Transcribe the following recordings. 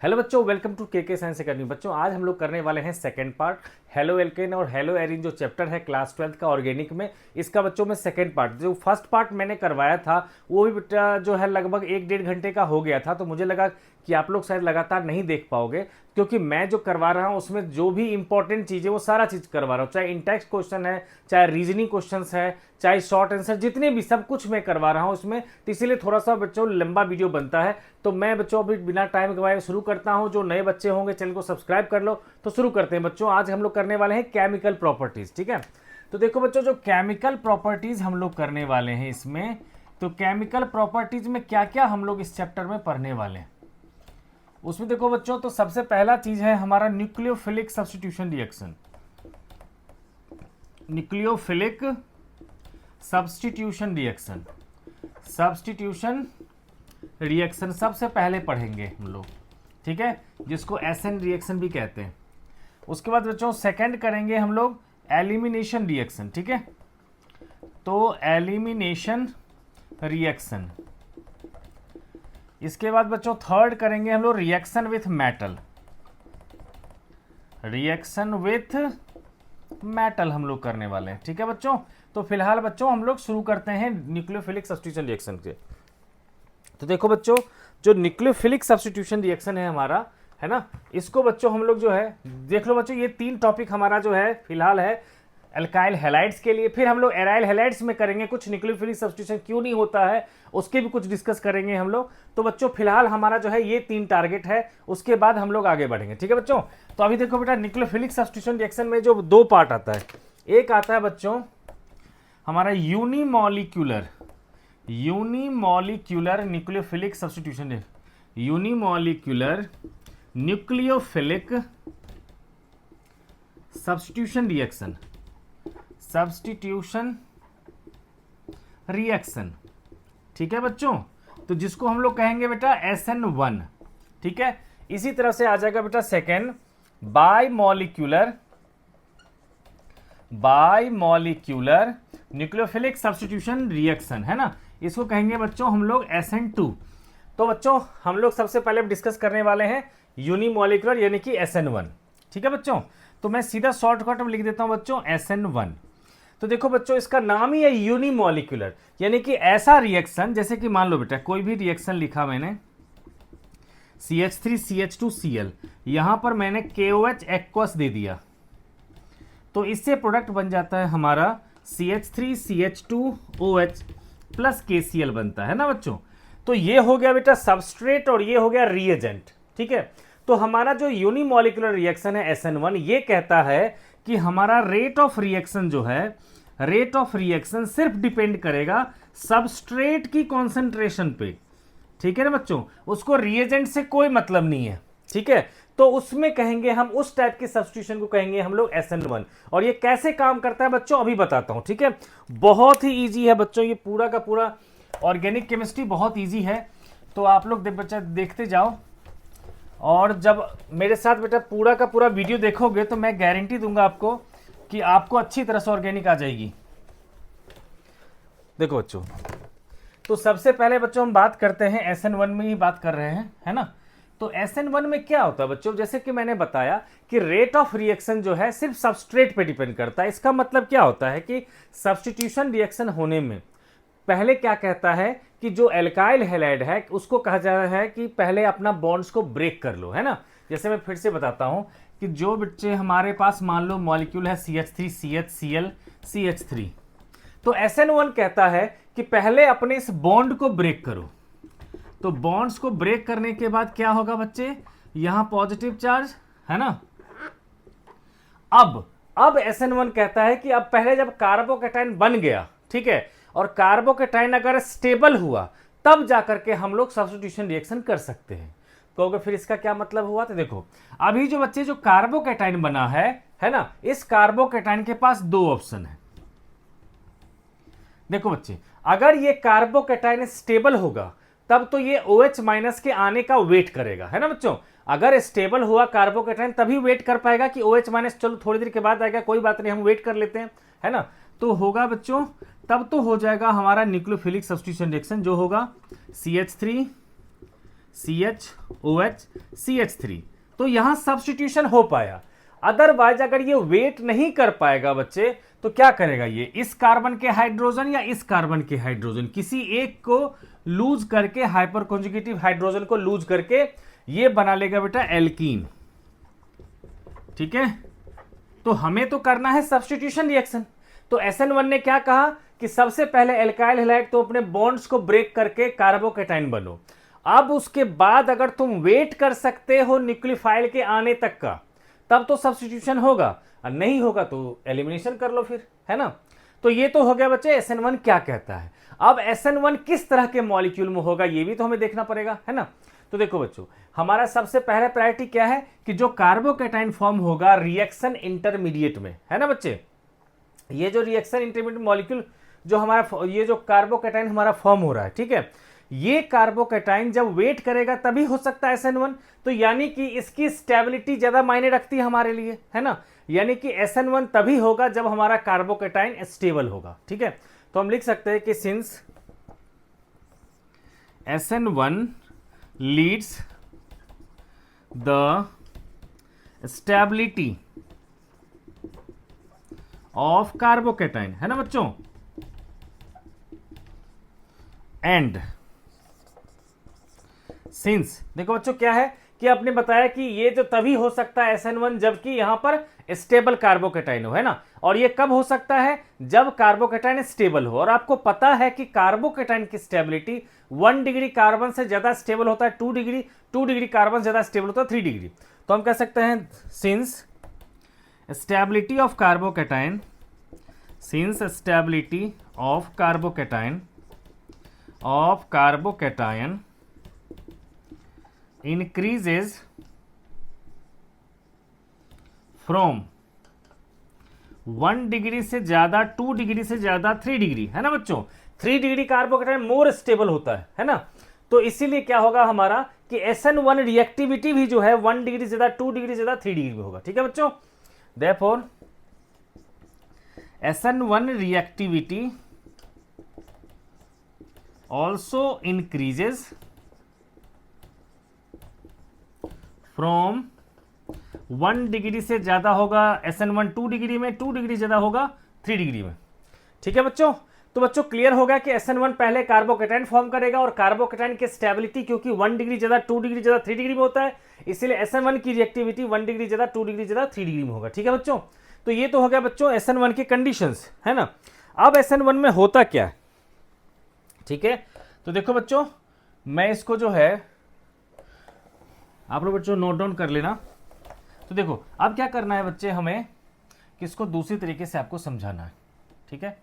Hello बच्चों, welcome to के science academy. बच्चों आज हम लोग करने वाले हैं सेकंड पार्ट हेलो एल्केन और हेलो एरिन, जो चैप्टर है क्लास 12 का ऑर्गेनिक में। इसका बच्चों में सेकंड पार्ट, जो फर्स्ट पार्ट मैंने करवाया था वो भी बेटा जो है लगभग 1-1.5 घंटे का हो गया था, तो मुझे लगा कि आप लोग शायद लगातार नहीं देख पाओगे, क्योंकि मैं जो करवा रहा हूँ उसमें जो भी इंपॉर्टेंट चीज़ है वो सारा चीज़ करवा रहा हूँ, चाहे इंटेक्स्ट क्वेश्चन है, चाहे रीजनिंग क्वेश्चन है, चाहे शॉर्ट आंसर, जितने भी सब कुछ मैं करवा रहा हूँ उसमें। तो इसीलिए थोड़ा सा बच्चों लंबा वीडियो बनता है। तो मैं बच्चों अभी बिना टाइम गवाए शुरू करता हूँ। जो नए बच्चे होंगे चैनल को सब्सक्राइब कर लो। तो शुरू करते हैं बच्चों। आज हम लोग करने वाले हैं केमिकल प्रॉपर्टीज। ठीक है, तो देखो बच्चों, जो केमिकल प्रॉपर्टीज हम लोग करने वाले हैं इसमें, तो केमिकल प्रॉपर्टीज में क्या क्या हम लोग इस चैप्टर में पढ़ने वाले हैं उसमें देखो बच्चों, तो सबसे पहला चीज है हमारा nucleophilic substitution reaction. Nucleophilic substitution reaction, substitution reaction सबसे पहले पढ़ेंगे हम लोग, ठीक है, जिसको एसएन रिएक्शन भी कहते हैं। उसके बाद बच्चों सेकंड करेंगे हम लोग एलिमिनेशन रिएक्शन। ठीक है, तो एलिमिनेशन रिएक्शन। इसके बाद बच्चों थर्ड करेंगे हम लोग reaction with metal. Reaction with metal हम लोग करने वाले हैं। ठीक है बच्चों, तो फिलहाल बच्चों हम लोग शुरू करते हैं न्यूक्लियोफिलिक सब्स्टिट्यूशन रिएक्शन से। तो देखो बच्चों, जो न्यूक्लियोफिलिक सब्स्टिट्यूशन रिएक्शन है हमारा, है ना, इसको बच्चों हम लोग जो है देख लो बच्चों, ये 3 टॉपिक हमारा जो है फिलहाल है अल्काइल हैलाइड्स के लिए। फिर हम लोग एराइल हैलाइड्स में करेंगे कुछ न्यूक्लियोफिलिक सब्स्टिट्यूशन क्यों नहीं होता है, उसके भी कुछ डिस्कस करेंगे हम लोग। तो बच्चों फिलहाल हमारा जो है ये 3 टारगेट है, उसके बाद हम लोग आगे बढ़ेंगे। ठीक है बच्चों, तो अभी देखो बेटा, न्यूक्लियोफिलिक सब्स्टिट्यूशन रिएक्शन में जो 2 पार्ट आता है, एक आता है बच्चों हमारा unimolecular nucleophilic substitution, unimolecular nucleophilic substitution reaction. ठीक है बच्चों, तो जिसको हम लोग कहेंगे बेटा SN1। ठीक है, इसी तरह से आ जाएगा बेटा सेकेंड बाइमॉलिक्यूलर न्यूक्लियोफिलिक सब्स्टिट्यूशन रिएक्शन, है ना, इसको कहेंगे बच्चों हम लोग SN2। तो बच्चों हम लोग सबसे पहले डिस्कस करने वाले हैं यूनिमॉलिक्यूलर यानी कि SN1। ठीक है बच्चों, तो मैं सीधा शॉर्टकट में लिख देता हूं बच्चों SN1। तो देखो बच्चों, इसका नाम ही है यूनिमॉलिक्यूलर, यानी कि ऐसा रिएक्शन, जैसे कि मान लो बेटा कोई भी रिएक्शन लिखा मैंने CH3CH2Cl, यहां पर मैंने KOH एक्वस दे दिया, तो इससे प्रोडक्ट बन जाता है हमारा CH3CH2OH प्लस KCl बनता है ना बच्चों। तो ये हो गया बेटा सबस्ट्रेट और ये हो गया रिएजेंट। ठीक है, तो हमारा जो यूनिमॉलिक्यूलर रिएक्शन है SN1, ये कहता है कि हमारा रेट ऑफ रिएक्शन जो है, रेट ऑफ रिएक्शन सिर्फ डिपेंड करेगा सबस्ट्रेट की कॉन्सेंट्रेशन पे। ठीक है ना बच्चों, उसको रिएजेंट से कोई मतलब नहीं है। ठीक है, तो उसमें कहेंगे हम, उस टाइप के सब्स्टिट्यूशन को कहेंगे हम लोग SN1। और ये कैसे काम करता है बच्चों अभी बताता हूं। ठीक है, बहुत ही ईजी है बच्चों, ये पूरा का पूरा ऑर्गेनिक केमिस्ट्री बहुत ईजी है। तो आप लोग बच्चा देखते जाओ, और जब मेरे साथ बेटा पूरा का पूरा वीडियो देखोगे तो मैं गारंटी दूंगा आपको कि आपको अच्छी तरह से ऑर्गेनिक आ जाएगी। देखो बच्चों, तो सबसे पहले बच्चों हम बात करते हैं SN1 में ही बात कर रहे हैं, है ना। तो SN1 में क्या होता है बच्चों, जैसे कि मैंने बताया कि रेट ऑफ रिएक्शन जो है सिर्फ सबस्ट्रेट पे डिपेंड करता है। इसका मतलब क्या होता है कि सब्स्टिट्यूशन रिएक्शन होने में पहले क्या कहता है कि जो एल्काइल हैलाइड है उसको कहा जा रहा है कि पहले अपना बॉन्ड्स को ब्रेक कर लो, है ना। जैसे मैं फिर से बताता हूं कि जो बच्चे हमारे पास मान लो मॉलिक्यूल है CH3CHCl CH3, तो SN1 कहता है कि पहले अपने इस बॉन्ड को ब्रेक करो। तो बॉन्ड्स को ब्रेक करने के बाद क्या होगा बच्चे, यहां पॉजिटिव चार्ज, है ना। अब SN1 कहता है कि अब पहले जब कार्बोकैटायन बन गया, ठीक है, और कार्बोकैटायन अगर स्टेबल हुआ, तब जाकर के हम लोग सब्स्टिट्यूशन रिएक्शन कर सकते हैं। कहोगे फिर इसका क्या मतलब हुआ, तो देखो अभी जो बच्चे जो कार्बोकैटायन बना है ना, इस कार्बोकैटायन के पास 2 ऑप्शन है। देखो बच्चे, अगर ये कार्बोकैटायन स्टेबल होगा तब तो ये OH माइनस के आने का वेट करेगा, है ना बच्चों। अगर स्टेबल हुआ कार्बोकैटायन तभी वेट कर पाएगा कि OH माइनस चलो थोड़ी देर के बाद आएगा, कोई बात नहीं, हम वेट कर लेते हैं, है ना। तो होगा बच्चों, तब तो हो जाएगा हमारा न्यूक्लियोफिलिक सब्स्टिट्यूशन रिएक्शन, जो होगा CH3 CHOH CH3, तो यहां सब्स्टिट्यूशन हो पाया। अदरवाइज अगर ये वेट नहीं कर पाएगा बच्चे तो क्या करेगा, ये इस कार्बन के हाइड्रोजन या इस कार्बन के हाइड्रोजन किसी एक को लूज करके, हाइपर कॉन्जुगेटिव हाइड्रोजन को लूज करके ये बना लेगा बेटा एल्कीन। ठीक है, तो हमें तो करना है सब्स्टिट्यूशन रिएक्शन। तो SN1 ने क्या कहा कि सबसे पहले एल्काइल हैलाइड तो अपने बॉन्ड्स को ब्रेक करके कार्बोकेटाइन बनो। अब उसके बाद अगर तुम वेट कर सकते हो न्यूक्लियोफाइल के आने तक का, तब तो सब्स्टिट्यूशन होगा, और नहीं होगा तो एलिमिनेशन कर लो फिर, है ना। तो ये तो हो गया बच्चे SN1 क्या कहता है। अब SN1 किस तरह के मॉलिक्यूल में होगा ये भी तो हमें देखना पड़ेगा, है ना। तो देखो बच्चों, हमारा सबसे पहला प्रायोरिटी क्या है कि जो कार्बोकेटाइन फॉर्म होगा रिएक्शन इंटरमीडिएट में, है ना बच्चे। ये जो रिएक्शन इंटरमीडिएट मॉलिक्यूल जो हमारा, ये जो कार्बोकेटाइन हमारा फॉर्म हो रहा है, ठीक है, ये कार्बोकेटाइन जब वेट करेगा तभी हो सकता है SN1। तो यानी कि इसकी स्टेबिलिटी ज्यादा मायने रखती है हमारे लिए, है ना। यानी कि SN1 तभी होगा जब हमारा कार्बोकेटाइन स्टेबल होगा। ठीक है, तो हम लिख सकते हैं कि since SN1 leads the stability of carbocation, है ना बच्चों, एंड सिंस, देखो बच्चों क्या है कि आपने बताया कि ये जो तभी हो सकता है SN1 जबकि यहां पर स्टेबल कार्बोकेटाइन हो, है ना। और ये कब हो सकता है, जब कार्बोकेटाइन स्टेबल हो। और आपको पता है कि कार्बोकेटाइन की स्टेबिलिटी 1 डिग्री कार्बन से ज्यादा स्टेबल होता है 2 डिग्री, 2 डिग्री कार्बन से ज्यादा स्टेबल होता है 3 डिग्री। तो हम कह सकते हैं since stability of carbocation, since stability of carbocation increases from 1 degree से ज्यादा, 2 डिग्री से ज्यादा 3 डिग्री, है ना बच्चों। 3 डिग्री कार्बोकेटाइन मोर स्टेबल होता है ना। तो इसीलिए क्या होगा हमारा कि SN1 रिएक्टिविटी भी जो है 1 डिग्री से ज्यादा, 2 डिग्री से ज्यादा 3 डिग्री में होगा। ठीक है बच्चों, therefore SN1 reactivity also increases from 1 degree से ज्यादा होगा SN1 2 डिग्री में, 2 डिग्री ज्यादा होगा 3 डिग्री में। ठीक है बच्चों, तो बच्चों क्लियर होगा कि SN1 पहले कार्बोकेटाइन फॉर्म करेगा और कार्बोकेटाइन की स्टेबिलिटी क्योंकि 1 डिग्री ज्यादा, 2 डिग्री ज्यादा, 3 डिग्री में होता है, इसलिए SN1 की रिएक्टिविटी 1 डिग्री ज्यादा, 2 डिग्री ज्यादा, 3 डिग्री में होगा। ठीक है बच्चों, तो ये तो हो गया बच्चों SN1 की कंडीशंस, है ना। अब SN1 में होता क्या है, ठीक है, तो देखो बच्चों मैं इसको जो है आप लोग बच्चों नोट डाउन कर लेना। तो देखो अब क्या करना है बच्चे, हमें किसको दूसरी तरीके से आपको समझाना है। ठीक है,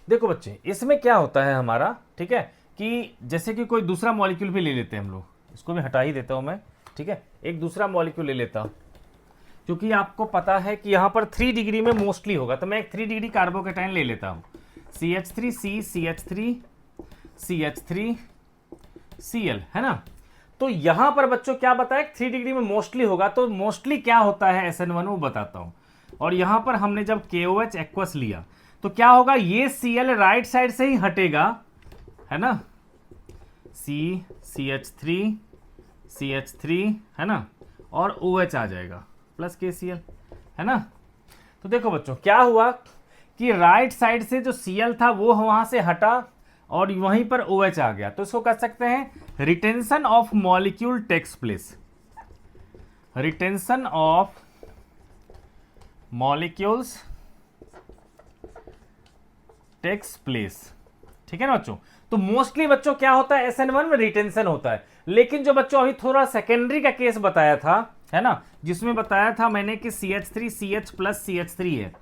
देखो बच्चे इसमें क्या होता है हमारा, ठीक है, कि जैसे कि कोई दूसरा मॉलिक्यूल भी ले लेते हैं हम लोग, इसको भी हटा ही देता हूं मैं। ठीक है, एक दूसरा मॉलिक्यूल ले लेता हूं क्योंकि आपको पता है कि यहां पर 3 डिग्री में मोस्टली होगा, तो मैं एक 3 डिग्री कार्बोकेटाइन ले लेता हूं, CH3C CH3 CH3 Cl, है ना। तो यहां पर बच्चों क्या बताया 3 डिग्री में मोस्टली होगा, तो मोस्टली क्या होता है SN1 वो बताता हूं। और यहां पर हमने जब KOH एक्वस लिया तो क्या होगा, ये Cl राइट साइड से ही हटेगा, है ना, CH3 है ना, और OH आ जाएगा प्लस KCl, है ना। तो देखो बच्चों क्या हुआ कि राइट साइड से जो Cl था वो वहां से हटा और वहीं पर OH आ गया, तो इसको कह सकते हैं retention of molecule takes place, retention of molecules takes place. ठीक है ना बच्चों, तो मोस्टली बच्चों क्या होता है SN1 में रिटेंशन होता है। लेकिन जो बच्चों अभी थोड़ा सेकेंडरी का केस बताया था, है ना, जिसमें बताया था मैंने कि CH3 CH प्लस CH3 है,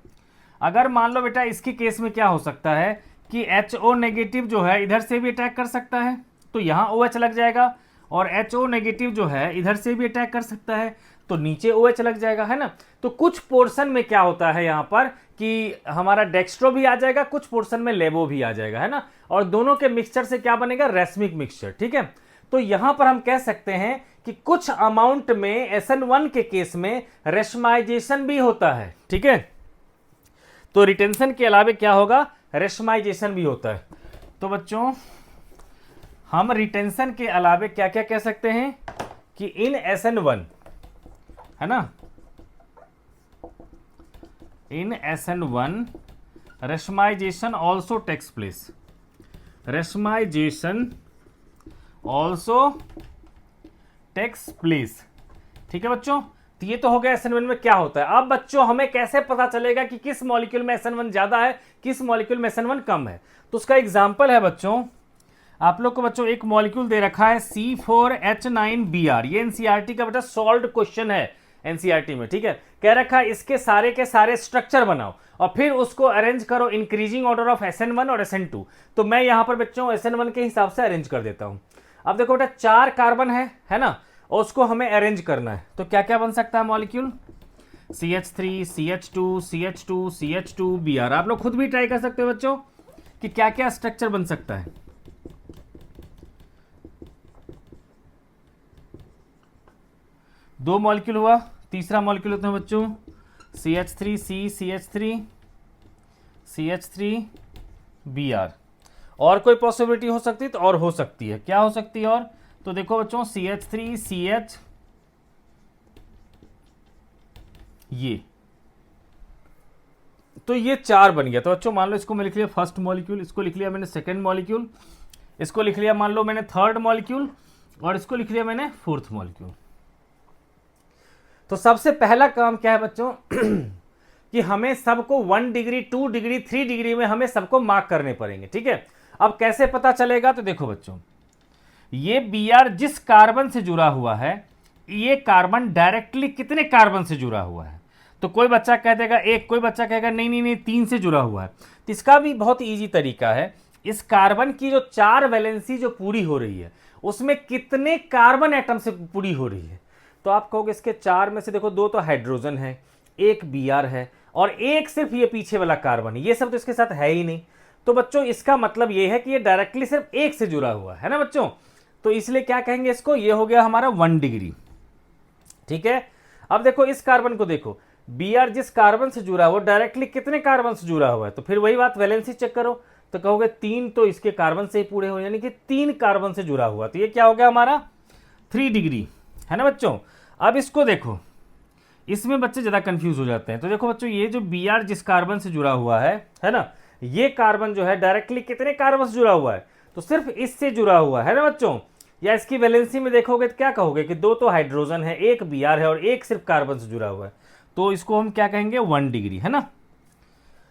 अगर मान लो बेटा इसकी केस में क्या हो सकता है कि HO नेगेटिव जो है इधर से भी अटैक कर सकता है, तो यहाँ OH लग जाएगा, और HO नेगेटिव जो है इधर से भी अटैक कर सकता है तो नीचे OH लग जाएगा, है ना। तो कुछ पोर्शन में क्या होता है यहाँ पर कि हमारा डेक्स्ट्रो भी आ जाएगा, कुछ पोर्शन में लेबो भी आ जाएगा, है ना, और दोनों के मिक्सचर से क्या बनेगा, रेसमिक मिक्सचर। ठीक है, तो यहां पर हम कह सकते हैं कि कुछ अमाउंट में SN1 के केस में रेशमाइजेशन भी होता है। ठीक है, तो रिटेंशन के अलावा क्या होगा, रेशमाइजेशन भी होता है। तो बच्चों हम रिटेंशन के अलावे क्या क्या कह सकते हैं कि इन SN1, है ना, in SN1 racemisation also takes place, racemisation also takes place. ठीक है बच्चों, तो ये तो हो गया SN1 में क्या होता है। अब बच्चों हमें कैसे पता चलेगा कि किस मॉलिक्यूल में SN1 ज्यादा है, किस मॉलिक्यूल में SN1 कम है। तो उसका एग्जांपल है बच्चों, आप लोग को बच्चों एक मॉलिक्यूल दे रखा है C4H9Br, ये एनसीईआरटी का बेटा सॉल्व्ड क्वेश्चन है एनसीईआरटी में। ठीक है, कह रखा है इसके सारे के सारे स्ट्रक्चर बनाओ और फिर उसको अरेंज करो इंक्रीजिंग ऑर्डर ऑफ SN1 और SN2। तो मैं यहां पर बच्चों SN1 के हिसाब से अरेंज कर देता हूं। अब देखो बेटा 4 कार्बन है ना, और उसको हमें अरेंज करना है। तो क्या क्या बन सकता है molecule, CH3 CH2 CH2 CH2 Br। आप लोग खुद भी ट्राई कर सकते हो बच्चों कि क्या क्या स्ट्रक्चर बन सकता है। दो मॉलिक्यूल हुआ, तीसरा मॉलिक्यूल होता है बच्चों CH3C CH3 CH3 Br। और कोई पॉसिबिलिटी हो सकती है तो और हो सकती है, क्या हो सकती है और, तो देखो बच्चों CH3 CH, ये तो ये 4 बन गया। तो बच्चों मान लो इसको मैं लिख लिया फर्स्ट मॉलिक्यूल, इसको लिख लिया मैंने सेकंड मॉलिक्यूल, इसको लिख लिया मान लो मैंने थर्ड मॉलिक्यूल, और इसको लिख लिया मैंने फोर्थ मॉलिक्यूल। तो सबसे पहला काम क्या है बच्चों कि हमें सबको 1 डिग्री 2 डिग्री 3 डिग्री में हमें सबको मार्क करने पड़ेंगे। ठीक है, अब कैसे पता चलेगा, तो देखो बच्चों ये Br जिस कार्बन से जुड़ा हुआ है, ये कार्बन डायरेक्टली कितने कार्बन से जुड़ा हुआ है। तो कोई बच्चा कह देगा 1, कोई बच्चा कहेगा नहीं नहीं नहीं 3 से जुड़ा हुआ है। तो इसका भी बहुत ईजी तरीका है, इस कार्बन की जो 4 वैलेंसी जो पूरी हो रही है उसमें कितने कार्बन एटम से पूरी हो रही है। तो आप कहोगे इसके 4 में से देखो 2 तो हाइड्रोजन है, 1 Br है और 1 सिर्फ ये पीछे वाला कार्बन है, ये सब तो इसके साथ है ही नहीं। तो बच्चों इसका मतलब ये है कि ये डायरेक्टली सिर्फ 1 से जुड़ा हुआ है ना बच्चों। तो इसलिए क्या कहेंगे इसको, ये हो गया हमारा 1 डिग्री। ठीक है, अब देखो इस कार्बन को देखो, Br जिस कार्बन से जुड़ा हुआ डायरेक्टली कितने कार्बन से जुड़ा हुआ है। तो फिर वही बात वैलेंसी चेक करो, तो कहोगे 3 तो इसके कार्बन से ही पूरे हो, यानी कि 3 कार्बन से जुड़ा हुआ। तो ये क्या हो गया हमारा 3 डिग्री, है ना बच्चों। अब इसको देखो, इसमें बच्चे ज़्यादा कंफ्यूज हो जाते हैं। तो देखो बच्चों ये जो Br जिस कार्बन से जुड़ा हुआ है ना, ये कार्बन जो है डायरेक्टली कितने कार्बन से जुड़ा हुआ है, तो सिर्फ इससे जुड़ा हुआ है ना बच्चों। या इसकी वैलेंसी में देखोगे तो क्या कहोगे कि 2 तो हाइड्रोजन है, 1 Br है और 1 सिर्फ कार्बन से जुड़ा हुआ है। तो इसको हम क्या कहेंगे 1 डिग्री, है ना।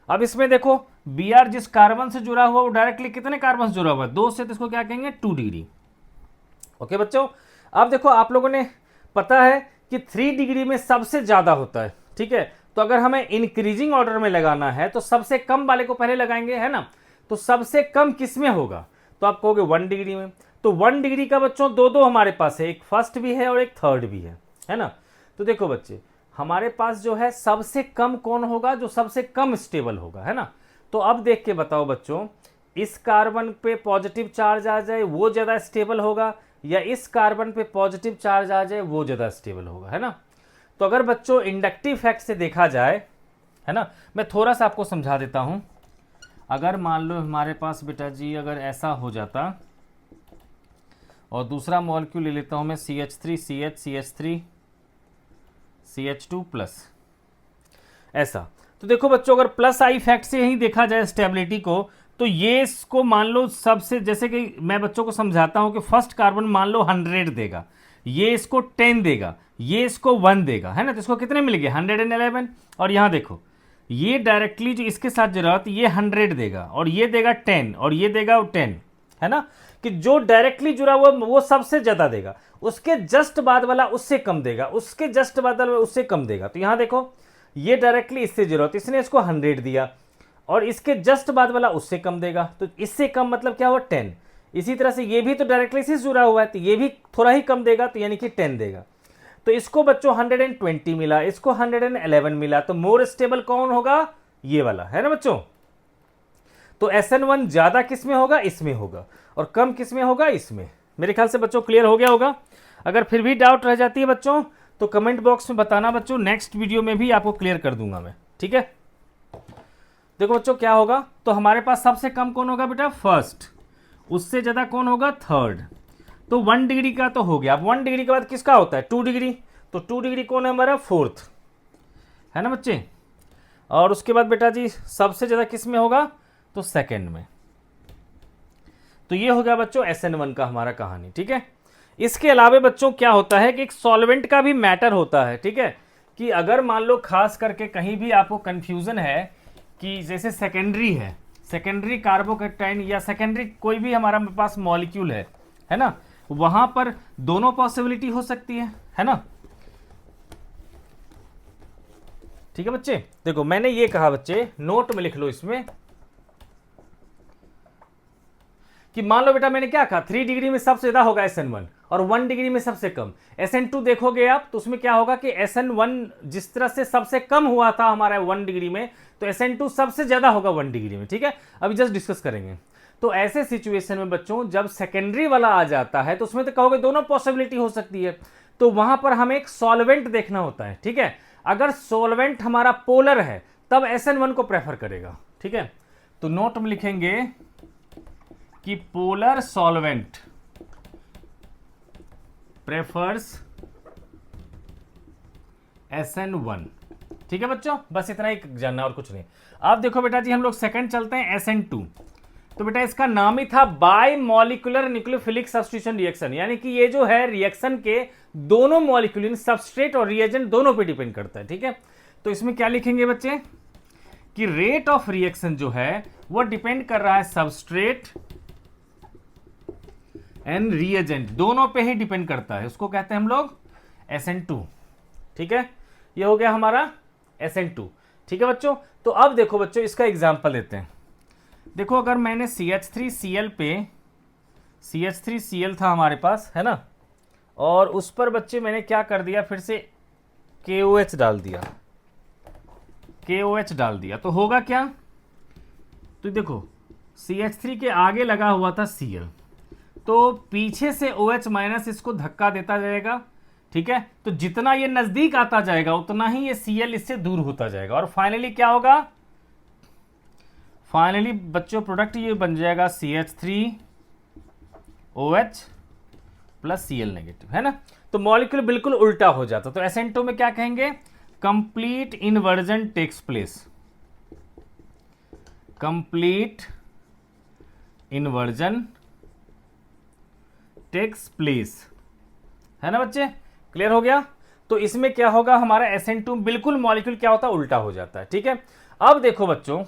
अब इसमें देखो Br जिस कार्बन से जुड़ा हुआ वो डायरेक्टली कितने कार्बन से जुड़ा हुआ है, 2 से, तो इसको क्या कहेंगे 2 डिग्री। ओके बच्चों, अब देखो आप लोगों ने पता है कि 3 डिग्री में सबसे ज्यादा होता है। ठीक है, तो अगर हमें इंक्रीजिंग ऑर्डर में लगाना है तो सबसे कम वाले को पहले लगाएंगे, है ना। तो सबसे कम किस में होगा, तो आप कहोगे 1 डिग्री में। तो 1 डिग्री का बच्चों दो हमारे पास है, एक फर्स्ट भी है और एक थर्ड भी है ना। तो देखो बच्चे हमारे पास जो है सबसे कम कौन होगा, जो सबसे कम स्टेबल होगा, है ना। तो अब देख के बताओ बच्चों, इस कार्बन पे पॉजिटिव चार्ज आ जाए वो ज्यादा स्टेबल होगा, या इस कार्बन पे पॉजिटिव चार्ज आ जाए वो ज्यादा स्टेबल होगा, है ना। तो अगर बच्चों इंडक्टिव फैक्ट से देखा जाए, है ना, मैं थोड़ा सा आपको समझा देता हूं। अगर मान लो हमारे पास बेटा जी अगर ऐसा हो जाता, और दूसरा मॉलिक्यूल ले लेता हूं मैं CH3 CH CH3 CH2 plus, ऐसा। तो देखो बच्चों अगर प्लस आई फैक्ट से ही देखा जाए स्टेबिलिटी को, तो ये इसको मान लो सबसे, जैसे कि मैं बच्चों को समझाता हूं कि फर्स्ट कार्बन मान लो 100 देगा, ये इसको 10 देगा, ये इसको 1 देगा, है ना। तो इसको कितने मिल गए 111। और यहां देखो ये डायरेक्टली जो इसके साथ जुड़ा तो ये 100 देगा और ये देगा 10 और ये देगा 10, है ना। कि जो डायरेक्टली जुड़ा हुआ वो सबसे ज्यादा देगा, उसके जस्ट बाद वाला उससे कम देगा, उसके जस्ट बाद वाला उससे कम देगा। तो यहां देखो ये डायरेक्टली इससे जुड़ा तो इसने इसको 100 दिया, और इसके जस्ट बाद वाला उससे कम देगा, तो इससे कम मतलब क्या हुआ 10। इसी तरह से ये भी तो डायरेक्टली से जुड़ा हुआ है, तो ये भी थोड़ा ही कम देगा, तो यानी कि 10 देगा। तो इसको बच्चों 120 मिला, इसको 111 मिला, तो मोर स्टेबल कौन होगा, ये वाला, है ना बच्चों। तो SN1 ज्यादा किस में होगा, इसमें होगा, और कम किस में होगा, इसमें। मेरे ख्याल से बच्चों क्लियर हो गया होगा। अगर फिर भी डाउट रह जाती है बच्चों तो कमेंट बॉक्स में बताना बच्चों, नेक्स्ट वीडियो में भी आपको क्लियर कर दूंगा मैं, ठीक है। देखो बच्चों क्या होगा, तो हमारे पास सबसे कम कौन होगा बेटा, फर्स्ट, उससे ज़्यादा कौन होगा, थर्ड। तो 1 डिग्री का तो हो गया। अब 1 डिग्री के बाद किसका होता है, 2 डिग्री। तो 2 डिग्री कौन है हमारा, फोर्थ, है ना बच्चे। और उसके बाद बेटा जी सबसे ज़्यादा किस में होगा, तो सेकेंड में। तो ये हो गया बच्चों SN1 का हमारा कहानी, ठीक है। इसके अलावा बच्चों क्या होता है कि एक सॉल्वेंट का भी मैटर होता है, ठीक है। कि अगर मान लो खास करके कहीं भी आपको कंफ्यूजन है कि जैसे सेकेंडरी है, सेकेंडरी कार्बोकैटायन या सेकेंडरी कोई भी हमारा पास मॉलिक्यूल है ना, वहां पर दोनों पॉसिबिलिटी हो सकती है ना। ठीक है बच्चे, देखो मैंने ये कहा बच्चे, नोट में लिख लो इसमें कि मान लो बेटा मैंने क्या कहा, 3 डिग्री में सबसे ज्यादा होगा SN1 और 1 डिग्री में सबसे कम। SN2 देखोगे आप तो उसमें क्या होगा कि SN1 जिस तरह से सबसे कम हुआ था हमारा 1 डिग्री में, तो SN2 सबसे ज्यादा होगा 1 डिग्री में, ठीक है। अभी जस्ट डिस्कस करेंगे। तो ऐसे सिचुएशन में बच्चों जब सेकेंडरी वाला आ जाता है तो उसमें तो कहोगे दोनों पॉसिबिलिटी हो सकती है, तो वहां पर हमें एक सॉल्वेंट देखना होता है, ठीक है। अगर सॉल्वेंट हमारा पोलर है तब SN1 को प्रेफर करेगा, ठीक है। तो नोट में लिखेंगे कि पोलर सॉल्वेंट प्रेफर्स SN1, ठीक है बच्चों, बस इतना ही जानना और कुछ नहीं। अब देखो बेटा जी हम लोग सेकंड चलते हैं SN2। तो बेटा इसका नाम ही था by molecular nucleophilic substitution reaction, यानी कि ये जो है रिएक्शन के दोनों मॉलिक्यूल सबस्ट्रेट और रिएजेंट दोनों पे डिपेंड करता है, ठीक है। तो इसमें क्या लिखेंगे बच्चे कि रेट ऑफ रिएक्शन जो है वो डिपेंड कर रहा है सबस्ट्रेट एंड रिएजेंट दोनों पे ही डिपेंड करता है, उसको कहते हैं हम लोग SN2, ठीक है। ये हो गया हमारा SN2, ठीक है बच्चों। तो अब देखो बच्चों इसका एग्जांपल लेते हैं। देखो अगर मैंने CH3Cl पे, CH3Cl था हमारे पास, है ना, और उस पर बच्चे मैंने क्या कर दिया, फिर से KOH डाल दिया, KOH डाल दिया, तो होगा क्या, तो देखो CH3 के आगे लगा हुआ था Cl, तो पीछे से OH माइनस इसको धक्का देता जाएगा, ठीक है। तो जितना ये नजदीक आता जाएगा उतना ही ये Cl इससे दूर होता जाएगा, और फाइनली क्या होगा, फाइनली बच्चों प्रोडक्ट ये बन जाएगा CH3OH प्लस Cl नेगेटिव, है ना। तो मॉलिक्यूल बिल्कुल उल्टा हो जाता। तो SN2 में क्या कहेंगे, complete inversion takes place, complete inversion takes place, है ना बच्चे, क्लियर हो गया। तो इसमें क्या होगा हमारा SN2 बिल्कुल मॉलिक्यूल क्या होता है, उल्टा हो जाता है, ठीक है। अब देखो बच्चों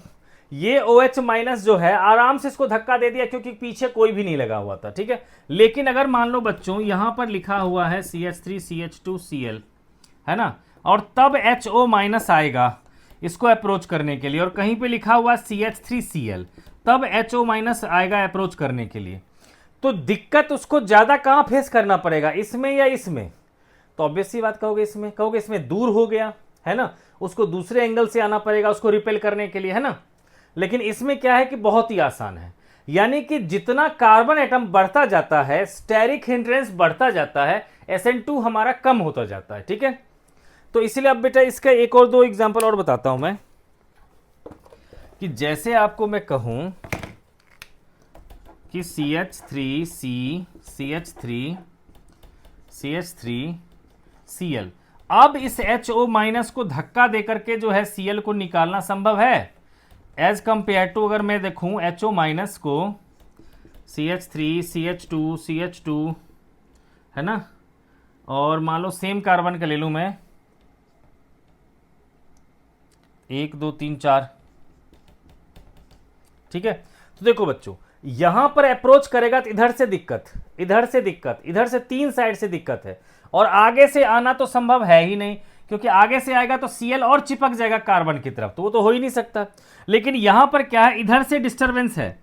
ये OH माइनस जो है आराम से इसको धक्का दे दिया क्योंकि पीछे कोई भी नहीं लगा हुआ था, ठीक है। लेकिन अगर मान लो बच्चों यहां पर लिखा हुआ है CH3CH2Cl, है ना, और तब HO माइनस आएगा इसको अप्रोच करने के लिए, और कहीं पे लिखा हुआ CH3Cl, तब HO माइनस आएगा अप्रोच करने के लिए, तो दिक्कत उसको ज्यादा कहां फेस करना पड़ेगा, इसमें या इसमें। तो ऑब्वियस सी बात कहोगे इसमें, कहोगे इसमें दूर हो गया, है ना, उसको दूसरे एंगल से आना पड़ेगा उसको रिपेल करने के लिए, है ना। लेकिन इसमें क्या है कि बहुत ही आसान है, यानी कि जितना कार्बन एटम बढ़ता जाता है स्टेरिक हिंड्रेंस बढ़ता जाता है, SN2 हमारा कम होता जाता है, ठीक है। तो इसलिए अब बेटा इसका एक और दो एग्जांपल और बताता हूं मैं, कि जैसे आपको मैं कहूं कि CH3Cl, अब इस HO माइनस को धक्का देकर के जो है Cl को निकालना संभव है, एज कंपेयर टू अगर मैं देखूं HO माइनस को CH3CH2 है ना, और मान लो सेम कार्बन का ले लूं मैं 1 2 3 4, ठीक है। तो देखो बच्चों यहां पर अप्रोच करेगा तो इधर से दिक्कत, इधर से दिक्कत, इधर से 3 साइड से दिक्कत है, और आगे से आना तो संभव है ही नहीं, क्योंकि आगे से आएगा तो Cl और चिपक जाएगा कार्बन की तरफ, तो वो तो हो ही नहीं सकता। लेकिन यहां पर क्या है, इधर से डिस्टरबेंस है,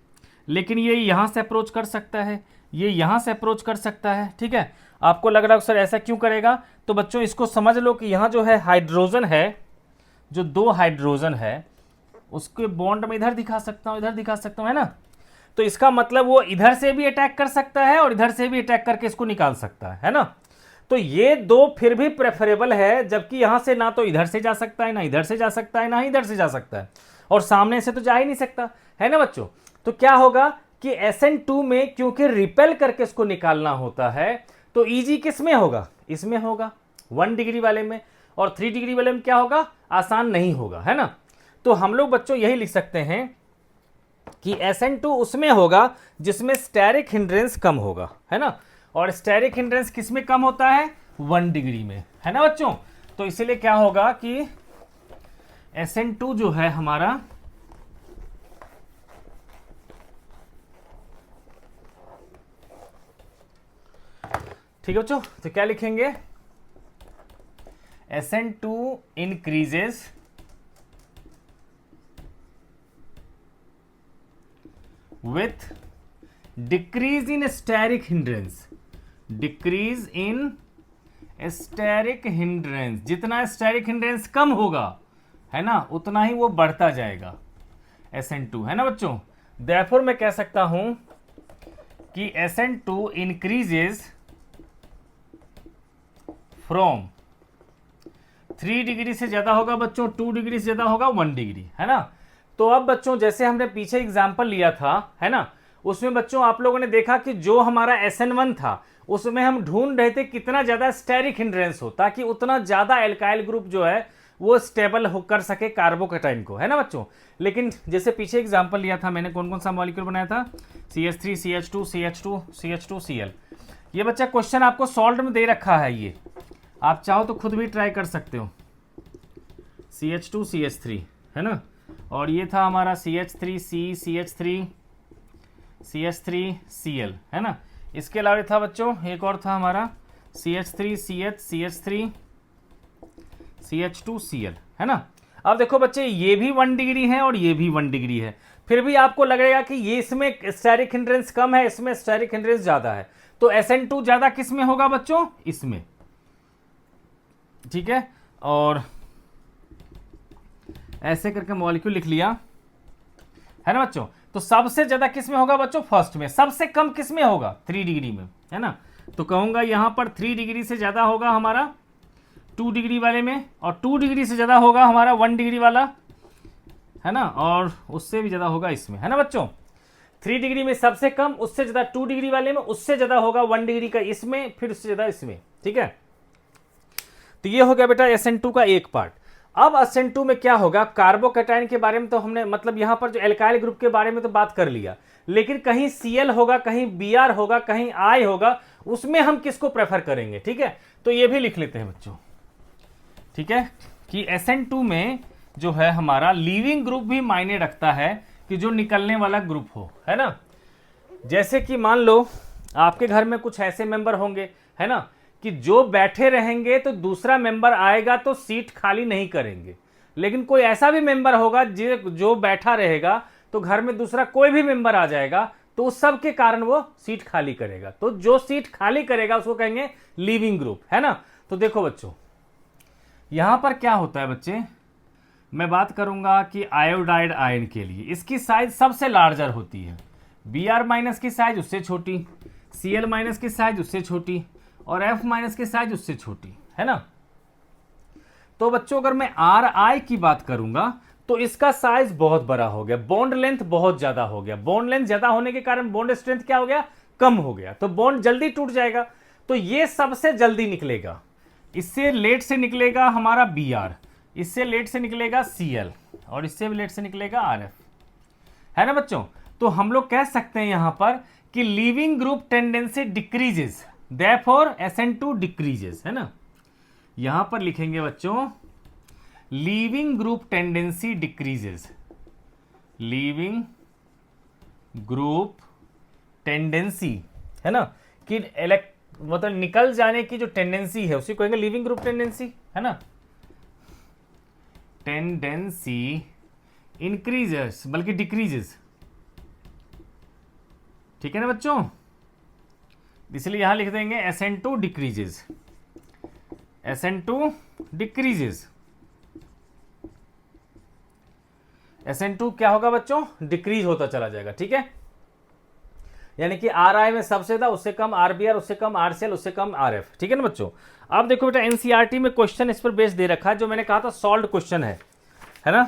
लेकिन ये यहां से अप्रोच कर सकता है, ये यहां से अप्रोच कर सकता है, ठीक है। आपको लग रहा है सर ऐसा क्यों करेगा, तो बच्चों इसको समझ लो कि यहां जो है हाइड्रोजन है, जो 2 हाइड्रोजन है उसके बॉन्ड में इधर दिखा सकता हूं, इधर दिखा सकता हूं, है ना। तो इसका मतलब वो इधर से भी अटैक कर सकता है और इधर से भी अटैक करके इसको निकाल सकता है ना। तो ये दो फिर भी प्रेफरेबल है, जबकि यहां से ना तो इधर से जा सकता है, ना इधर से जा सकता है, ना इधर से जा सकता है, और सामने से तो जा ही नहीं सकता, है ना बच्चों। तो क्या होगा कि SN2 में क्योंकि रिपेल करके इसको निकालना होता है, तो Eg किस में होगा, इसमें होगा 1 डिग्री वाले में, और 3 डिग्री वाले में क्या होगा, आसान नहीं होगा, है ना। तो हम लोग बच्चों यही लिख सकते हैं कि SN2 उसमें होगा जिसमें स्टेरिक हिंड्रेंस कम होगा, है ना। और स्टेरिक हिंड्रेंस किस में कम होता है, 1 डिग्री में, है ना बच्चों। तो इसीलिए क्या होगा कि SN2 जो है हमारा ठीक है बच्चों, तो क्या लिखेंगे, SN2 increases with decrease in steric hindrance, decrease in steric hindrance, जितना स्टेरिक हिंड्रेंस कम होगा, है ना, उतना ही वो बढ़ता जाएगा SN2, है ना बच्चों। देयरफॉर मैं कह सकता हूं कि SN2 इंक्रीजेस फ्रॉम 3 डिग्री से ज्यादा होगा बच्चों, 2 डिग्री से ज्यादा होगा 1 डिग्री, है ना। तो अब बच्चों जैसे हमने पीछे एग्जाम्पल लिया था, है ना, उसमें बच्चों आप लोगों ने देखा कि जो हमारा SN1 था उसमें हम ढूंढ रहे थे कितना ज्यादा स्टेरिक हिंड्रेंस हो, ताकि उतना ज्यादा एल्काइल ग्रुप जो है वो स्टेबल हो कर सके कार्बोकेटाइन को, है ना बच्चों। लेकिन जैसे पीछे एग्जाम्पल लिया था मैंने, कौन कौन सा मॉलिक्यूल बनाया था, CH3 CH2 CH2 CH2 Cl। ये बच्चा क्वेश्चन आपको सॉल्व में दे रखा है, ये आप चाहो तो खुद भी ट्राई कर सकते हो, CH2 CH3, है ना। और ये था हमारा CH3C CH3 CH3 Cl, है ना। इसके अलावा था बच्चों एक और था हमारा CH3 CH CH3 CH2 Cl, है ना। अब देखो बच्चे ये भी 1 डिग्री है और ये भी 1 डिग्री है, फिर भी आपको लगेगा कि ये इसमें स्टेरिक हिंड्रेंस कम है, इसमें स्टेरिक हिंड्रेंस ज्यादा है, तो SN2 ज्यादा किस में होगा बच्चों, इसमें, ठीक है। और ऐसे करके मॉलिक्यूल लिख लिया, है ना बच्चों। तो सबसे ज्यादा किस में होगा बच्चों, फर्स्ट में, सबसे कम किस में होगा, 3 डिग्री में, है ना। तो कहूंगा यहां पर 3 डिग्री से ज्यादा होगा हमारा 2 डिग्री वाले में, और 2 डिग्री से ज्यादा होगा हमारा 1 डिग्री वाला, है ना, और उससे भी ज्यादा होगा इसमें, है ना बच्चों। 3 डिग्री में सबसे कम, उससे ज्यादा 2 डिग्री वाले में, उससे ज्यादा होगा 1 डिग्री का इसमें, फिर उससे ज्यादा इसमें, ठीक है। तो ये हो गया बेटा SN2 का एक पार्ट। अब SN2 में क्या होगा, कार्बोकेटाइन के बारे में तो हमने मतलब यहां पर जो एल्काइल ग्रुप के बारे में तो बात कर लिया, लेकिन कहीं Cl होगा, कहीं Br होगा, कहीं I होगा, उसमें हम किसको प्रेफर करेंगे, ठीक है। तो ये भी लिख लेते हैं बच्चों, ठीक है, कि SN2 में जो है हमारा लीविंग ग्रुप भी मायने रखता है, कि जो निकलने वाला ग्रुप हो, है ना। जैसे कि मान लो आपके घर में कुछ ऐसे मेंबर होंगे, है ना, कि जो बैठे रहेंगे तो दूसरा मेंबर आएगा तो सीट खाली नहीं करेंगे, लेकिन कोई ऐसा भी मेंबर होगा जो बैठा रहेगा तो घर में दूसरा कोई भी मेंबर आ जाएगा तो उस सब के कारण वो सीट खाली करेगा, तो जो सीट खाली करेगा उसको कहेंगे लीविंग ग्रुप, है ना। तो देखो बच्चों यहां पर क्या होता है बच्चे, मैं बात करूंगा कि आयोडाइड आयन के लिए इसकी साइज सबसे लार्जर होती है, Br माइनस की साइज उससे छोटी, Cl माइनस की साइज उससे छोटी, और F माइनस की साइज उससे छोटी, है ना। तो बच्चों अगर मैं Ri की बात करूंगा तो इसका साइज बहुत बड़ा हो गया, बॉन्ड लेंथ बहुत ज्यादा हो गया, बॉन्ड लेंथ ज्यादा होने के कारण बॉन्ड स्ट्रेंथ क्या हो गया, कम हो गया, तो बॉन्ड जल्दी टूट जाएगा। तो ये सबसे जल्दी निकलेगा, इससे लेट से निकलेगा हमारा Br, इससे लेट से निकलेगा Cl, और इससे भी लेट से निकलेगा Rf, है ना बच्चों। तो हम लोग कह सकते हैं यहां पर कि leaving group tendency decreases, therefore SN2 decreases, है ना। यहां पर लिखेंगे बच्चों leaving group tendency decreases, leaving group tendency, है ना, कि मतलब निकल जाने की जो टेंडेंसी है उसी को कहेंगे लीविंग ग्रुप टेंडेंसी, है ना। टेंडेंसी इंक्रीजेस बल्कि डिक्रीजेस, ठीक है ना बच्चों। इसलिए यहां लिख देंगे SN2 decreases, SN2 decreases, SN2 क्या होगा बच्चों, डिक्रीज होता चला जाएगा, ठीक है। यानी कि Ri में सबसे ज्यादा, उससे कम Rbr, उससे कम RCl, उससे कम Rf, ठीक है ना बच्चों। अब देखो बेटा NCERT में क्वेश्चन इस पर बेस दे रखा है, जो मैंने कहा था सॉल्व क्वेश्चन है ना।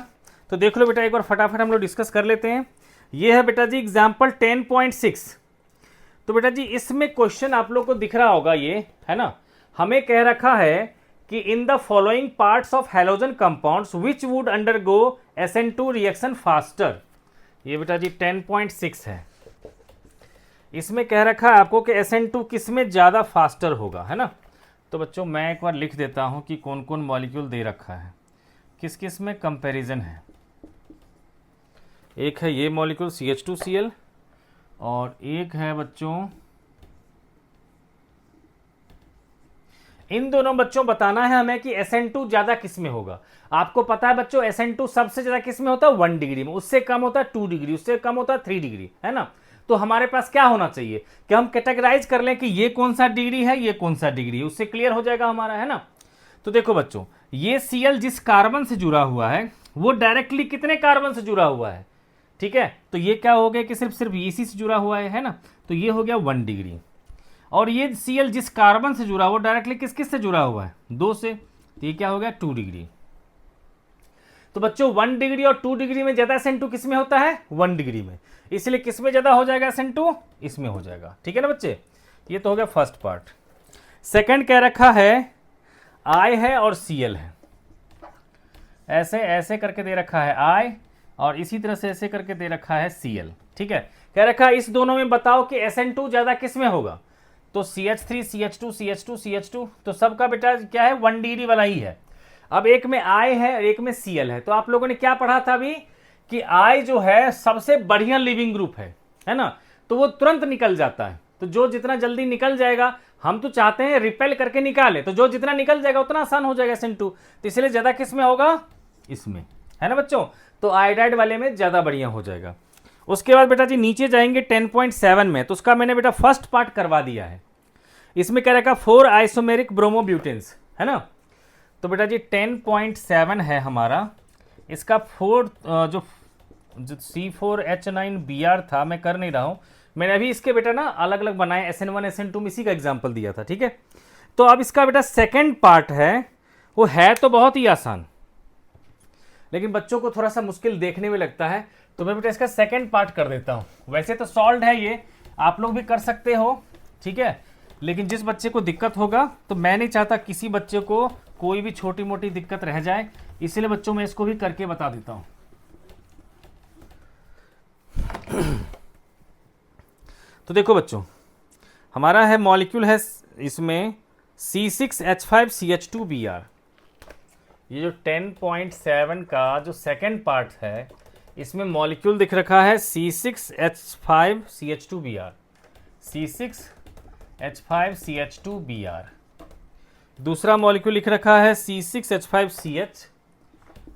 तो देख लो बेटा एक बार फटाफट हम लोग डिस्कस कर लेते हैं। ये है बेटा जी एग्जाम्पल 10.6। तो बेटा जी इसमें क्वेश्चन आप लोग को दिख रहा होगा, ये है ना, हमें कह रखा है कि in the following parts of halogen compounds which would undergo SN2 reaction faster. ये बेटा जी 10.6 है। इसमें कह रखा है आपको कि SN2 किस में ज़्यादा फास्टर होगा, है ना। तो बच्चों मैं एक बार लिख देता हूं कि कौन कौन मॉलिक्यूल दे रखा है, किस किस में कंपैरिजन है। एक है ये मॉलिक्यूल CH2Cl और एक है बच्चों, इन दोनों बच्चों बताना है हमें कि SN2 ज्यादा किस में होगा। आपको पता है बच्चों SN2 सबसे ज्यादा किस में होता है 1 डिग्री में, उससे कम होता है 2 डिग्री, उससे कम होता है 3 डिग्री, है ना। तो हमारे पास क्या होना चाहिए कि हम कैटेगराइज कर लें कि ये कौन सा डिग्री है, ये कौन सा डिग्री है, उससे क्लियर हो जाएगा हमारा, है ना। तो देखो बच्चों ये Cl जिस कार्बन से जुड़ा हुआ है वो डायरेक्टली कितने कार्बन से जुड़ा हुआ है, ठीक है। तो ये क्या हो गया कि सिर्फ इसी से जुड़ा हुआ है ना, तो ये हो गया 1 डिग्री। और ये Cl जिस कार्बन से जुड़ा वो डायरेक्टली किस किस से जुड़ा हुआ है, 2 से, तो ये क्या हो गया 2 डिग्री। तो बच्चों 1 डिग्री और 2 डिग्री में ज्यादा SN2 किस में होता है 1 डिग्री में, इसलिए किस में ज्यादा हो जाएगा SN2, इसमें हो जाएगा, ठीक है ना बच्चे। ये तो हो गया फर्स्ट पार्ट। सेकंड कह रखा है I है और Cl है, ऐसे ऐसे करके दे रखा है I और इसी तरह से ऐसे करके दे रखा है Cl, ठीक है। कह रखा है इस दोनों में बताओ कि SN2 ज्यादा किस में होगा, तो CH3 CH2 CH2 CH2, तो सबका बेटा क्या है 1 डिग्री वाला ही है। अब एक में I है और एक में Cl है, तो आप लोगों ने क्या पढ़ा था अभी कि I जो है सबसे बढ़िया लिविंग ग्रुप है ना, तो वो तुरंत निकल जाता है। तो जो जितना जल्दी निकल जाएगा, हम तो चाहते हैं रिपेल करके निकाले, तो जो जितना निकल जाएगा उतना आसान हो जाएगा SN2, तो इसलिए ज्यादा किस में होगा, इसमें, है ना बच्चों। तो आयोडाइड वाले में ज्यादा बढ़िया हो जाएगा। उसके बाद बेटा जी नीचे जाएंगे 10.7 में, तो उसका मैंने बेटा फर्स्ट पार्ट करवा दिया है। इसमें कह रखा 4 आइसोमेरिक ब्रोमोब्यूटेन्स, है ना। तो बेटा जी 10.7 है हमारा, इसका 4 जो C4H9Br था, मैं कर नहीं रहा हूं, मैंने अभी इसके बेटा ना अलग अलग बनाए, SN1 SN2 में इसी का एग्जाम्पल दिया था, ठीक है। तो अब इसका बेटा सेकेंड पार्ट है, वो है तो बहुत ही आसान, लेकिन बच्चों को थोड़ा सा मुश्किल देखने में लगता है, तो मैं बेटा इसका सेकेंड पार्ट कर देता हूं। वैसे तो सॉल्व है ये, आप लोग भी कर सकते हो, ठीक है, लेकिन जिस बच्चे को दिक्कत होगा, तो मैं नहीं चाहता किसी बच्चे को कोई भी छोटी मोटी दिक्कत रह जाए, इसलिए बच्चों मैं इसको भी करके बता देता हूं। तो देखो बच्चों हमारा है मॉलिक्यूल है इसमें C6H5CH2Br। ये जो 10.7 का जो सेकेंड पार्ट है, इसमें मॉलिक्यूल दिख रखा है C6H5CH2Br, C6H5CH2Br। दूसरा मॉलिक्यूल लिख रखा है C6H5CH,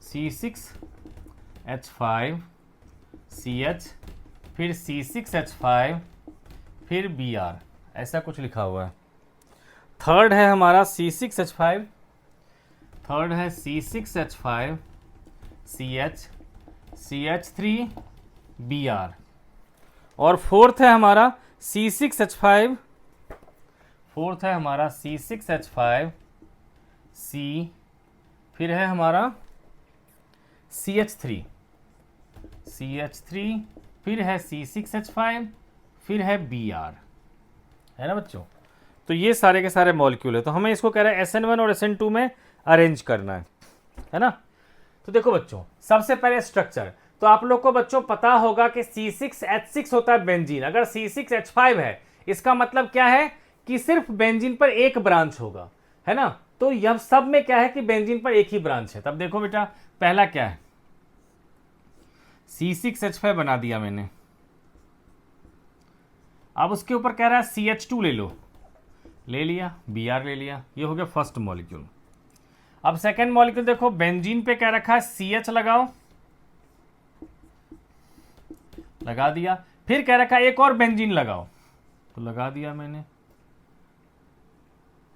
C6H5CH, फिर C6H5, फिर Br, ऐसा कुछ लिखा हुआ है। थर्ड है हमारा C6H5, थर्ड है C6H5CH, CH3Br, और फोर्थ है हमारा C6H5, फोर्थ है हमारा C6H5C, फिर है हमारा CH3, फिर है C6H5, फिर है Br, है ना बच्चों। तो ये सारे के सारे मॉलिक्यूल है, तो हमें इसको कह रहा है SN1 और SN2 में अरेंज करना है ना। तो देखो बच्चों सबसे पहले स्ट्रक्चर, तो आप लोग को बच्चों पता होगा कि C6H6 होता है बेंजीन, अगर C6H5 है इसका मतलब क्या है कि सिर्फ बेंजीन पर एक ब्रांच होगा, है ना। तो यह सब में क्या है कि बेंजीन पर एक ही ब्रांच है। तब देखो बेटा पहला क्या है, C6H5 बना दिया मैंने, अब उसके ऊपर कह रहा है CH2 ले लो, ले लिया, Br ले लिया, ये हो गया फर्स्ट मॉलिक्यूल। अब सेकेंड मॉलिक्यूल देखो, बेंजीन पे कह रखा है CH लगाओ, लगा दिया, फिर कह रखा है एक और बेंजीन लगाओ, तो लगा दिया मैंने,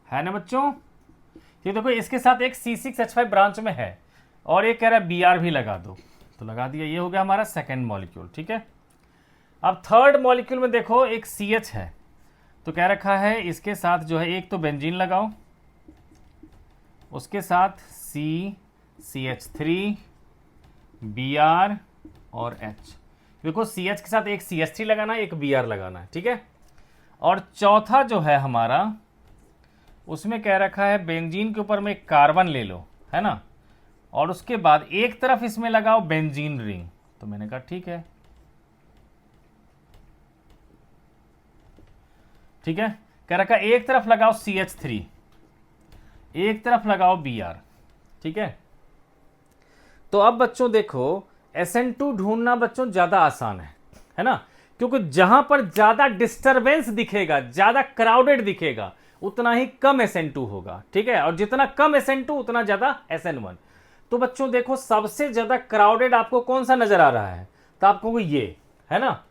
है ना बच्चों। ये देखो इसके साथ एक C6H5 ब्रांच में है, और एक कह रहा है Br भी लगा दो, तो लगा दिया, ये हो गया हमारा सेकेंड मॉलिक्यूल, ठीक है। अब थर्ड मॉलिक्यूल में देखो एक CH है, तो कह रखा है इसके साथ जो है एक तो बेंजीन लगाओ, उसके साथ CH3 Br और H, बिकॉज CH के साथ एक CH3 लगाना है, एक Br लगाना है, ठीक है। और चौथा जो है हमारा, उसमें कह रखा है बेंजीन के ऊपर में एक कार्बन ले लो, है ना, और उसके बाद एक तरफ इसमें लगाओ बेंजीन रिंग। तो मैंने कहा ठीक है, ठीक है। कह रखा एक तरफ लगाओ CH3, एक तरफ लगाओ Br, ठीक है। तो अब बच्चों देखो SN2 ढूंढना बच्चों ज्यादा आसान है ना, क्योंकि जहां पर ज्यादा डिस्टरबेंस दिखेगा, ज्यादा क्राउडेड दिखेगा, उतना ही कम SN2 होगा, ठीक है। और जितना कम SN2 उतना ज्यादा SN1। तो बच्चों देखो सबसे ज्यादा क्राउडेड आपको कौन सा नजर आ रहा है, तो आपको ये है ना,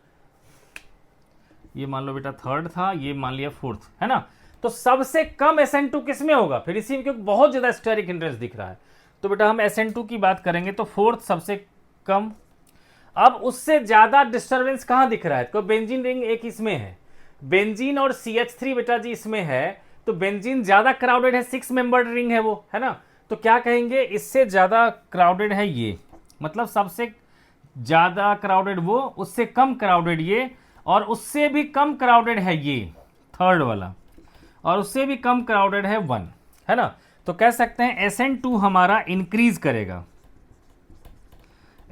ये मान लो बेटा थर्ड था, ये मान लिया फोर्थ, है ना। तो सबसे कम SN2 किसमें होगा, फिर इसी में, क्योंकि बहुत ज्यादा स्टेरिक हिंड्रेंस दिख रहा है, तो बेटा हम SN2 की बात करेंगे तो फोर्थ सबसे कम। अब उससे ज्यादा डिस्टरबेंस कहां दिख रहा है, तो बेंजीन रिंग एक इसमें है, बेंजीन और CH3 बेटा जी इसमें है, तो बेंजीन ज्यादा क्राउडेड है, 6 मेंबर्ड रिंग है वो, है ना। तो क्या कहेंगे, इससे ज्यादा क्राउडेड है ये, मतलब सबसे ज्यादा क्राउडेड वो, उससे कम क्राउडेड ये, और उससे भी कम क्राउडेड है ये थर्ड वाला, और उससे भी कम क्राउडेड है 1, है ना। तो कह सकते हैं SN2 हमारा इंक्रीज करेगा,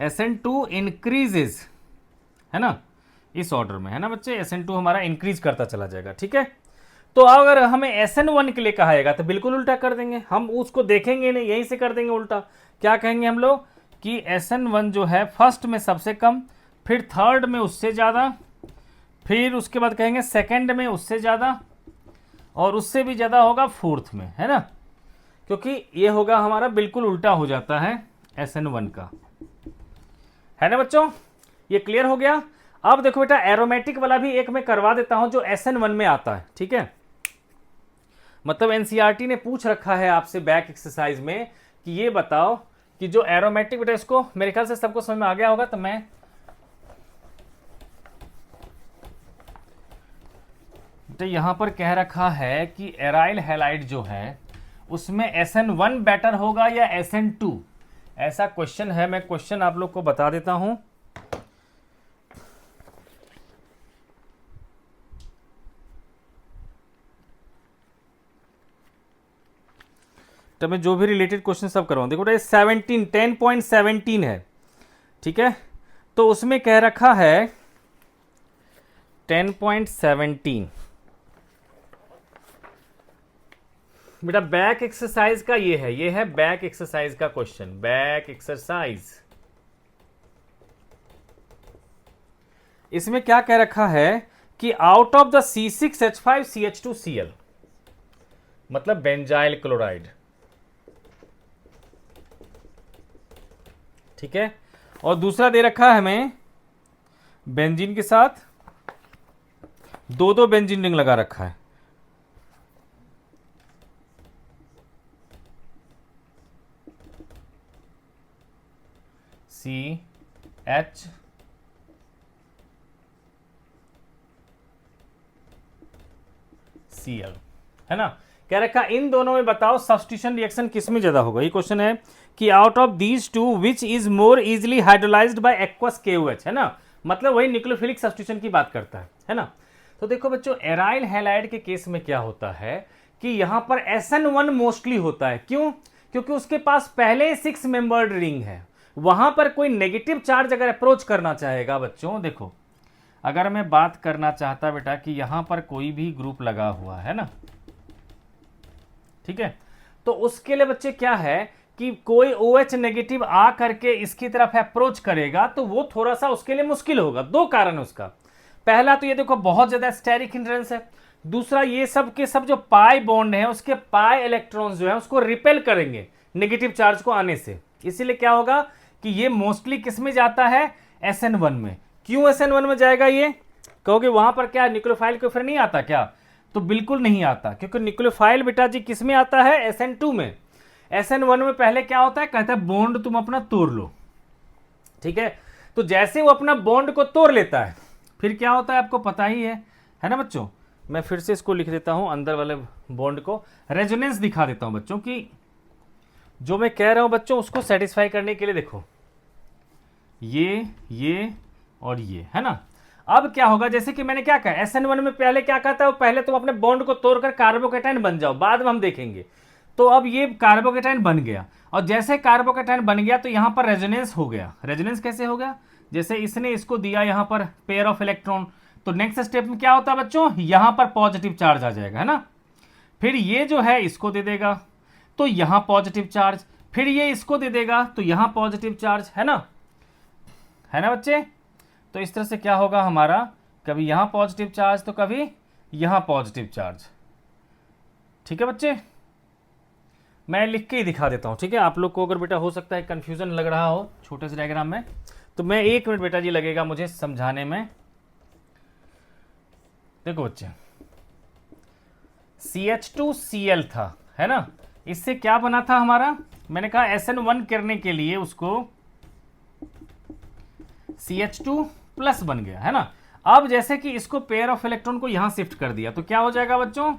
SN2 इंक्रीजेज, है ना, इस ऑर्डर में, है ना बच्चे, SN2 हमारा इंक्रीज करता चला जाएगा, ठीक है। तो अगर हमें SN1 के लिए कहाएगा तो बिल्कुल उल्टा कर देंगे, हम उसको देखेंगे नहीं, यहीं से कर देंगे उल्टा। क्या कहेंगे हम लोग कि SN1 जो है फर्स्ट में सबसे कम, फिर थर्ड में उससे ज़्यादा, फिर उसके बाद कहेंगे सेकंड में उससे ज़्यादा, और उससे भी ज़्यादा होगा फोर्थ में, है ना, क्योंकि ये होगा हमारा बिल्कुल उल्टा हो जाता है SN1 का, है ना बच्चों। ये क्लियर हो गया। अब देखो बेटा एरोमेटिक वाला भी एक मैं करवा देता हूं जो SN1 में आता है, ठीक है। मतलब NCERT ने पूछ रखा है आपसे बैक एक्सरसाइज में कि ये बताओ कि जो एरोमेटिक, बेटा इसको मेरे ख्याल से सबको समझ में आ गया होगा, तो मैं तो यहां पर कह रखा है कि एराइल हैलाइड जो है उसमें SN1 बेटर होगा या SN2, ऐसा क्वेश्चन है। मैं क्वेश्चन आप लोग को बता देता हूं। तो मैं जो भी रिलेटेड क्वेश्चन सब करवाऊं, देखो ये 10.17 है, ठीक है। तो उसमें कह रखा है 10.17, बेटा बैक एक्सरसाइज का ये है बैक एक्सरसाइज का क्वेश्चन, बैक एक्सरसाइज। इसमें क्या कह रखा है कि आउट ऑफ द C6H5CH2Cl, मतलब बेंजाइल क्लोराइड, ठीक है। और दूसरा दे रखा है हमें बेंजीन के साथ दो बेंजीन रिंग लगा रखा है, CH Cl, है ना। कह रखा इन दोनों में बताओ सब्स्टिट्यूशन रिएक्शन किसमें ज्यादा होगा। ये क्वेश्चन है कि out of these two which is more easily hydrolysed bye aqueous KOH, है ना, मतलब वही न्यूक्लियोफिलिक सब्स्टिट्यूशन की बात करता है ना। तो देखो बच्चों एराइल हैलाइड के केस में क्या होता है कि यहां पर SN1 मोस्टली होता है, क्यों, क्योंकि उसके पास पहले 6 मेंबर्ड रिंग है, वहां पर कोई नेगेटिव चार्ज अगर अप्रोच करना चाहेगा बच्चों, देखो अगर मैं बात करना चाहता बेटा कि यहां पर कोई भी ग्रुप लगा हुआ है ना, ठीक है, तो उसके लिए बच्चे क्या है कि कोई OH नेगेटिव आ करके इसकी तरफ अप्रोच करेगा तो वो थोड़ा सा उसके लिए मुश्किल होगा। दो कारण उसका, पहला तो ये देखो बहुत ज्यादा स्टेरिक हिंड्रेंस है, दूसरा ये सब के सब जो पाई बॉन्ड है उसके पाई इलेक्ट्रॉन्स जो है उसको रिपेल करेंगे नेगेटिव चार्ज को आने से, इसीलिए क्या होगा कि ये मोस्टली किस में जाता है SN1 में। क्यों SN1 में जाएगा ये कहोगे, वहां पर क्या न्यूक्लियोफाइल को फिर नहीं आता क्या, तो बिल्कुल नहीं आता, क्योंकि न्यूक्लियोफाइल बेटा जी किस में आता है SN2 में। SN1 में पहले क्या होता है, कहता है बॉन्ड तुम अपना तोड़ लो, ठीक है। तो जैसे वो अपना बॉन्ड को तोड़ लेता है फिर क्या होता है आपको पता ही है ना बच्चों। मैं फिर से इसको लिख देता हूं, अंदर वाले बॉन्ड को रेजोनेंस दिखा देता हूं बच्चों की जो मैं कह रहा हूं बच्चों उसको सेटिस्फाई करने के लिए। देखो ये और ये है ना। अब क्या होगा, जैसे कि मैंने क्या कहा SN1 में पहले क्या कहता है, पहले तुम अपने बॉन्ड को तोड़कर कार्बोकेटाइन बन जाओ, बाद में हम देखेंगे। तो अब ये कार्बोकेटाइन बन गया, और जैसे कार्बोकेटाइन बन गया तो यहां पर रेजोनेंस हो गया। रेजोनेंस कैसे हो गया, जैसे इसने इसको दिया यहां पर पेयर ऑफ इलेक्ट्रॉन, तो नेक्स्ट स्टेप में क्या होता है बच्चों, यहां पर पॉजिटिव चार्ज आ जाएगा, है ना। फिर ये जो है इसको दे देगा तो यहां पॉजिटिव चार्ज, फिर ये इसको दे देगा तो यहां पॉजिटिव चार्ज, है ना बच्चे। तो इस तरह से क्या होगा हमारा, कभी यहां पॉजिटिव चार्ज तो कभी यहां पॉजिटिव चार्ज। ठीक है बच्चे, मैं लिख के ही दिखा देता हूं, ठीक है। आप लोग को अगर बेटा हो सकता है कंफ्यूजन लग रहा हो छोटे से डायग्राम में, तो मैं 1 मिनट बेटा जी लगेगा मुझे समझाने में। देखो बच्चे, CH2Cl था, है ना, इससे क्या बना था हमारा, मैंने कहा SN1 करने के लिए उसको CH2 प्लस बन गया, है ना। अब जैसे कि इसको पेयर ऑफ इलेक्ट्रॉन को यहां शिफ्ट कर दिया तो क्या हो जाएगा बच्चों,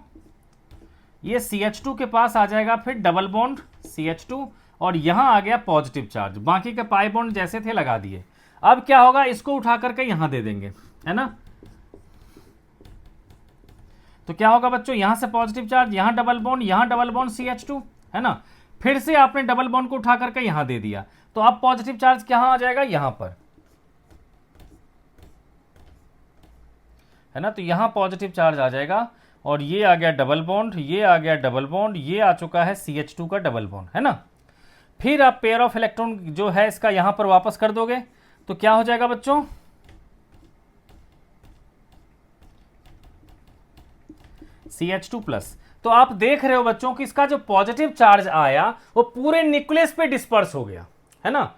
ये CH2 के पास आ जाएगा, फिर डबल बॉन्ड CH2 और यहां आ गया पॉजिटिव चार्ज, बाकी के पाई बॉन्ड जैसे थे लगा दिए। अब क्या होगा, इसको उठा करके यहां दे देंगे, है ना। तो क्या होगा बच्चों, यहां से पॉजिटिव चार्ज, यहां डबल बॉन्ड CH2, है ना। फिर से आपने डबल बॉन्ड को उठा करके यहां दे दिया, तो अब पॉजिटिव चार्ज कहां आ जाएगा, यहां पर, है ना। तो यहां पॉजिटिव चार्ज आ जाएगा, और ये आ गया डबल बॉन्ड, ये आ गया डबल बॉन्ड, ये आ चुका है CH2 का डबल बॉन्ड, है ना। फिर आप पेयर ऑफ इलेक्ट्रॉन जो है इसका यहां पर वापस कर दोगे तो क्या हो जाएगा बच्चों, CH2 प्लस। तो आप देख रहे हो बच्चों कि इसका जो पॉजिटिव चार्ज आया वो पूरे न्यूक्लियस पे डिस्पर्स हो गया, है ना।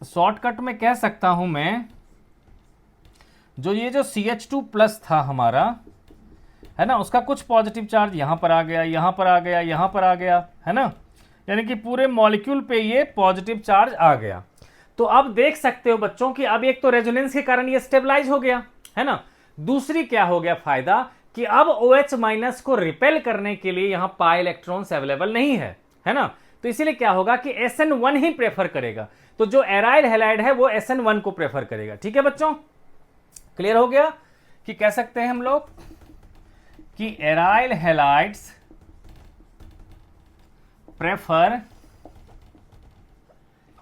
शॉर्टकट में कह सकता हूं मैं, ये जो CH2 प्लस था हमारा, है ना, उसका कुछ पॉजिटिव चार्ज यहां पर आ गया, यहां पर आ गया, यहां पर आ गया, है ना, यानी कि पूरे मॉलिक्यूल पे ये पॉजिटिव चार्ज आ गया। तो अब देख सकते हो बच्चों कि अब एक तो रेजोनेंस के कारण ये स्टेबलाइज हो गया, है ना। दूसरी क्या हो गया फायदा, कि अब OH माइनस को रिपेल करने के लिए यहां पाई इलेक्ट्रॉन्स अवेलेबल नहीं है, है ना। तो इसीलिए क्या होगा कि SN1 ही प्रेफर करेगा, तो जो एराइल हैलाइड है वो SN1 को प्रेफर करेगा। ठीक है बच्चों, क्लियर हो गया कि कह सकते हैं हम लोग कि एराइल हैलाइड्स प्रेफर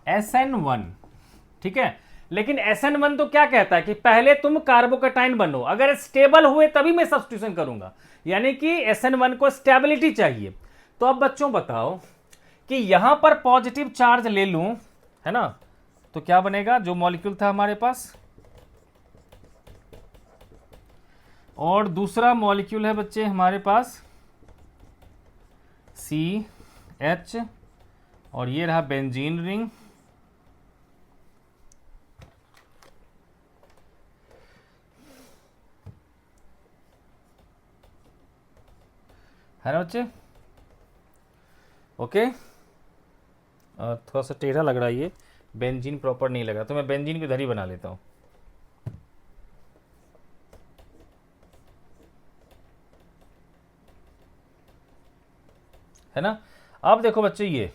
SN1, ठीक है। लेकिन SN1 तो क्या कहता है कि पहले तुम कार्बोकेटाइन बनो, अगर स्टेबल हुए तभी मैं सब्स्टिट्यूशन करूंगा, यानी कि SN1 को स्टेबिलिटी चाहिए। तो अब बच्चों बताओ कि यहां पर पॉजिटिव चार्ज ले लूं, है ना, तो क्या बनेगा, जो मॉलिक्यूल था हमारे पास, और दूसरा मॉलिक्यूल है बच्चे हमारे पास CH, और ये रहा बेंजीन रिंग, है ना बच्चे। ओके, थोड़ा सा टेढ़ा लग रहा है, ये बेंजीन प्रॉपर नहीं लगा, तो मैं बेंजीन की धरी बना लेता हूं। है ना। अब देखो बच्चों, ये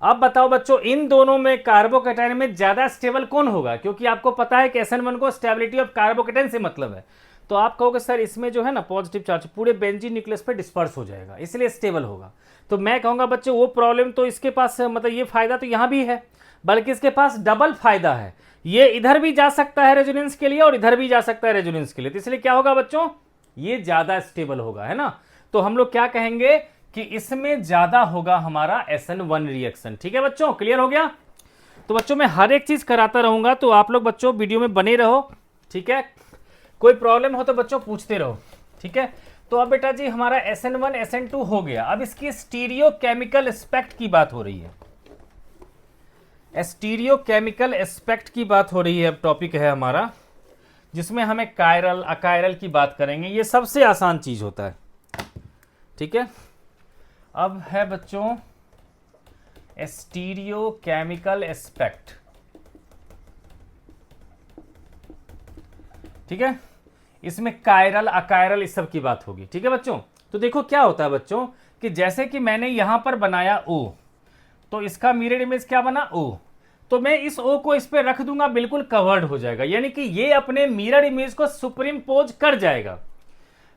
अब बताओ बच्चों, इन दोनों में कार्बोकेटाइन में ज्यादा स्टेबल कौन होगा, क्योंकि आपको पता है कि SN1 को स्टेबिलिटी ऑफ कार्बोकेटाइन से मतलब है। तो आप कहोगे सर इसमें जो है ना पॉजिटिव चार्ज पूरे बेंजीन न्यूक्लियस पे डिस्पर्स हो जाएगा, इसलिए स्टेबल होगा। तो मैं कहूंगा बच्चों वो प्रॉब्लम तो इसके पास, मतलब ये फायदा तो यहां भी है, बल्कि इसके पास डबल फायदा है, ये इधर भी जा सकता है रेजोनेंस के लिए और इधर भी जा सकता है रेजोनेंस के लिए, तो इसलिए क्या होगा बच्चों, ये ज्यादा स्टेबल होगा, है ना। तो हम लोग क्या कहेंगे कि इसमें ज्यादा होगा हमारा SN1 रिएक्शन। ठीक है बच्चों, क्लियर हो गया। तो बच्चों मैं हर एक चीज कराता रहूंगा, तो आप लोग बच्चों वीडियो में बने रहो, ठीक है। कोई प्रॉब्लम हो तो बच्चों पूछते रहो, ठीक है। तो अब बेटा जी हमारा SN1 SN2 हो गया, अब इसकी स्टीरियो केमिकल एस्पेक्ट की बात हो रही है, स्टीरियो केमिकल एस्पेक्ट की बात हो रही है। अब टॉपिक है हमारा जिसमें हमें कायरल अकायरल की बात करेंगे, ये सबसे आसान चीज होता है, ठीक है। अब है बच्चों स्टीरियो केमिकल एस्पेक्ट, ठीक है। इसमें कायरल अकायरल इस सब की बात होगी, ठीक है बच्चों। तो देखो क्या होता है बच्चों कि जैसे कि मैंने यहां पर बनाया O, तो इसका मिरर इमेज क्या बना O, तो मैं इस O को इस पे रख दूंगा, बिल्कुल कवर्ड हो जाएगा, यानी कि ये अपने मिरर इमेज को सुपरिम्पोज कर जाएगा।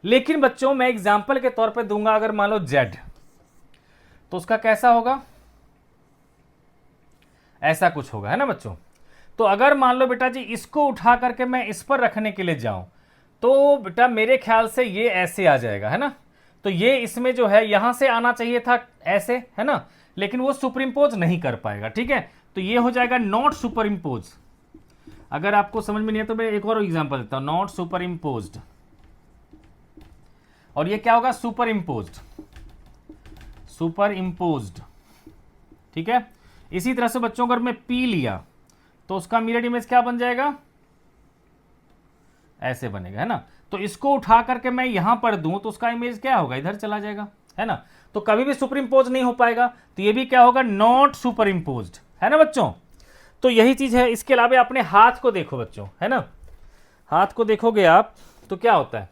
लेकिन बच्चों मैं एग्जांपल के तौर पे दूंगा, अगर मान लो Z, तो उसका कैसा होगा, ऐसा कुछ होगा, है ना बच्चों। तो अगर मान लो बेटा जी इसको उठा करके मैं इस पर रखने के लिए जाऊं, तो बेटा मेरे ख्याल से ये ऐसे आ जाएगा, है ना। तो ये इसमें जो है यहां से आना चाहिए था ऐसे, है ना, लेकिन वो सुपरिम्पोज नहीं कर पाएगा, ठीक है। तो ये हो जाएगा नॉट सुपरिम्पोज। अगर आपको समझ में नहीं है तो मैं एक और एग्जांपल देता हूं, नॉट सुपरिम्पोज्ड, और ये क्या होगा, सुपरिम्पोज्ड, सुपरिम्पोज्ड, ठीक है। इसी तरह से बच्चों अगर मैं P लिया तो उसका मिरर इमेज क्या बन जाएगा, ऐसे बनेगा, है ना। तो इसको उठा करके मैं यहां पर दूं तो उसका इमेज क्या होगा, इधर चला जाएगा, है ना। तो कभी भी सुपरिम्पोज नहीं हो पाएगा, तो ये भी क्या होगा, नॉट सुपरिम्पोज्ड, है ना बच्चों। तो यही चीज है। इसके अलावा अपने हाथ को देखो बच्चों, है ना, हाथ को देखोगे आप तो क्या होता है,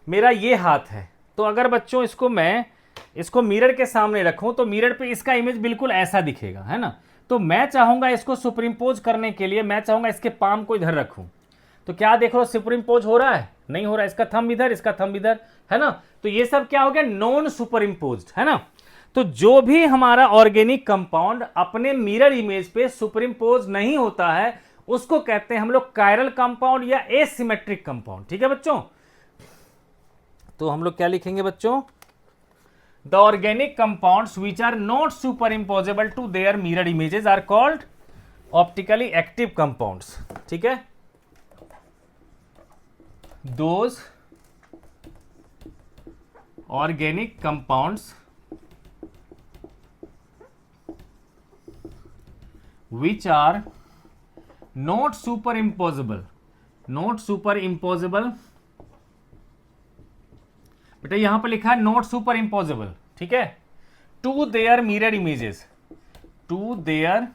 मेरा ये हाथ है, तो अगर बच्चों इसको मैं इसको मिरर के सामने रखूं तो मिरर पे इसका इमेज बिल्कुल ऐसा दिखेगा, है ना। तो मैं चाहूंगा इसको सुपरिम्पोज करने के लिए, मैं चाहूंगा इसके पाम को इधर रखूं, तो क्या देख लो सुपरिम्पोज हो रहा है, नहीं हो रहा है, इसका थंब इधर, इसका थंब इधर, है ना। तो ये सब क्या हो गया, नॉन सुपरिम्पोज्ड, है ना। तो जो भी हमारा ऑर्गेनिक कंपाउंड अपने मिरर इमेज पे सुपरिम्पोज नहीं होता है उसको कहते हैं हम लोग कायरल कंपाउंड या एसिमेट्रिक कंपाउंड, ठीक है बच्चों। तो हम लोग क्या लिखेंगे बच्चों, the organic compounds which are not superimposable to their mirror images are called optically active compounds, ठीक है। Those organic compounds which are not superimposable, बेटा यहां पर लिखा है नॉट सुपर इम्पोजेबल, ठीक है, two their mirror images, two their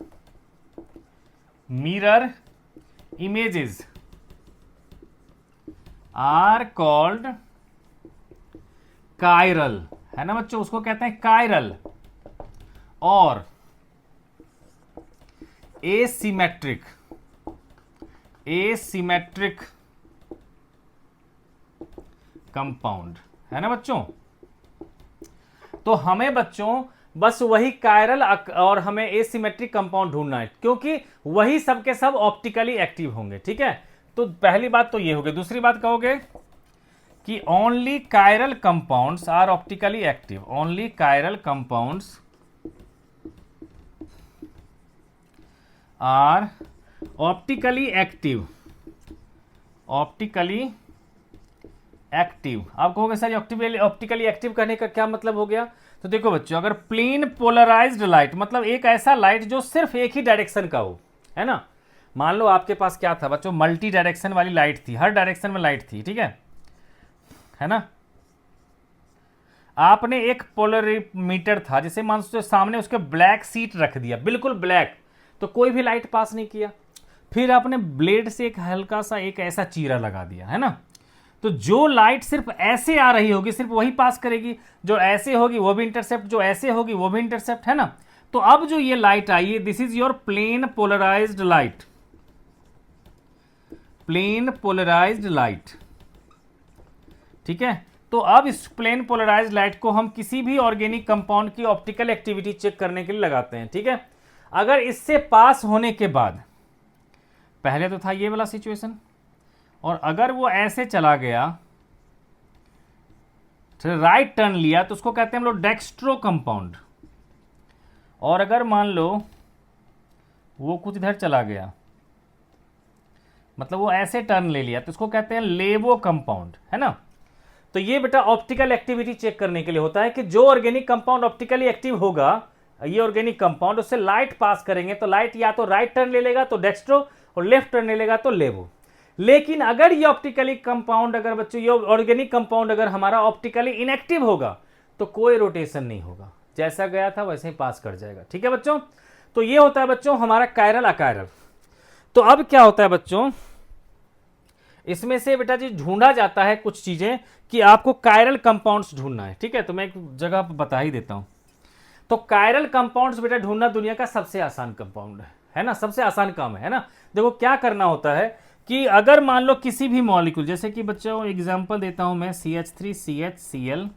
mirror images are called chiral, है ना बच्चों, उसको कहते हैं कायरल, और एसिमेट्रिक कंपाउंड, है ना बच्चों। तो हमें बच्चों बस वही कायरल और हमें एसिमेट्रिक कंपाउंड ढूंढना है, क्योंकि वही सब के सब ऑप्टिकली एक्टिव होंगे, ठीक है। तो पहली बात तो ये हो गई। दूसरी बात कहोगे कि only chiral compounds are optically active, only chiral compounds are optically active, optically active. आप कहोगे सर ऑप्टिकली एक्टिव कहने का क्या मतलब हो गया। तो देखो बच्चों, अगर प्लेन पोलराइज्ड लाइट, मतलब एक ऐसा लाइट जो सिर्फ एक ही डायरेक्शन का हो, है ना। मान लो आपके पास क्या था बच्चों, मल्टी डायरेक्शन वाली लाइट थी, हर डायरेक्शन में लाइट थी, ठीक है ना। आपने एक पोलरीमीटर था, जिसे मान लो सामने उसके ब्लैक सीट रख दिया, बिल्कुल ब्लैक, तो कोई भी लाइट पास नहीं किया। फिर आपने ब्लेड से एक हल्का सा एक ऐसा चीरा लगा दिया, है ना। तो जो लाइट सिर्फ ऐसे आ रही होगी सिर्फ वही पास करेगी, जो ऐसे होगी वो भी इंटरसेप्ट, जो ऐसे होगी वो भी इंटरसेप्ट, है ना। तो अब जो ये लाइट आई है, this is your plane polarised light, plane polarised light, ठीक है। तो अब इस प्लेन पोलराइज्ड लाइट को हम किसी भी ऑर्गेनिक कंपाउंड की ऑप्टिकल एक्टिविटी चेक करने के लिए लगाते हैं, ठीक है। अगर इससे पास होने के बाद, पहले तो था ये वाला सिचुएशन, और अगर वो ऐसे चला गया, राइट टर्न लिया, तो उसको कहते हैं हम लोग डेक्स्ट्रो कंपाउंड। और अगर मान लो वो कुछ इधर चला गया, मतलब वो ऐसे टर्न ले लिया, तो उसको कहते हैं लेवो कंपाउंड, है ना। तो ये बेटा ऑप्टिकल एक्टिविटी चेक करने के लिए होता है कि जो ऑर्गेनिक कंपाउंड ऑप्टिकली एक्टिव होगा, ये ऑर्गेनिक कंपाउंड, उससे लाइट पास करेंगे तो लाइट या तो राइट टर्न ले लेगा तो डेक्स्ट्रो, और लेफ्ट टर्न ले लेगा तो लेवो। लेकिन अगर ये ऑप्टिकली कंपाउंड, अगर बच्चों ये ऑर्गेनिक कंपाउंड अगर हमारा ऑप्टिकली इनएक्टिव होगा तो कोई रोटेशन नहीं होगा, जैसा गया था वैसे ही पास कर जाएगा, ठीक है बच्चों। तो ये होता है बच्चों हमारा कायरल अकायरल। तो अब क्या होता है बच्चों, इसमें से बेटा जी ढूंढा जाता है कुछ चीजें कि आपको कायरल कंपाउंड्स ढूंढना है, ठीक है। तो मैं एक जगह बता ही देता हूं। तो कायरल कंपाउंड्स बेटा ढूंढना दुनिया का सबसे आसान कंपाउंड है ना, सबसे आसान काम है ना। देखो क्या करना होता है कि अगर मान लो किसी भी मॉलिक्यूल, जैसे कि बच्चों एग्जांपल देता हूं मैं, CH3 CHCl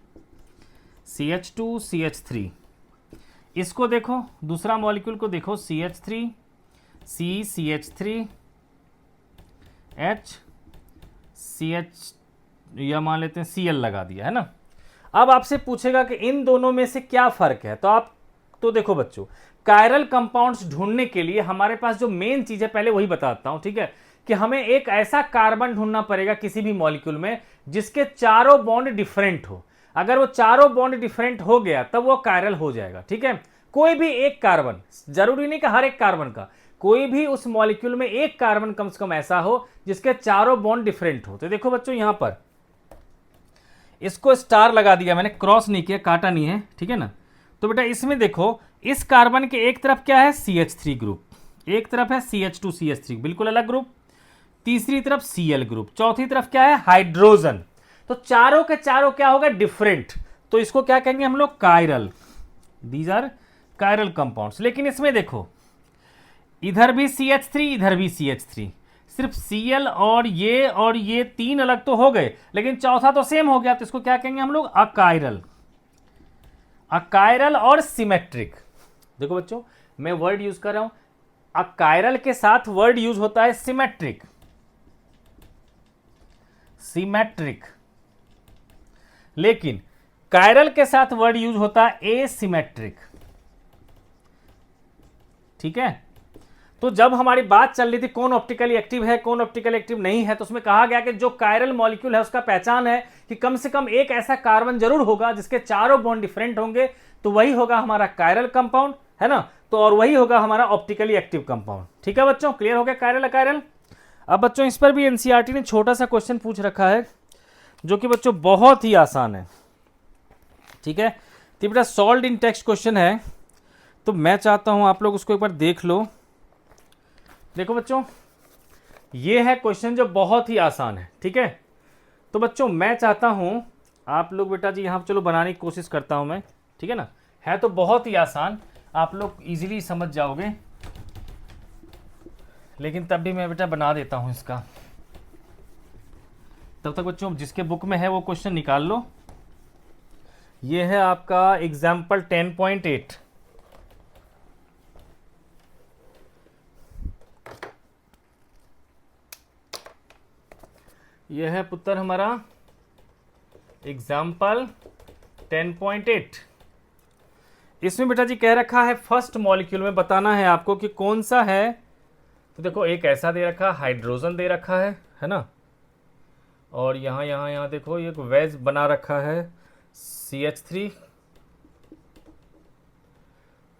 CH2 CH3, इसको देखो, दूसरा मॉलिक्यूल को देखो, CH3 CH3 H CH, या मान लेते हैं Cl लगा दिया, है ना। अब आपसे पूछेगा कि इन दोनों में से क्या फर्क है, तो आप तो देखो बच्चों, कायरल कंपाउंड्स ढूंढने के लिए हमारे पास जो मेन चीज है, पहले वही बताता हूं, ठीक है, कि हमें एक ऐसा कार्बन ढूंढना पड़ेगा किसी भी मॉलिक्यूल में जिसके चारों बॉन्ड डिफरेंट हो। अगर वो चारों बॉन्ड डिफरेंट हो गया तब वो कायरल हो जाएगा, ठीक है। कोई भी एक कार्बन, जरूरी नहीं कि हर एक कार्बन का, कोई भी उस मॉलिक्यूल में एक कार्बन कम से कम ऐसा हो जिसके चारों बॉन्ड डिफरेंट हो। तो देखो बच्चों यहां पर इसको स्टार लगा दिया मैंने, क्रॉस नहीं किया, काटा नहीं है, ठीक है ना। तो बेटा इसमें देखो, इस कार्बन के एक तरफ क्या है, CH3 ग्रुप, एक तरफ है CH2 CH3, बिल्कुल अलग ग्रुप, तीसरी तरफ Cl ग्रुप, चौथी तरफ क्या है, हाइड्रोजन। तो चारों के चारों क्या होगा, डिफरेंट, तो इसको क्या कहेंगे हम लोग, chiral, these are chiral compounds. लेकिन इसमें देखो, इधर भी CH3 इधर भी CH3, सिर्फ Cl और ये तीन अलग तो हो गए, लेकिन चौथा तो सेम हो गया, तो इसको क्या कहेंगे हम लोग, अकायरल, अकायरल और सिमेट्रिक। देखो बच्चों मैं वर्ड यूज कर रहा हूं, अकायरल के साथ वर्ड यूज होता है सिमेट्रिक, सिमेट्रिक, लेकिन कायरल के साथ वर्ड यूज होता है एसिमेट्रिक, ठीक है। तो जब हमारी बात चल रही थी कौन ऑप्टिकली एक्टिव है कौन ऑप्टिकली एक्टिव नहीं है, तो उसमें कहा गया कि जो कायरल मॉलिक्यूल है उसका पहचान है कि कम से कम एक ऐसा कार्बन जरूर होगा जिसके चारों बॉन्ड डिफरेंट होंगे, तो वही होगा हमारा कायरल कंपाउंड, है ना। तो और वही होगा हमारा ऑप्टिकली एक्टिव कंपाउंड, ठीक है बच्चों, क्लियर हो गया कायरल अकायरल। अब बच्चों इस पर भी एनसीईआरटी ने छोटा सा क्वेश्चन पूछ रखा है जो कि बच्चों बहुत ही आसान है, ठीक है। तो बेटा सॉल्व्ड इन टेक्स्ट क्वेश्चन है, तो मैं चाहता हूं आप लोग उसको एक बार देख लो। देखो बच्चों ये है क्वेश्चन जो बहुत ही आसान है, ठीक है। तो बच्चों मैं चाहता हूं आप लोग, बेटा जी यहां चलो बनाने की कोशिश करता हूं मैं, ठीक है ना। है तो बहुत ही आसान, आप लोग इजीली समझ जाओगे, लेकिन तब भी मैं बेटा बना देता हूं इसका। तब तक बच्चों जिसके बुक में है वो क्वेश्चन निकाल लो। ये है आपका एग्जाम्पल 10.8, यह है पुत्र हमारा एग्जाम्पल 10.8। इसमें बेटा जी कह रखा है फर्स्ट मॉलिक्यूल में बताना है आपको कि कौन सा है। तो देखो एक ऐसा दे रखा है, हाइड्रोजन दे रखा है ना, और यहाँ देखो एक वेज बना रखा है CH3,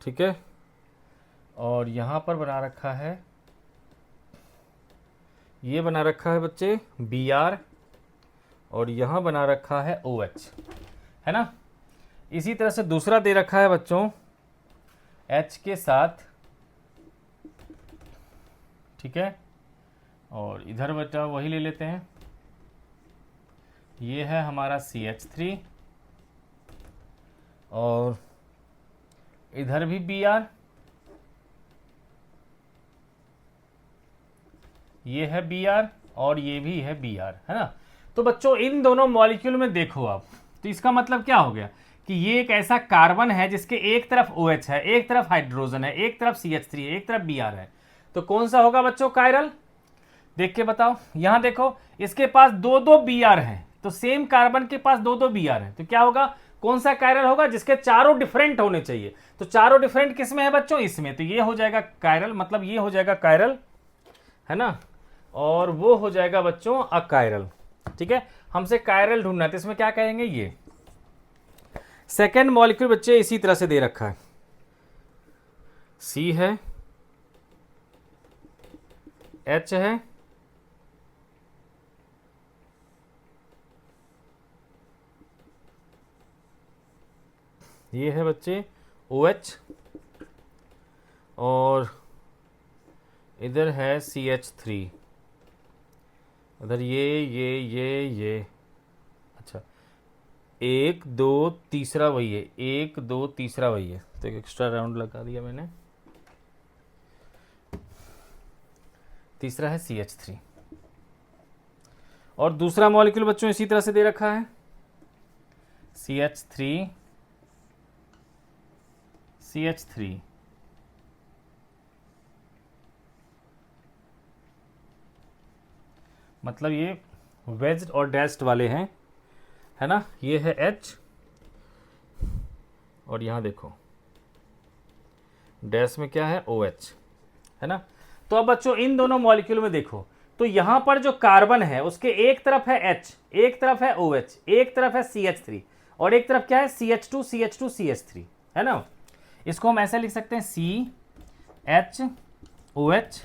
ठीक है, और यहाँ पर बना रखा है, ये बना रखा है बच्चे Br, और यहाँ बना रखा है OH, है ना। इसी तरह से दूसरा दे रखा है बच्चों H के साथ, ठीक है, और इधर बेटा वही ले लेते हैं, ये है हमारा CH3, और इधर भी Br, ये है Br, और ये भी है Br, है ना। तो बच्चों इन दोनों मॉलिक्यूल में देखो आप, तो इसका मतलब क्या हो गया कि ये एक ऐसा कार्बन है जिसके एक तरफ OH है, एक तरफ हाइड्रोजन है, एक तरफ CH3 है, एक तरफ Br है, तो कौन सा होगा बच्चों, कायरल। देख के बताओ, यहां देखो इसके पास दो दो Br हैं, तो सेम कार्बन के पास दो दो Br हैं, तो क्या होगा, कौन सा कायरल होगा, जिसके चारों डिफरेंट होने चाहिए। तो चारों डिफरेंट किस में है बच्चों, इसमें, तो ये हो जाएगा कायरल, मतलब ये हो जाएगा कायरल, है ना, और वो हो जाएगा बच्चों अकायरल, ठीक है। हमसे कायरल ढूंढना है, तो इसमें क्या कहेंगे, ये सेकेंड मॉलिक्यूल बच्चे इसी तरह से दे रखा है, C है, H है, ये है बच्चे OH, और इधर है CH3, उधर ये, अच्छा एक दो तीसरा वही है, एक दो तीसरा वही है, तो एक एक्स्ट्रा राउंड लगा दिया मैंने, तीसरा है CH3। और दूसरा मॉलिक्यूल बच्चों इसी तरह से दे रखा है CH3 CH3। मतलब ये वेज्ड और डैश्ड वाले हैं, है ना। ये है H और यहाँ देखो डैश में क्या है OH, है ना। तो अब बच्चों इन दोनों मॉलिक्यूल में देखो, तो यहाँ पर जो कार्बन है उसके एक तरफ है H, एक तरफ है OH, एक तरफ है CH3 और एक तरफ क्या है CH2 CH2 CH3, है ना। इसको हम ऐसे लिख सकते हैं CHOH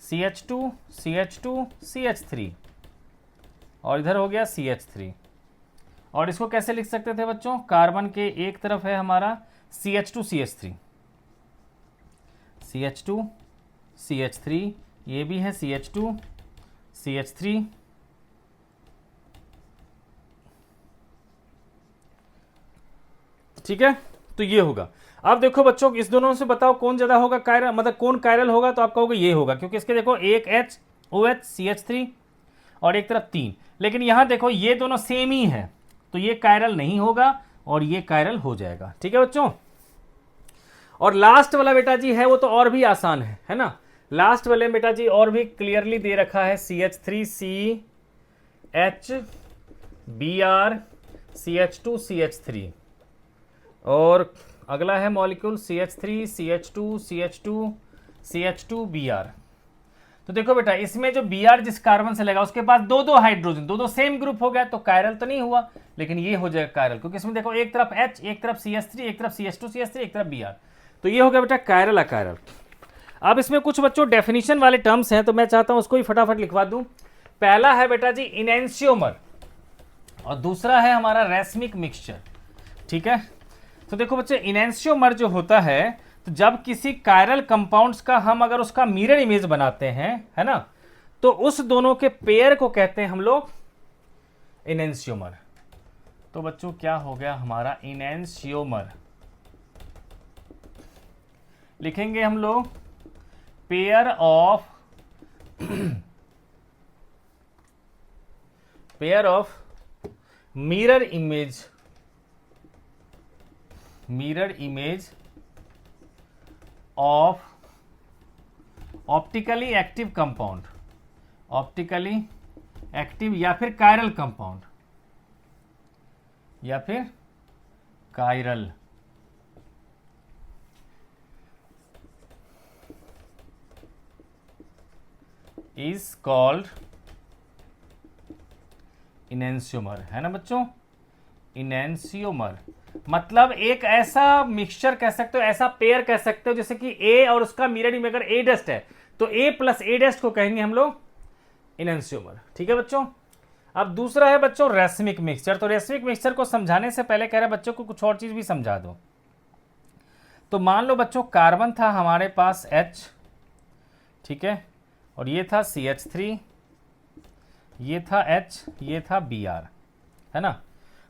CH2 CH2 CH3 और इधर हो गया CH3। और इसको कैसे लिख सकते थे बच्चों, कार्बन के एक तरफ है हमारा CH2 CH3 CH2 CH3, ये भी है CH2 CH3, ठीक है। तो ये होगा। अब देखो बच्चों इस दोनों से बताओ कौन ज्यादा होगा कायरल, मतलब कौन कायरल होगा, तो आप कहोगे ये होगा, क्योंकि इसके देखो एक H OH CH3 और एक तरफ 3, लेकिन यहां देखो ये दोनों सेम ही है, तो ये कायरल नहीं होगा और ये कायरल हो जाएगा, ठीक है बच्चों। और लास्ट वाला बेटा जी है वो तो और भी आसान है ना। लास्ट वाले बेटा जी और भी क्लियरली दे रखा है CH3CH Br CH2 CH3 और अगला है मॉलिक्यूल CH3CH2 Br। तो देखो बेटा इसमें जो Br जिस कार्बन से लगा उसके पास दो दो हाइड्रोजन, दो दो सेम ग्रुप हो गया, तो कायरल तो नहीं हुआ, लेकिन ये हो जाएगा कायरल, क्योंकि इसमें देखो एक तरफ H, एक तरफ CH3, एक तरफ CH2 CH3, एक तरफ Br, तो ये हो गया बेटा कायरल अकायरल। अब इसमें कुछ बच्चों डेफिनेशन वाले टर्म्स हैं, तो मैं चाहता हूं उसको ही फटाफट लिखवा दूं। पहला है बेटा जी इनैंशियोमर और दूसरा है हमारा रेसमिक मिक्सचर, ठीक है। तो देखो बच्चे इनैंशियोमर जो होता है, तो जब किसी कायरल कंपाउंड्स का हम अगर उसका मिरर इमेज बनाते हैं, है ना, तो उस दोनों के पेयर को कहते हैं हम लोग इनैंशियोमर। तो बच्चों क्या हो गया हमारा इनैंशियोमर, लिखेंगे हम लोग pair of mirror image of optically active compound, optically active या फिर कायरल कंपाउंड, या फिर कायरल, इज कॉल्ड इनैंशियोमर, है ना बच्चों। इनैंशियोमर मतलब एक ऐसा मिक्सचर कह सकते हो, ऐसा पेयर कह सकते हो, जैसे कि A और उसका मिरर इमेज अगर A डस्ट है तो A प्लस A डस्ट को कहेंगे हम लोग इनैंशियोमर, ठीक है बच्चों। अब दूसरा है बच्चों रेसमिक मिक्सचर। तो रेसमिक मिक्सचर को समझाने से पहले कह रहे बच्चों को कुछ और चीज भी समझा दो। तो मान लो बच्चों कार्बन था हमारे पास H, ठीक है, और ये था CH3, ये था H, ये था Br, है ना।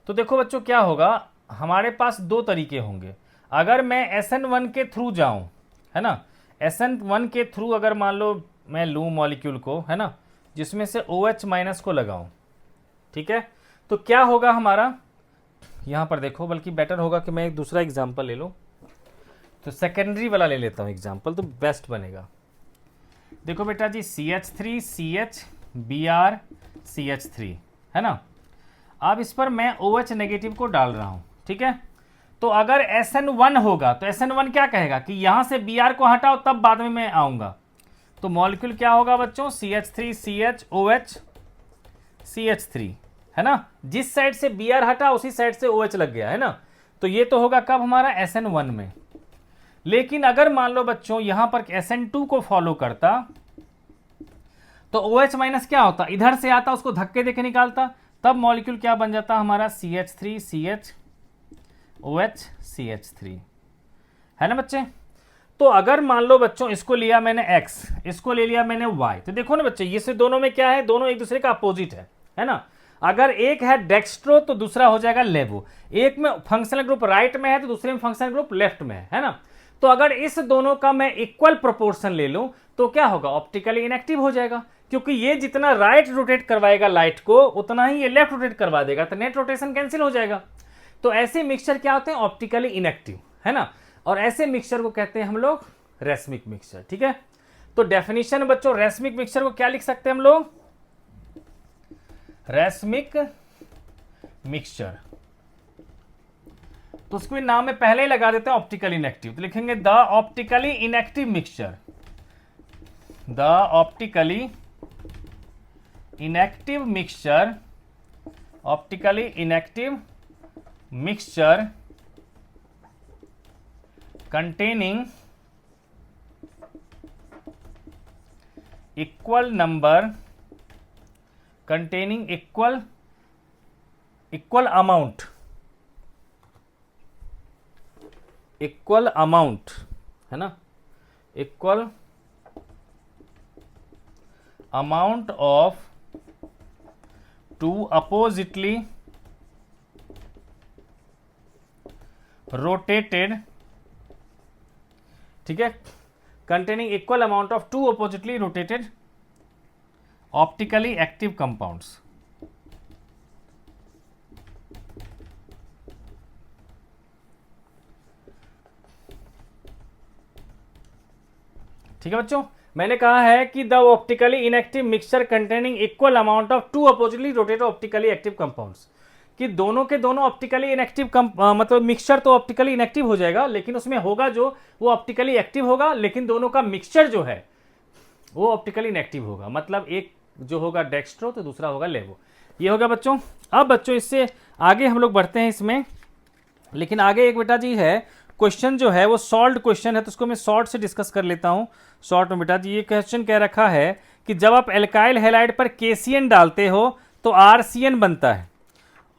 तो देखो बच्चों क्या होगा, हमारे पास दो तरीके होंगे। अगर मैं SN1 के थ्रू जाऊं, है ना, SN1 के थ्रू अगर मान लो मैं लूं मॉलिक्यूल को, है ना, जिसमें से OH माइनस को लगाऊं, ठीक है, तो क्या होगा हमारा, यहां पर देखो, बल्कि बेटर होगा कि मैं एक दूसरा एग्जांपल ले लूं। तो सेकेंडरी वाला ले लेता हूं एग्जांपल, तो बेस्ट बनेगा। देखो बेटा जी CH3 CH Br CH3, है ना। अब इस पर मैं OH नेगेटिव को डाल रहा हूं, ठीक है। तो अगर SN1 होगा तो SN1 क्या कहेगा कि यहां से Br को हटाओ, तब बाद में मैं आऊंगा। तो मॉलिक्यूल क्या होगा बच्चों, CH3 CH OH CH3, है ना। जिस साइड से Br हटा उसी साइड से OH लग गया, है ना। तो ये तो होगा कब हमारा SN1 में। लेकिन अगर मान लो बच्चों यहां पर SN2 को फॉलो करता तो OH माइनस क्या होता, इधर से आता, उसको धक्के देके निकालता, तब मॉलिक्यूल क्या बन जाता हमारा CH3 CH OH CH3, है ना बच्चे। तो अगर मान लो बच्चों इसको लिया मैंने X, इसको ले लिया मैंने Y, तो देखो ना बच्चे ये से दोनों में क्या है, दोनों एक दूसरे का अपोजिट है ना। अगर एक है डेक्स्ट्रो तो दूसरा हो जाएगा लेवो, एक में फंक्शनल ग्रुप राइट में है तो दूसरे में फंक्शनल ग्रुप लेफ्ट में है ना। तो अगर इस दोनों का मैं इक्वल प्रोपोर्शन ले लूं तो क्या होगा, ऑप्टिकली इनएक्टिव हो जाएगा, क्योंकि ये जितना राइट रोटेट करवाएगा लाइट को उतना ही ये लेफ्ट रोटेट करवा देगा, तो नेट रोटेशन कैंसिल हो जाएगा। तो ऐसे मिक्सचर क्या होते हैं, ऑप्टिकली इनएक्टिव, है ना। और ऐसे मिक्सचर को कहते हैं हम लोग रेसमिक मिक्सचर, ठीक है। तो डेफिनेशन बच्चों, रेसमिक मिक्सचर को क्या लिख सकते हैं हम लोग, रेसमिक मिक्सचर। तो उसको नाम में पहले ही लगा देते हैं ऑप्टिकली इनएक्टिव, तो लिखेंगे the optically inactive mixture, the optically inactive mixture, optically inactive mixture containing equal number, containing equal amount, equal amount, है ना, equal amount of two oppositely rotated, ठीक है, containing equal amount of two oppositely rotated optically active compounds। ठीक है बच्चों, मैंने कहा है कि the optically inactive mixture containing equal amount of two oppositely rotated optically active compounds, कि दोनों के दोनों ऑप्टिकली इनएक्टिव मतलब मिक्सचर तो ऑप्टिकली इनएक्टिव हो जाएगा, लेकिन उसमें होगा जो वो ऑप्टिकली एक्टिव होगा, लेकिन दोनों का मिक्सचर जो है वो ऑप्टिकली इनएक्टिव होगा। मतलब एक जो होगा डेक्स्ट्रो तो दूसरा होगा लेवो। ये होगा बच्चों। अब बच्चों इससे आगे हम लोग बढ़ते हैं इसमें, लेकिन आगे एक बेटा जी है क्वेश्चन जो है वो सॉल्व्ड क्वेश्चन है, तो उसको मैं शॉर्ट से डिस्कस कर लेता हूँ। शॉर्ट में बेटा जी ये क्वेश्चन कह रखा है कि जब आप एल्काइल हैलाइड पर KCN डालते हो तो RCN बनता है।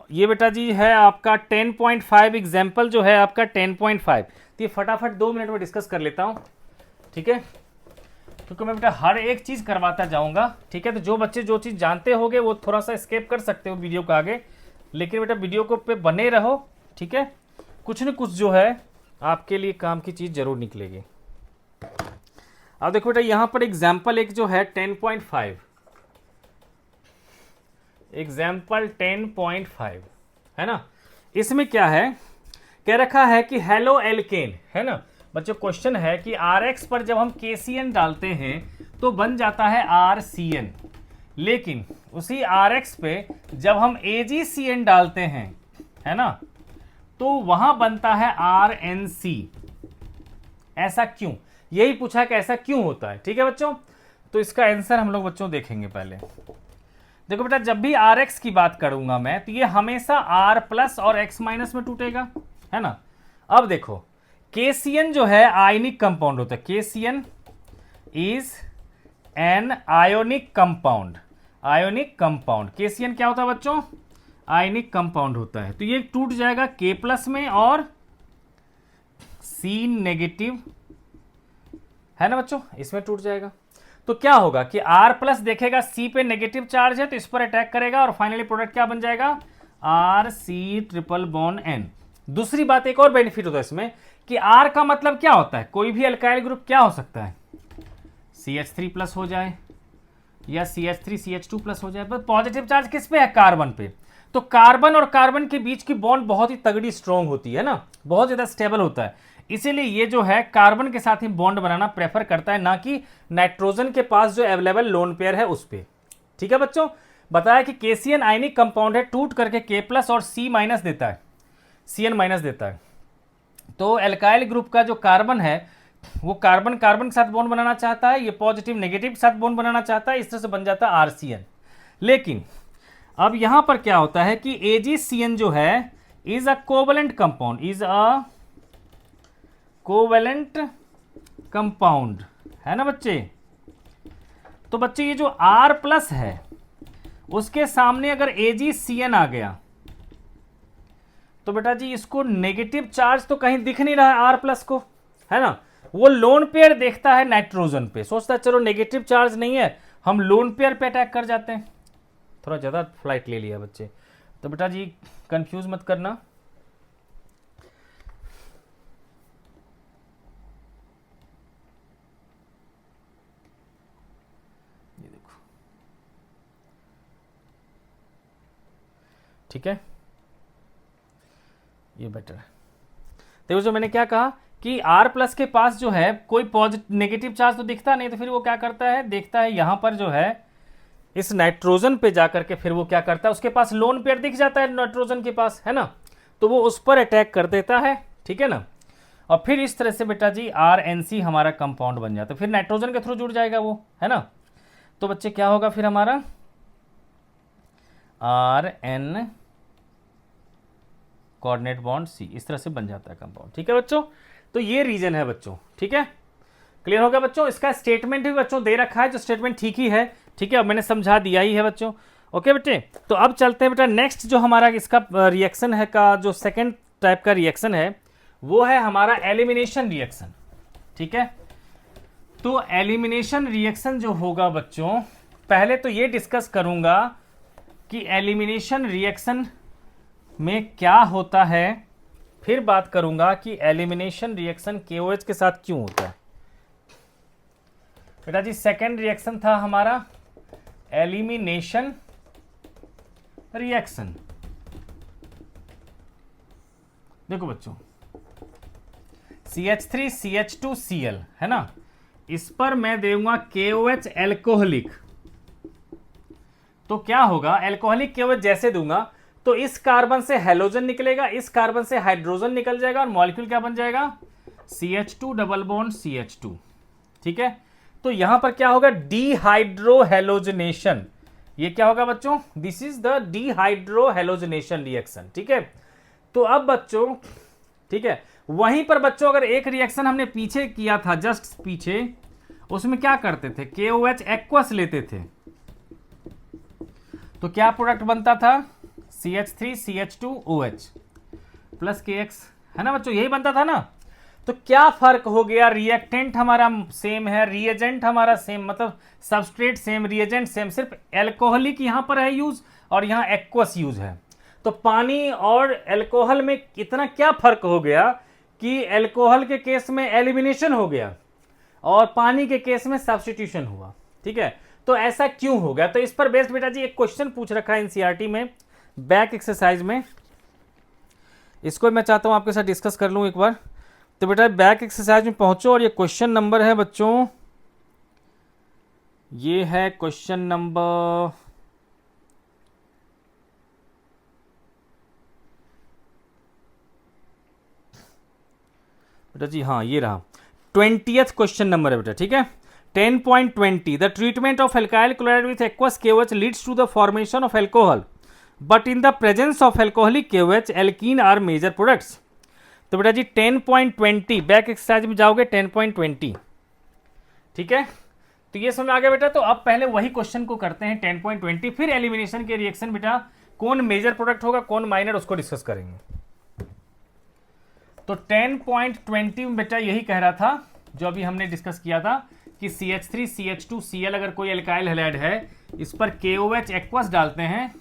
ये बेटा जी है आपका 10.5 एग्जाम्पल जो है आपका 10.5, तो ये फटाफट 2 मिनट में डिस्कस कर लेता हूँ, ठीक है, क्योंकि मैं बेटा हर एक चीज़ करवाता जाऊँगा, ठीक है। तो जो बच्चे जो चीज़ जानते होंगे वो थोड़ा सा स्किप कर सकते हो वीडियो को आगे, लेकिन बेटा वीडियो को पे बने रहो, ठीक है। कुछ न कुछ जो है आपके लिए काम की चीज़ जरूर निकलेगी। अब देखो बेटा यहाँ पर एग्जाम्पल एक जो है 10.5, एग्जाम्पल 10.5 है ना। इसमें क्या है, कह रखा है कि हेलो एल्केन, है ना बच्चों। क्वेश्चन है कि RX पर जब हम KCN डालते हैं तो बन जाता है RCN, लेकिन उसी RX पे जब हम AgCN डालते हैं, है ना, तो वहां बनता है RNC। ऐसा क्यों, यही पूछा कि ऐसा क्यों होता है, ठीक है बच्चों। तो इसका आंसर हम लोग बच्चों देखेंगे। पहले देखो बेटा, जब भी RX की बात करूंगा मैं तो ये हमेशा R प्लस और X माइनस में टूटेगा, है ना। अब देखो KCN जो है आयनिक कंपाउंड होता है, KCN is an ionic compound, ionic compound. KCN क्या होता है बच्चों, आयनिक कंपाउंड होता है। तो ये टूट जाएगा K प्लस में और C नेगेटिव, है ना बच्चों, इसमें टूट जाएगा। तो क्या होगा कि R प्लस देखेगा C पे नेगेटिव चार्ज है तो इस पर अटैक करेगा और फाइनली प्रोडक्ट क्या बन जाएगा, RC ट्रिपल बॉन्ड N। दूसरी बात, एक और बेनिफिट होता है इसमें कि R का मतलब क्या होता है, कोई भी अल्काइल ग्रुप क्या हो सकता है, CH3 प्लस हो जाए या CH3 CH2 प्लस हो जाए। पर पॉजिटिव चार्ज किस पे है, कार्बन पे। तो कार्बन और कार्बन के बीच की बॉन्ड बहुत ही तगड़ी स्ट्रॉन्ग होती है ना, बहुत ज्यादा स्टेबल होता है। इसीलिए ये जो है कार्बन के साथ ही बॉन्ड बनाना प्रेफर करता है, ना कि नाइट्रोजन के पास जो अवेलेबल लोन पेयर है उस पे। ठीक है बच्चों, बताया कि KCN आयनिक कंपाउंड है, टूट करके K प्लस और C माइनस देता है, CN माइनस देता है। तो एल्काइल ग्रुप का जो कार्बन है वो कार्बन कार्बन के साथ बॉन्ड बनाना चाहता है, ये पॉजिटिव नेगेटिव के साथ बॉन्ड बनाना चाहता है, इस तरह से बन जाता है RCN। लेकिन अब यहां पर क्या होता है कि AgCN जो है is a covalent compound, is a covalent compound, है ना बच्चे। तो बच्चे ये जो R प्लस है उसके सामने अगर AgCN आ गया तो बेटा जी इसको नेगेटिव चार्ज तो कहीं दिख नहीं रहा है R प्लस को, है ना। वो लोन पेयर देखता है नाइट्रोजन पे, सोचता है चलो नेगेटिव चार्ज नहीं है, हम लोन पेयर पे अटैक कर जाते हैं। थोड़ा ज़्यादा फ्लाइट ले लिया बच्चे, तो बेटा जी कंफ्यूज मत करना। ठीक है, ये बेटर है। देखो जो मैंने क्या कहा कि R प्लस के पास जो है कोई पॉजिटिव नेगेटिव चार्ज तो दिखता नहीं, तो फिर वो क्या करता है, देखता है यहाँ पर जो है इस नाइट्रोजन पे जाकर के फिर वो क्या करता है, उसके पास लोन पेयर दिख जाता है नाइट्रोजन के पास, है ना, तो वो उस पर अटैक कर देता है, ठीक है ना, और फिर इस तरह से बेटा जी RNC हमारा कंपाउंड बन जाता है, फिर नाइट्रोजन के थ्रू जुड़ जाएगा वो, है ना। तो बच्चे क्या होगा फिर हमारा RN कोऑर्डिनेट बॉन्ड C, इस तरह से बन जाता है कंपाउंड, ठीक है बच्चों। तो ये रीजन है बच्चों, ठीक है, क्लियर हो गया बच्चों। इसका स्टेटमेंट भी बच्चों दे रखा है, जो स्टेटमेंट ठीक ही है, ठीक है, अब मैंने समझा दिया ही है बच्चों। ओके बेटे, तो अब चलते हैं बेटा नेक्स्ट जो हमारा इसका रिएक्शन है का जो सेकंड टाइप का रिएक्शन है वो है हमारा एलिमिनेशन रिएक्शन, ठीक है। तो एलिमिनेशन रिएक्शन जो होगा बच्चों, पहले तो ये डिस्कस करूंगा कि एलिमिनेशन रिएक्शन में क्या होता है, फिर बात करूंगा कि एलिमिनेशन रिएक्शन KOH के साथ क्यों होता है। बेटा जी सेकेंड रिएक्शन था हमारा एलिमिनेशन रिएक्शन। देखो बच्चों CH3CH2Cl है ना, इस पर मैं दूंगा KOH एल्कोहलिक, तो क्या होगा, एल्कोहलिक KOH जैसे दूंगा तो इस कार्बन से हेलोजन निकलेगा, इस कार्बन से हाइड्रोजन निकल जाएगा और मॉलिक्यूल क्या बन जाएगा, CH2 डबल बॉन्ड CH2, ठीक है। तो यहां पर क्या होगा, डीहाइड्रोहेलोजनेशन, ये क्या होगा बच्चों, दिस इज द डीहाइड्रोहेलोजनेशन रिएक्शन, ठीक है। तो अब बच्चों, ठीक है, वहीं पर बच्चों अगर एक रिएक्शन हमने पीछे किया था, जस्ट पीछे, उसमें क्या करते थे, KOH एक्वस लेते थे, तो क्या प्रोडक्ट बनता था, CH3CH2OH प्लस KX, है ना बच्चों, यही बनता था ना। तो क्या फर्क हो गया, रिएक्टेंट हमारा सेम है, रिएजेंट हमारा सेम, मतलब सबस्ट्रेट सेम, रिएजेंट सेम, सिर्फ एल्कोहलिक यहां पर है यूज और यहां एक्वस यूज है। तो पानी और एल्कोहल में इतना क्या फर्क हो गया कि एल्कोहल के केस में एलिमिनेशन हो गया और पानी के केस में सब्स्टिट्यूशन हुआ, ठीक है। तो ऐसा क्यों हो गया, तो इस पर बेस्ड बेटा जी एक क्वेश्चन पूछ रखा है एनसीईआरटी में बैक एक्सरसाइज में, इसको मैं चाहता हूं आपके साथ डिस्कस कर लूं एक बार। तो बेटा बैक एक्सरसाइज में पहुंचो और ये क्वेश्चन नंबर है बच्चों, ये है क्वेश्चन नंबर बेटा जी, हाँ ये रहा 20th क्वेश्चन नंबर है बेटा, ठीक है। 10.20 the treatment of alkyl chloride with aqueous KOH leads to the formation of alcohol but in the presence of alcoholic KOH alkene are major products. तो बेटा जी 10.20 बैक एक्सरसाइज में जाओगे 10.20, ठीक है। तो ये समझ आ गया बेटा। तो अब पहले वही क्वेश्चन को करते हैं 10.20, फिर एलिमिनेशन के रिएक्शन बेटा कौन मेजर प्रोडक्ट होगा कौन माइनर, उसको डिस्कस करेंगे। तो 10.20 में बेटा यही कह रहा था जो अभी हमने डिस्कस किया था कि CH3CH2Cl अगर कोई एल्काइल हैलाइड है, इस पर KOH एक्वस डालते हैं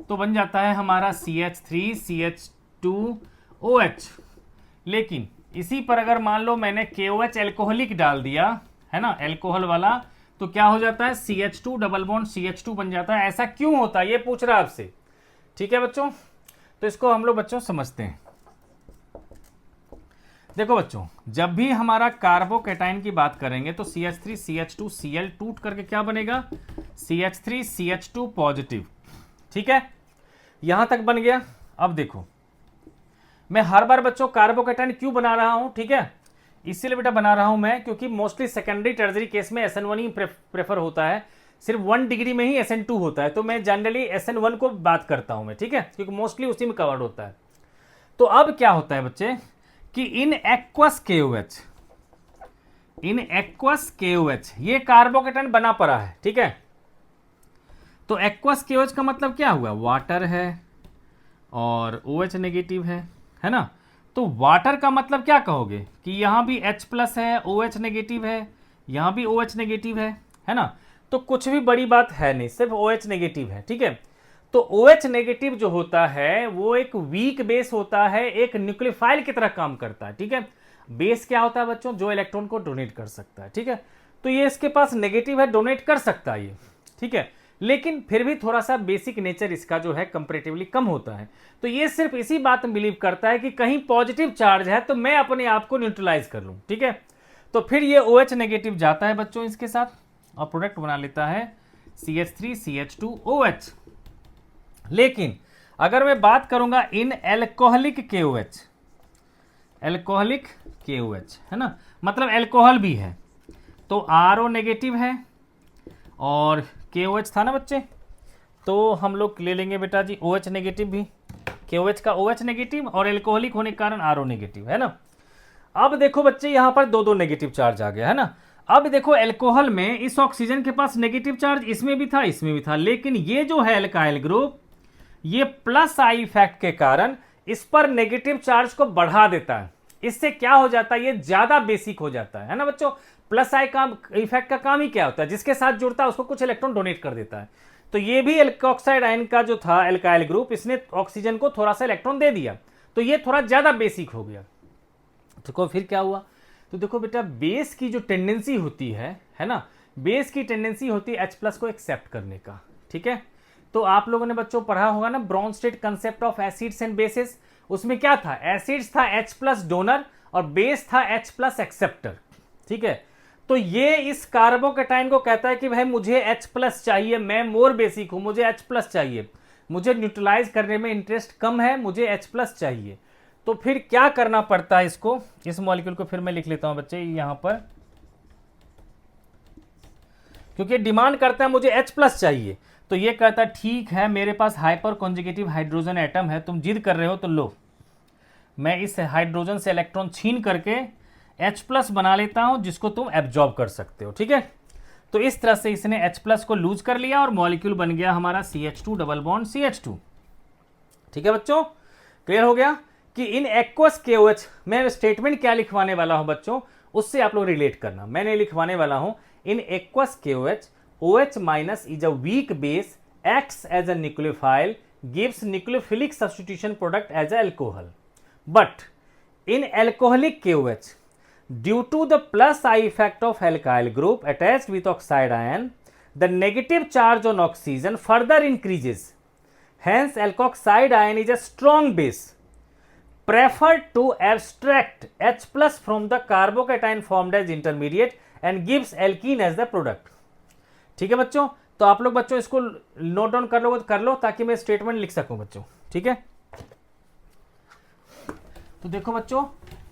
तो बन जाता है हमारा CH3CH2OH। लेकिन इसी पर अगर मान लो मैंने KOH एल्कोहलिक डाल दिया, है ना, एल्कोहल वाला, तो क्या हो जाता है, CH2 डबल बॉन्ड CH2 बन जाता है। ऐसा क्यों होता है ये पूछ रहा है आपसे, ठीक है बच्चों। तो इसको हम लोग बच्चों समझते हैं। देखो बच्चों, जब भी हमारा कार्बोकैटाइन की बात करेंगे तो CH3CH2Cl टूट करके क्या बनेगा, CH3CH2 पॉजिटिव, ठीक है, यहां तक बन गया। अब देखो मैं हर बार बच्चों कार्बोकैटाइन क्यों बना रहा हूं, ठीक है, इसीलिए बेटा बना रहा हूं मैं क्योंकि मोस्टली सेकेंडरी टर्जरी केस में SN1 ही प्रेफर होता है, सिर्फ 1 डिग्री में ही SN2 होता है, तो मैं जनरली SN1 को बात करता हूं मैं, ठीक है, क्योंकि मोस्टली उसी में कवर्ड होता है। तो अब क्या होता है बच्चे कि इन एक्वस KOH ये कार्बोकैटाइन बना पड़ा है, ठीक है। तो एक्वस KOH का मतलब क्या हुआ, वाटर है और OH नेगेटिव है ना। तो वाटर का मतलब क्या कहोगे कि यहां भी H प्लस है, OH नेगेटिव है, यहां भी OH नेगेटिव है ना। तो कुछ भी बड़ी बात है नहीं, सिर्फ OH नेगेटिव है, ठीक है। तो OH नेगेटिव जो होता है वो एक वीक बेस होता है, एक न्यूक्लियोफाइल की तरह काम करता है, ठीक है। बेस क्या होता है बच्चों, जो इलेक्ट्रॉन को डोनेट कर सकता है, ठीक है। तो ये इसके पास नेगेटिव है, डोनेट कर सकता है ये, ठीक है। लेकिन फिर भी थोड़ा सा बेसिक नेचर इसका जो है कंपैरेटिवली कम होता है। तो ये सिर्फ इसी बात में बिलीव करता है कि कहीं पॉजिटिव चार्ज है तो मैं अपने आप को न्यूट्रलाइज कर लूं, ठीक है। तो फिर ये OH नेगेटिव जाता है बच्चों इसके साथ और प्रोडक्ट बना लेता है CH3CH2OH। लेकिन अगर मैं बात करूंगा इन एल्कोहलिक KOH, एल्कोहलिक KOH है ना, मतलब एल्कोहल भी है, तो RO नेगेटिव है और KOH था ना बच्चे, तो हम लोग ले लेंगे बेटा जी OH नेगेटिव भी, KOH का OH नेगेटिव और एल्कोहलिक होने के कारण RO नेगेटिव है ना। अब देखो बच्चे यहां पर दो दो नेगेटिव चार्ज आ गया है ना। अब देखो एल्कोहल में इस ऑक्सीजन के पास नेगेटिव चार्ज इसमें भी था इसमें भी था, लेकिन ये जो है एल्काइल ग्रुप ये प्लस आई इफेक्ट के कारण इस पर नेगेटिव चार्ज को बढ़ा देता है। इससे क्या हो जाता है, ये ज्यादा बेसिक हो जाता है ना बच्चों। प्लस आई का इफेक्ट का काम ही क्या होता है, जिसके साथ जुड़ता है उसको कुछ इलेक्ट्रॉन डोनेट कर देता है। तो ये भी एल्कोक्साइड आयन का जो था एल्काइल ग्रुप, इसने ऑक्सीजन को थोड़ा सा इलेक्ट्रॉन दे दिया, तो ये थोड़ा ज्यादा बेसिक हो गया। देखो फिर क्या हुआ, तो देखो बेटा बेस की जो टेंडेंसी होती है ना, बेस की टेंडेंसी होती है H+ को एक्सेप्ट करने का, ठीक है। तो आप लोगों ने बच्चों पढ़ा होगा ना Brønsted concept of acids and bases, उसमें क्या था, एसिड्स था H+ डोनर और बेस था H+ एक्सेप्टर, ठीक है। तो ये इस कार्बोकेटाइन को कहता है कि भाई मुझे H+ चाहिए, मैं मोर बेसिक हूं, मुझे H+ चाहिए, मुझे न्यूट्रलाइज करने में इंटरेस्ट कम है, मुझे H+ चाहिए। तो फिर क्या करना पड़ता है इसको, इस मॉलिक्यूल को फिर मैं लिख लेता हूं बच्चे यहां पर, क्योंकि डिमांड करता है मुझे H+ चाहिए। तो ये कहता है ठीक है मेरे पास हाइपर कॉन्जुगेटिव हाइड्रोजन एटम है, तुम जिद कर रहे हो तो लो, मैं इस हाइड्रोजन से इलेक्ट्रॉन छीन करके H+ बना लेता हूं जिसको तुम एब्जॉर्ब कर सकते हो, ठीक है। तो इस तरह से इसने H+ को लूज कर लिया और मॉलिक्यूल बन गया हमारा CH2 डबल बॉन्ड CH2, ठीक है बच्चों। क्लियर हो गया कि इन एक्वस KOH मैं स्टेटमेंट क्या लिखवाने वाला हूं बच्चों, उससे आप लोग रिलेट करना। मैंने लिखवाने वाला हूं in aqueous KOH OH- is a weak base, acts as a nucleophile, gives nucleophilic substitution product as a alcohol. But in alcoholic KOH, due to the plus I effect of alkyl group attached with oxide ion, the negative charge on oxygen further increases. Hence, alkoxide ion is a strong base preferred to abstract H+ from the carbocation formed as intermediate and gives alkene as the product. ठीक है बच्चों, तो आप लोग बच्चों इसको note down कर लो तो कर लो ताकि मैं स्टेटमेंट लिख सकूं बच्चों, ठीक है। तो देखो बच्चों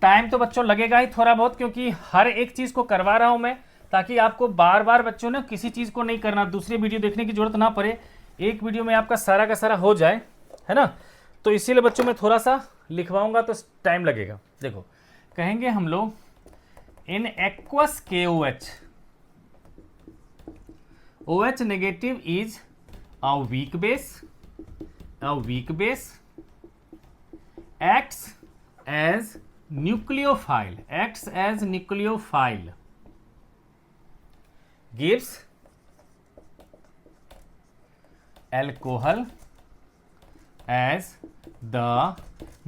टाइम तो बच्चों लगेगा ही थोड़ा बहुत, क्योंकि हर एक चीज को करवा रहा हूं मैं ताकि आपको बार बार बच्चों ने किसी चीज को नहीं करना, दूसरी वीडियो देखने की जरूरत ना पड़े, एक वीडियो में आपका सारा का सारा हो जाए, है ना। तो इसीलिए बच्चों मैं थोड़ा सा लिखवाऊंगा तो टाइम लगेगा। देखो कहेंगे हम लोग in aqueous KOH, OH negative is a weak base, acts as nucleophile, gives alcohol as the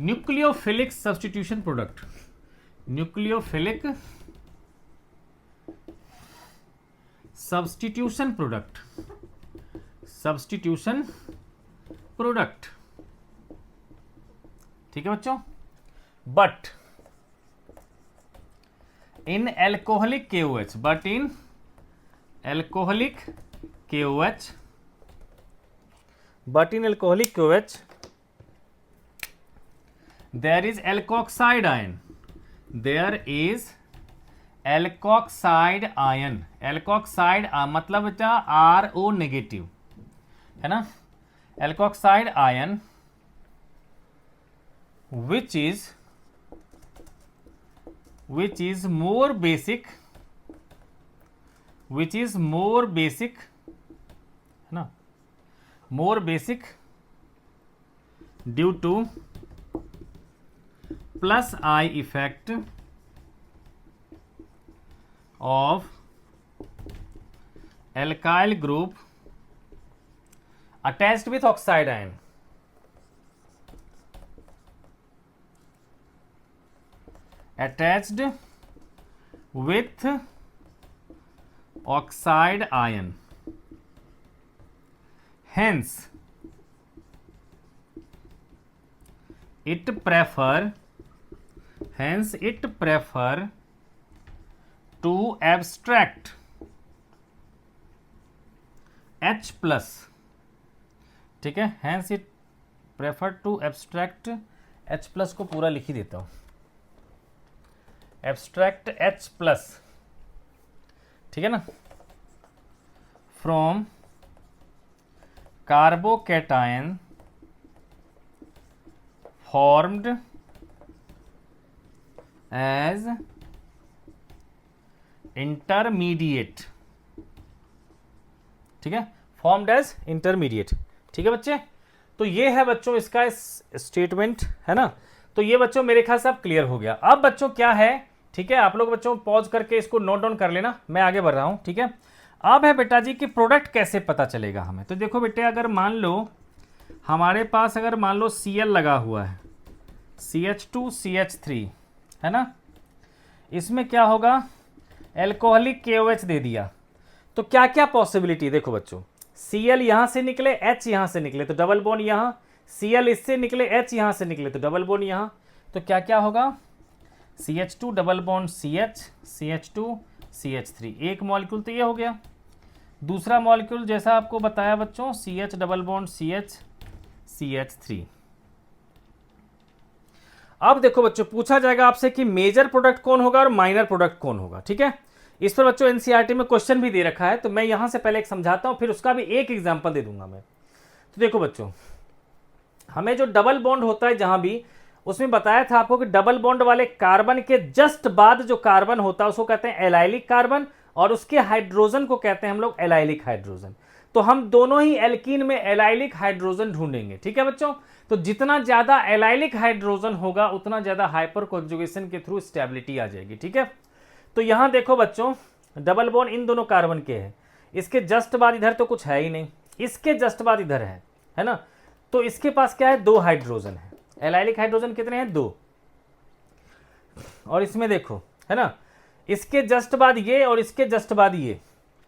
nucleophilic substitution product, substitution product, ठीक है बच्चों। But in alcoholic KOH, there is alkoxide ion, alkoxide मतलब बेटा RO नेगेटिव है ना, alkoxide ion which is more basic है ना, more basic due to plus I effect of alkyl group attached with oxide ion, hence it prefer to abstract H plus, ठीक है, hence it prefer to abstract H plus को पूरा लिख ही देता हूं, abstract H plus, ठीक है ना, from carbocation formed as intermediate, ठीक है, फॉर्म्ड एज इंटरमीडिएट, ठीक है बच्चे। तो ये है बच्चों इसका स्टेटमेंट, है ना। तो ये बच्चों मेरे ख्याल से अब क्लियर हो गया। अब बच्चों क्या है, ठीक है, आप लोग बच्चों पॉज करके इसको नोट डाउन कर लेना, मैं आगे बढ़ रहा हूं, ठीक है। अब है बेटा जी कि प्रोडक्ट कैसे पता चलेगा हमें। तो देखो बेटे, अगर मान लो हमारे पास अगर मान लो Cl लगा हुआ है, CH2CH3, है ना, इसमें क्या होगा, एल्कोहलिक KOH दे दिया, तो क्या क्या पॉसिबिलिटी, देखो बच्चों, Cl यहां से निकले, H यहां से निकले तो डबल बॉन्ड यहां, Cl इससे निकले, H यहां से निकले तो डबल बॉन्ड यहां, तो क्या क्या होगा, CH2 double bond CH, CH2 CH3, एक मॉलिक्यूल तो ये हो गया। दूसरा मॉलिक्यूल जैसा आपको बताया बच्चों, CH double bond CH CH3। अब देखो बच्चों, पूछा जाएगा आपसे कि मेजर प्रोडक्ट कौन होगा और माइनर प्रोडक्ट कौन होगा, ठीक है। इस पर बच्चों एनसीईआरटी में क्वेश्चन भी दे रखा है, तो मैं यहां से पहले एक समझाता हूं, फिर उसका भी एक एग्जांपल दे दूंगा मैं। तो देखो बच्चों, हमें जो डबल बॉन्ड होता है जहां भी, उसमें बताया था आपको कि डबल बॉन्ड वाले कार्बन के जस्ट बाद जो कार्बन होता है उसको कहते हैं एलाइलिक कार्बन, और उसके हाइड्रोजन को कहते हैं हम लोग एलाइलिक हाइड्रोजन। तो हम दोनों ही एल्कीन में एलाइलिक हाइड्रोजन ढूंढेंगे, ठीक है बच्चों। तो जितना ज्यादा एलाइलिक हाइड्रोजन होगा उतना ज्यादा हाइपर कॉन्जुगेशन के थ्रू स्टेबिलिटी आ जाएगी, ठीक है। तो यहां देखो बच्चों, डबल बॉन्ड इन दोनों कार्बन के है, इसके जस्ट बाद इधर तो कुछ है ही नहीं, इसके जस्ट बाद इधर है ना। तो इसके पास क्या है, दो हाइड्रोजन है, एलाइलिक हाइड्रोजन कितने हैं, दो। और इसमें देखो, है ना, इसके जस्ट बाद ये और इसके जस्ट बाद ये,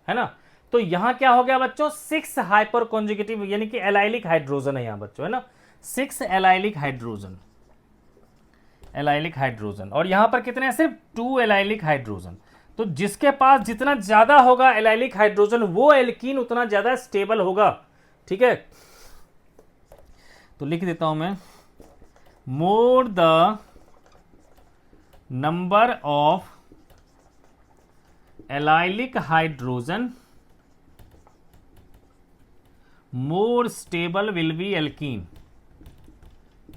है ना। तो यहां क्या हो गया बच्चों, 6 हाइपर कॉन्जुगेटिव यानी कि एलाइलिक हाइड्रोजन है यहां बच्चों, है ना, 6 एलाइलिक हाइड्रोजन, एलाइलिक हाइड्रोजन। और यहां पर कितने हैं, सिर्फ 2 एलाइलिक हाइड्रोजन। तो जिसके पास जितना ज्यादा होगा एलाइलिक हाइड्रोजन, वो एल्कीन उतना ज्यादा स्टेबल होगा, ठीक है। तो लिख देता हूं मैं, more the number of allylic hydrogen more stable will be alkene,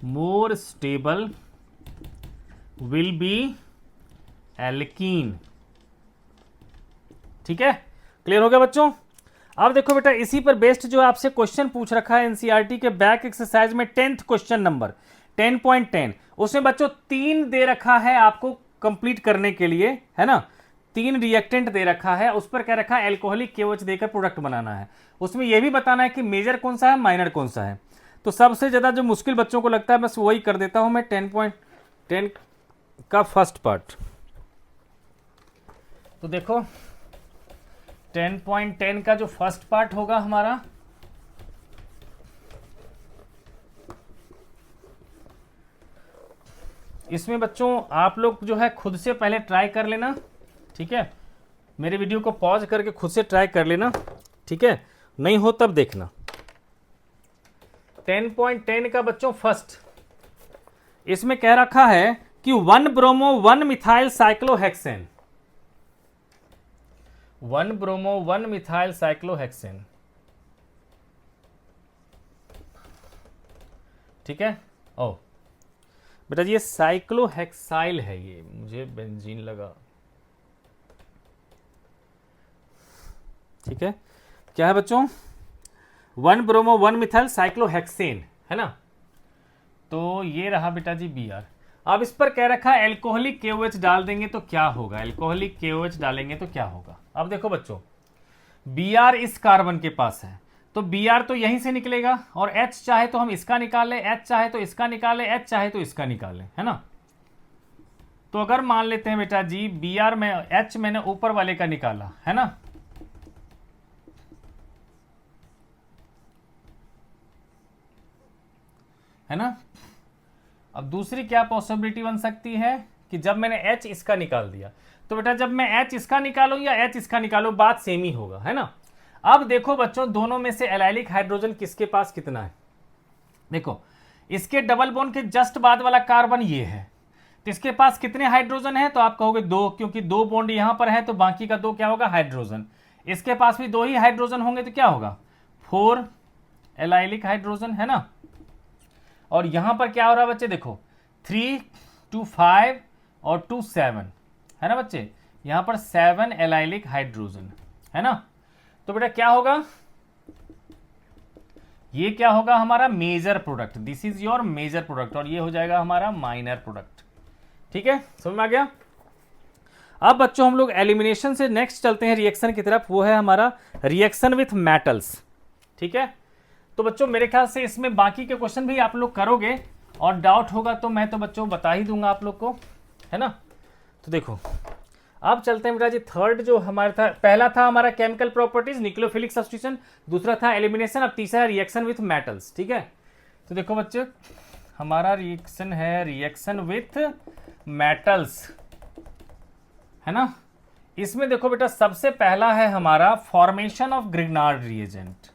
more stable will be alkene, ठीक है। क्लियर हो गया बच्चों। अब देखो बेटा, इसी पर बेस्ड जो आपसे क्वेश्चन पूछ रखा है एनसीईआरटी के बैक एक्सरसाइज में 10th क्वेश्चन नंबर 10.10, उसमें बच्चों 3 दे रखा है आपको कंप्लीट करने के लिए, है ना। 3 रिएक्टेंट दे रखा है, उस पर क्या रखा है, एल्कोहलिक KOH देकर प्रोडक्ट बनाना है। उसमें यह भी बताना है कि मेजर कौन सा है, माइनर कौन सा है। तो सबसे ज्यादा जो मुश्किल बच्चों को लगता है बस वही कर देता हूं मैं, 10.10 का फर्स्ट पार्ट। तो देखो 10.10 का जो फर्स्ट पार्ट होगा हमारा, इसमें बच्चों आप लोग जो है खुद से पहले ट्राई कर लेना, ठीक है। मेरे वीडियो को पॉज करके खुद से ट्राई कर लेना, ठीक है, नहीं हो तब देखना। 10.10 का बच्चों फर्स्ट, इसमें कह रखा है कि 1 bromo 1 methyl cyclohexane, 1 bromo 1 methyl cyclohexane, ठीक है। ओ बेटा जी, ये साइक्लोहेक्साइल है, ये मुझे बेंजीन लगा, ठीक है। क्या है बच्चों, 1 ब्रोमो 1 मिथाइल साइक्लोहेक्सेन, है ना। तो ये रहा बेटा जी Br। अब इस पर कह रखा है एल्कोहलिक KOH डाल देंगे तो क्या होगा, एल्कोहलिक KOH डालेंगे तो क्या होगा। अब देखो बच्चों, Br इस कार्बन के पास है, तो Br तो यहीं से निकलेगा, और H चाहे तो हम इसका निकाल ले, H चाहे तो इसका निकाल ले, H चाहे तो इसका निकाल ले, है ना। तो अगर मान लेते हैं बेटा जी Br में H मैंने ऊपर वाले का निकाला, है ना, है ना। अब दूसरी क्या पॉसिबिलिटी बन सकती है कि जब मैंने H इसका निकाल दिया, तो बेटा जब मैं H इसका निकालूं या H इसका निकालूं बात सेम ही होगा, है ना। अब देखो बच्चों, दोनों में से एलाइलिक हाइड्रोजन किसके पास कितना है। देखो इसके डबल बॉन्ड के जस्ट बाद वाला कार्बन ये है, तो इसके पास कितने हाइड्रोजन है, तो आप कहोगे 2, क्योंकि 2 बॉन्ड यहां पर है तो बाकी का 2 क्या होगा, हाइड्रोजन। इसके पास भी 2 ही हाइड्रोजन होंगे तो क्या होगा, 4 एलाइलिक हाइड्रोजन, है ना। और यहां पर क्या हो रहा है बच्चे, देखो 3 2 5 और 2 7, है ना बच्चे, यहां पर 7 एलाइलिक हाइड्रोजन, है ना। तो बेटा क्या होगा, ये क्या होगा हमारा major product, this is your major product, और ये हो जाएगा हमारा माइनर प्रोडक्ट। ठीक है, समझ में आ गया। अब बच्चों हम लोग एलिमिनेशन से नेक्स्ट चलते हैं रिएक्शन की तरफ, वो है हमारा रिएक्शन विथ मेटल्स। ठीक है, तो बच्चों मेरे ख्याल से इसमें बाकी के क्वेश्चन भी आप लोग करोगे, और डाउट होगा तो मैं तो बच्चों बता ही दूंगा आप लोग को, है ना। तो देखो अब चलते हैं बेटा जी, थर्ड जो हमारा था, पहला था हमारा केमिकल प्रॉपर्टीज न्यूक्लियोफिलिक सब्स्टिट्यूशन, दूसरा था एलिमिनेशन, अब तीसरा है रिएक्शन विथ मेटल्स। ठीक है, तो देखो बच्चे हमारा रिएक्शन है रिएक्शन विथ मेटल्स, है ना। इसमें देखो बेटा सबसे पहला है हमारा formation of Grignard reagent,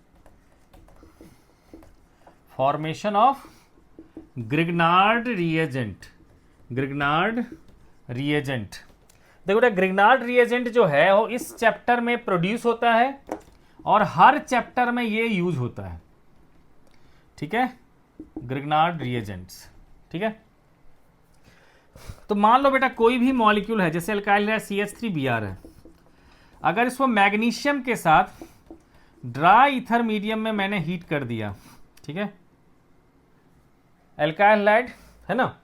formation of Grignard reagent, Grignard reagent. देखो बेटा ग्रिग्नार्ड रिएजेंट जो है वो इस चैप्टर में प्रोड्यूस होता है और हर चैप्टर में ये यूज होता है। ठीक है, ग्रिग्नार्ड रिएजेंट्स। ठीक है, तो मान लो बेटा कोई भी मॉलिक्यूल है, जैसे अल्काइल है CH3Br है, अगर इसको मैग्नीशियम के साथ ड्राई ईथर मीडियम में मैंने हीट कर दिया, ठीक है, अल्काइल हाइड्राइड है ना,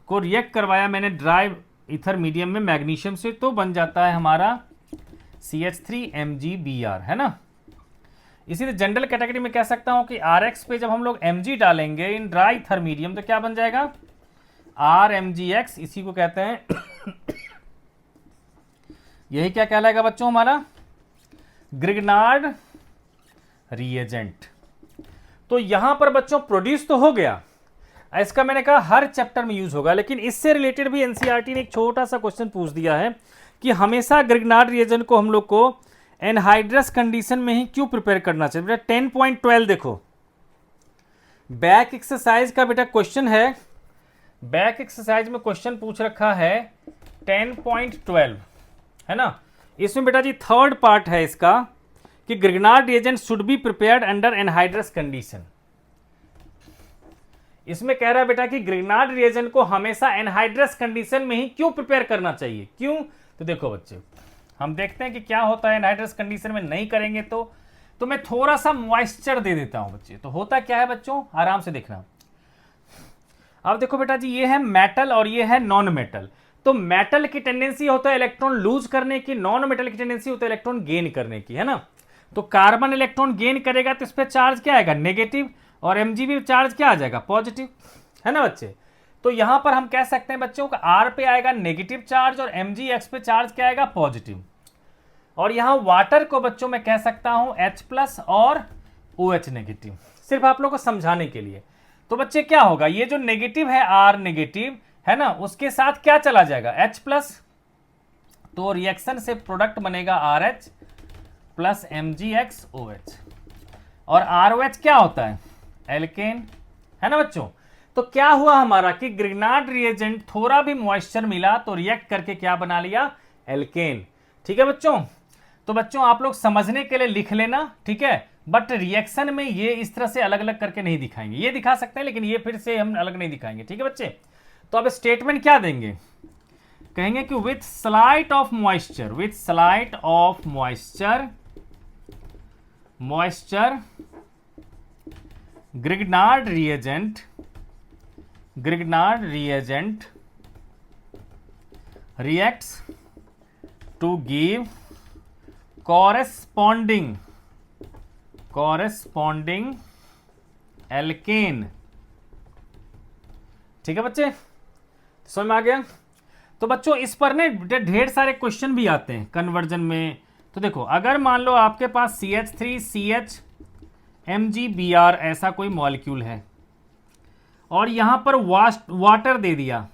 को रिएक्ट करवाया मैंने ड्राई ईथर मीडियम में मैग्नीशियम से, तो बन जाता है हमारा CH3MgBr, है ना। इसीलिए जनरल कैटेगरी में कह सकता हूं कि RX पे जब हम लोग Mg डालेंगे इन ड्राई ईथर मीडियम तो क्या बन जाएगा, RMgX, इसी को कहते हैं यही क्या कहलाएगा बच्चों हमारा ग्रिग्नार्ड रिएजेंट। तो यहां पर बच्चों प्रोड्यूस तो हो गया, इसका मैंने कहा हर चैप्टर में यूज होगा, लेकिन इससे रिलेटेड भी एनसीईआरटी ने एक छोटा सा क्वेश्चन पूछ दिया है कि हमेशा ग्रिग्नार्ड रिएजेंट को हम लोग को एनहाइड्रस कंडीशन में ही क्यों प्रिपेयर करना चाहिए। बेटा 10.12 देखो बैक एक्सरसाइज का बेटा क्वेश्चन है, बैक एक्सरसाइज में क्वेश्चन पूछ रखा है 10.12, है ना। इसमें बेटा जी थर्ड पार्ट है इसका कि Grignard reagent should be prepared under anhydrous condition. इसमें कह रहा है बेटा कि ग्रिग्नार्ड रिएजेंट को हमेशा एनहाइड्रस कंडीशन में ही क्यों प्रिपेयर करना चाहिए, क्यों। तो देखो बच्चे हम देखते हैं कि क्या होता है एनहाइड्रस कंडीशन में नहीं करेंगे तो मैं थोड़ा सा मॉइस्चर दे देता हूं बच्चे। तो होता क्या है बच्चों, आराम से देखना। अब देखो बेटा जी ये है मेटल और ये है नॉन मेटल, तो मेटल की टेंडेंसी होता है इलेक्ट्रॉन लूज करने की, नॉन मेटल की टेंडेंसी होता है इलेक्ट्रॉन गेन करने की, है ना। तो कार्बन इलेक्ट्रॉन गेन करेगा तो इस पर चार्ज क्या आएगा, नेगेटिव, और Mg भी चार्ज क्या आ जाएगा, पॉजिटिव, है ना बच्चे। तो यहां पर हम कह सकते हैं बच्चों का R पे आएगा नेगेटिव चार्ज और Mgx पे चार्ज क्या आएगा, पॉजिटिव। और यहां वाटर को बच्चों मैं कह सकता हूं H+ और OH नेगेटिव, सिर्फ आप लोग को समझाने के लिए। तो बच्चे क्या होगा, ये जो नेगेटिव है R नेगेटिव है ना, उसके साथ क्या चला जाएगा H+, तो रिएक्शन से प्रोडक्ट बनेगा RH प्लस MgX OH, और ROH क्या होता है, एल्केन, है ना बच्चों। तो क्या हुआ हमारा कि ग्रिग्नार्ड रिएजेंट थोड़ा भी मॉइस्चर मिला तो रिएक्ट करके क्या बना लिया, एल्केन। ठीक है बच्चों, तो बच्चों आप लोग समझने के लिए लिख लेना, ठीक है, बट रिएक्शन में ये इस तरह से अलग अलग करके नहीं दिखाएंगे, ये दिखा सकते हैं लेकिन ये फिर से हम अलग नहीं दिखाएंगे। ठीक है बच्चे, तो अब स्टेटमेंट क्या देंगे, कहेंगे कि with slight of moisture, with slight of moisture, moisture Grignard reagent, Grignard reagent reacts to give corresponding alkane। ठीक है बच्चे, समझ में आ गया। तो बच्चों इस पर ने ढेर सारे क्वेश्चन भी आते हैं कन्वर्जन में। तो देखो अगर मान लो आपके पास CH3CH MgBr ऐसा कोई मॉलिक्यूल है और यहां पर वाटर दे दिया,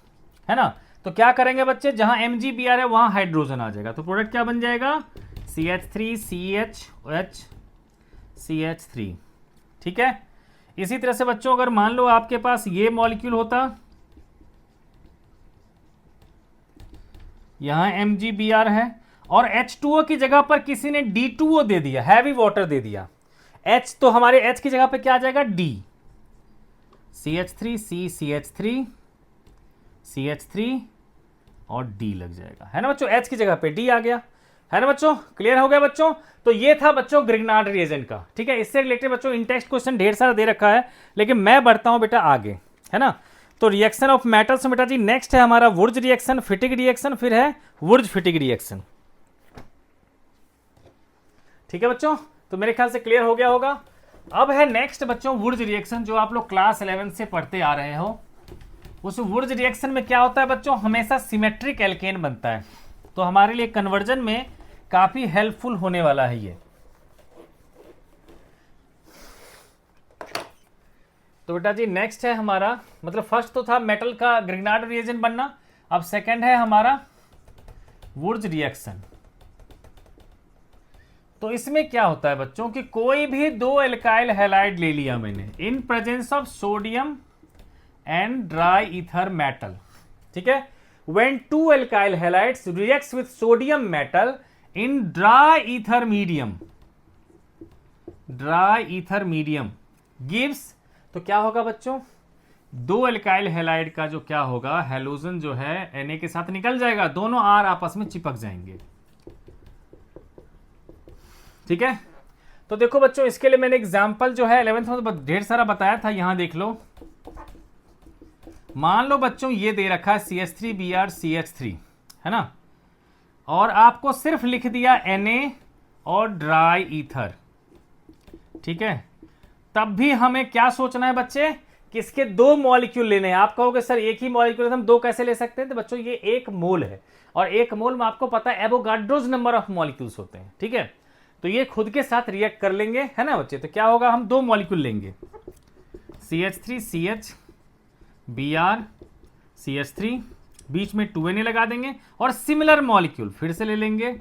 है ना, तो क्या करेंगे बच्चे, जहां MgBr है वहां हाइड्रोजन आ जाएगा, तो प्रोडक्ट क्या बन जाएगा, CH3CHOH CH3। ठीक है। इसी तरह से बच्चों अगर मान लो आपके पास ये मॉलिक्यूल होता, यहां MgBr है और H2O की जगह पर किसी ने D2O दे दिया, हैवी वाटर दे दिया, H तो हमारे H की जगह पे क्या आ जाएगा, D, CH3 CH3 और D लग जाएगा, है ना बच्चों, H की जगह पे D आ गया, है ना बच्चों, क्लियर हो गया बच्चों। तो ये था बच्चों ग्रिग्नार्ड रिएजेंट का। ठीक है, इससे रिलेटेड बच्चों इन टेक्स्ट क्वेश्चन ढेर सारा दे रखा है, लेकिन मैं बढ़ता हूं बेटा आगे, है ना। तो रिएक्शन ऑफ मेटल्स बेटा जी नेक्स्ट है हमारा वुर्ज रिएक्शन, फिटिग रिएक्शन, फिर है वुर्ज फिटिग रिएक्शन। ठीक है बच्चों, तो मेरे ख्याल से क्लियर हो गया होगा। अब है नेक्स्ट बच्चों वुर्ज रिएक्शन, जो आप लोग क्लास 11 से पढ़ते आ रहे हो। उस वुर्ज रिएक्शन में क्या होता है बच्चों, हमेशा सिमेट्रिक एल्केन बनता है, तो हमारे लिए कन्वर्जन में काफी हेल्पफुल होने वाला है ये। तो बेटा जी नेक्स्ट है हमारा, मतलब फर्स्ट तो था मेटल का ग्रिग्नार्ड रिएजेंट बनना, अब सेकंड है हमारा वुर्ज रिएक्शन। तो इसमें क्या होता है बच्चों कि कोई भी दो एल्काइल हैलाइड ले लिया मैंने in presence of sodium and dry ether metal. ठीक है, when two alkyl halides reacts with sodium metal in dry ether medium gives, तो क्या होगा बच्चों, दो एल्काइल हैलाइड का जो क्या होगा, हैलोजन जो है Na के साथ निकल जाएगा, दोनों R आपस में चिपक जाएंगे। ठीक है, तो देखो बच्चों इसके लिए मैंने एग्जांपल जो है 11th में तो ढेर सारा बताया था, यहां देख लो। मान लो बच्चों ये दे रखा है CH3Br CH3, है ना, और आपको सिर्फ लिख दिया Na और ड्राई ईथर। ठीक है, तब भी हमें क्या सोचना है बच्चे कि इसके दो मॉलिक्यूल लेने हैं। आप कहोगे सर एक ही मॉलिक्यूल हम दो कैसे ले सकते हैं, तो बच्चों ये एक मोल है, और एक मोल में आपको पता है एवोगाड्रोज नंबर ऑफ मॉलिक्यूल्स होते हैं। ठीक है, तो ये खुद के साथ रिएक्ट कर लेंगे, है ना बच्चे। तो क्या होगा, हम दो मॉलिक्यूल लेंगे CH3CHBr CH3, बीच में 2Na लगा देंगे, और सिमिलर मॉलिक्यूल फिर से ले लेंगे।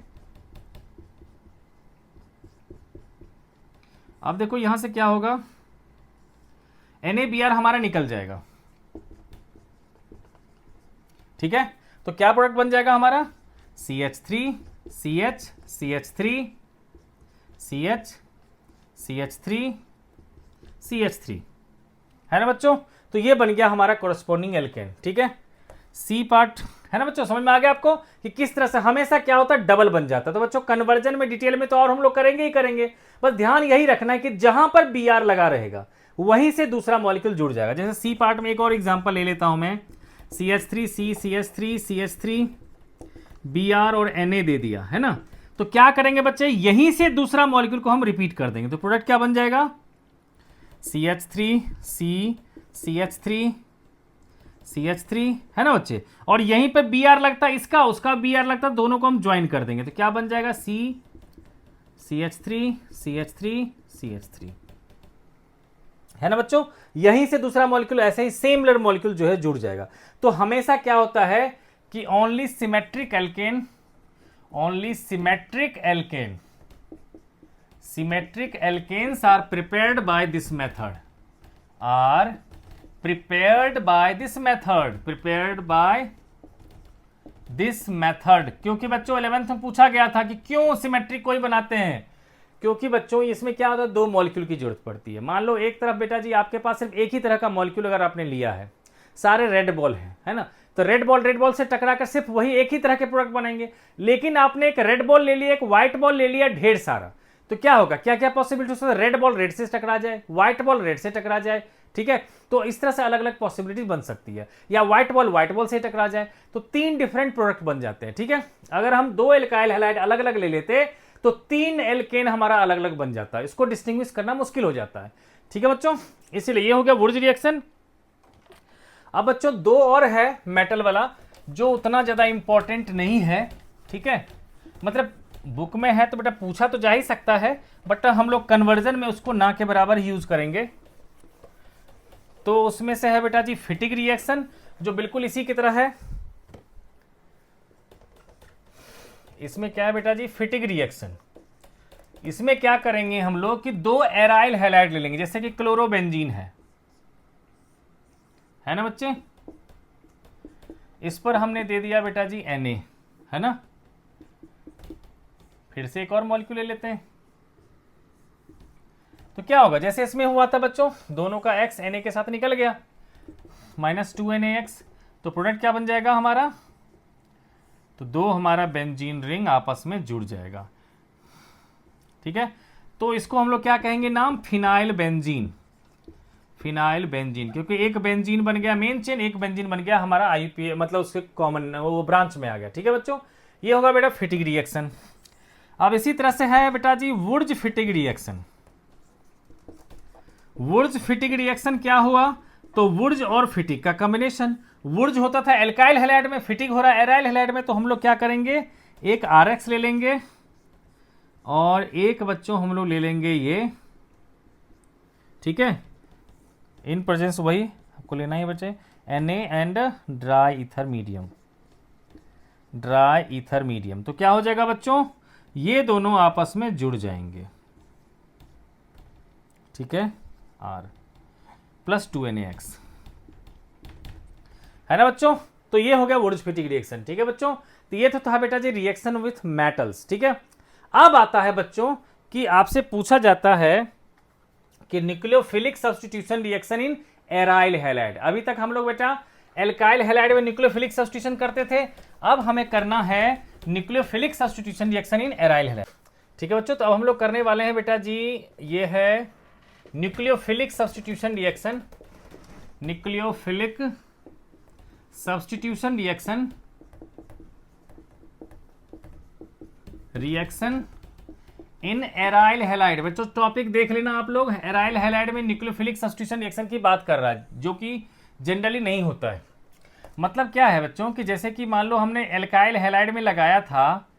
अब देखो यहां से क्या होगा, NaBr हमारा निकल जाएगा। ठीक है, तो क्या प्रोडक्ट बन जाएगा हमारा, CH3 CH CH3 CH CH3 CH3, है ना बच्चों। तो ये बन गया हमारा कोरस्पॉन्डिंग एल्केन। ठीक है, सी पार्ट, है ना बच्चों, समझ में आ गया आपको कि किस तरह से हमेशा क्या होता है, डबल बन जाता है। तो बच्चों कन्वर्जन में डिटेल में तो और हम लोग करेंगे ही करेंगे, बस ध्यान यही रखना है कि जहां पर Br लगा रहेगा वहीं से दूसरा मॉलिक्यूल जुड़ जाएगा। जैसे सी पार्ट में एक और एग्जांपल ले लेता हूं मैं, CH3C CH3 CH3 Br और Na दे दिया, है ना, तो क्या करेंगे बच्चे, यहीं से दूसरा मॉलिक्यूल को हम रिपीट कर देंगे, तो प्रोडक्ट क्या बन जाएगा, CH3C CH3 CH3, है ना बच्चे, और यहीं पे Br लगता है, इसका उसका Br लगता है, दोनों को हम ज्वाइन कर देंगे, तो क्या बन जाएगा, CH3 CH3 CH3, है ना बच्चों। यहीं से दूसरा मॉलिक्यूल ऐसे ही सिमिलर मॉलिक्यूल जो है जुड़ जाएगा। तो हमेशा क्या होता है कि only symmetric alkanes are prepared by this method, क्योंकि बच्चों 11th में पूछा गया था कि क्यों सिमेट्रिक कोई बनाते हैं, क्योंकि बच्चों इसमें क्या होता है, दो मॉलिक्यूल की जरूरत पड़ती है। मान लो एक तरफ बेटा जी आपके पास सिर्फ एक ही तरह का मॉलिक्यूल अगर आपने लिया है, सारे रेड बॉल है ना, तो रेड बॉल से टकराकर सिर्फ वही एक ही तरह के प्रोडक्ट बनेंगे। लेकिन आपने एक रेड बॉल ले लिया, एक व्हाइट बॉल ले लिया, ढेर सारा, तो क्या होगा, क्या क्या पॉसिबिलिटी हो सकता है, रेड बॉल रेड से टकरा जाए, व्हाइट बॉल रेड से टकरा जाए। ठीक है, तो इस तरह से अलग अलग पॉसिबिलिटीज बन सकती है, या व्हाइट बॉल से टकरा जाए, तो तीन डिफरेंट प्रोडक्ट बन जाते हैं। ठीक है, अगर हम दो एल्काइल हैलाइड अलग अलग ले लेते तो तीन एल्केन हमारा अलग अलग बन जाता है, इसको डिस्टिंग्विश करना मुश्किल हो जाता है। ठीक है बच्चों, इसीलिए ये हो गया वुर्ज रिएक्शन। अब बच्चों दो और है मेटल वाला, जो उतना ज्यादा इंपॉर्टेंट नहीं है। ठीक है, मतलब बुक में है तो बेटा पूछा तो जा ही सकता है, बट हम लोग कन्वर्जन में उसको ना के बराबर यूज करेंगे। तो उसमें से है बेटा जी फिटिक रिएक्शन, जो बिल्कुल इसी की तरह है। इसमें क्या है बेटा जी, फिटिक रिएक्शन। इसमें क्या करेंगे हम लोग कि दो एराइल हैलाइड ले लेंगे, जैसे कि क्लोरोबेंजीन है ना बच्चे। इस पर हमने दे दिया बेटा जी Na, है ना। फिर से एक और मॉलिक्यूल ले लेते हैं, तो क्या होगा, जैसे इसमें हुआ था बच्चों, दोनों का X Na के साथ निकल गया, -2NaX, तो प्रोडक्ट क्या बन जाएगा हमारा, तो दो हमारा बेंजीन रिंग आपस में जुड़ जाएगा। ठीक है, तो इसको हम लोग क्या कहेंगे नाम, फिनाइल बेंजीन। फिनाइल बेंजीन, क्योंकि एक बेंजीन बन गया मेन चेन, एक बेंजीन बन गया हमारा आईपी, मतलब उसके कॉमन वो ब्रांच में आ गया। ठीक है बच्चों, ये होगा बेटा फिटिक रिएक्शन। अब इसी तरह से है बेटा जी वुर्ज फिटिक रिएक्शन। वुर्ज फिटिक रिएक्शन क्या हुआ, तो वुर्ज और फिटिक का कॉम्बिनेशन। वुर्ज होता था एल्काइल हैलाइड में, फिटिक हो रहा है एराइल हैलाइड में, तो हम लोग क्या करेंगे, एक RX ले लेंगे और एक बच्चों हम लोग ले लेंगे ये। ठीक है, इन प्रेजेंस वही आपको लेना है बच्चे, Na and dry ether medium. Dry ether medium, तो क्या हो जाएगा बच्चों, ये दोनों आपस में जुड़ जाएंगे। ठीक है, R + 2NaX, है ना बच्चों। तो ये हो गया वुर्ज फिटिक रिएक्शन। ठीक है बच्चों, तो ये तो था बेटा जी रिएक्शन विथ मेटल्स। ठीक है, अब आता है बच्चों कि आपसे पूछा जाता है कि nucleophilic substitution reaction in aryl halide. अभी तक हम लोग बेटा एल्काइल हैलाइड में न्यूक्लियोफिलिक सब्स्टिट्यूशन करते थे, अब हमें करना है nucleophilic substitution reaction in aryl halide. ठीक है बच्चों, तो अब हम लोग करने वाले हैं बेटा जी, ये है nucleophilic substitution reaction. Nucleophilic substitution reaction in aryl halide. बच्चों टॉपिक देख लेना आप लोग, एराइल हैलाइड में न्यूक्लियोफिलिक सब्स्टिट्यूशन रिएक्शन की बात कर रहा है, जो कि जनरली नहीं होता है। मतलब क्या है बच्चों कि जैसे कि मान लो हमने एल्काइल हैलाइड में लगाया था,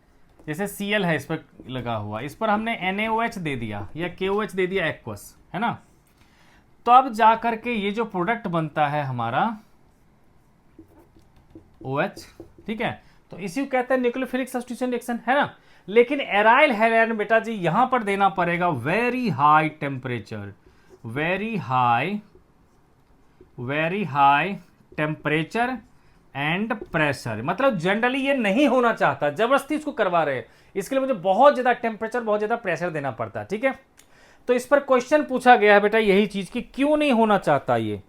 जैसे Cl है इस पर लगा हुआ, इस पर हमने NaOH दे दिया या KOH दे दिया एक्वस, है ना। तो अब जा करके ये जो प्रोडक्ट बनता है हमारा OH, ठीक है, तो इसी को कहते हैं न्यूक्लियोफिलिक सब्स्टिट्यूशन रिएक्शन, है ना। लेकिन एराइल हैलाइड में बेटा जी यहां पर देना पड़ेगा very high temperature, very high temperature and pressure. मतलब जनरली ये नहीं होना चाहता, जबरदस्ती इसको करवा रहे हैं, इसके लिए मुझे बहुत ज्यादा टेम्परेचर, बहुत ज्यादा प्रेशर देना पड़ता है। ठीक है, तो इस पर क्वेश्चन पूछा गया है बेटा यही चीज कि क्यों नहीं होना चाहता ये।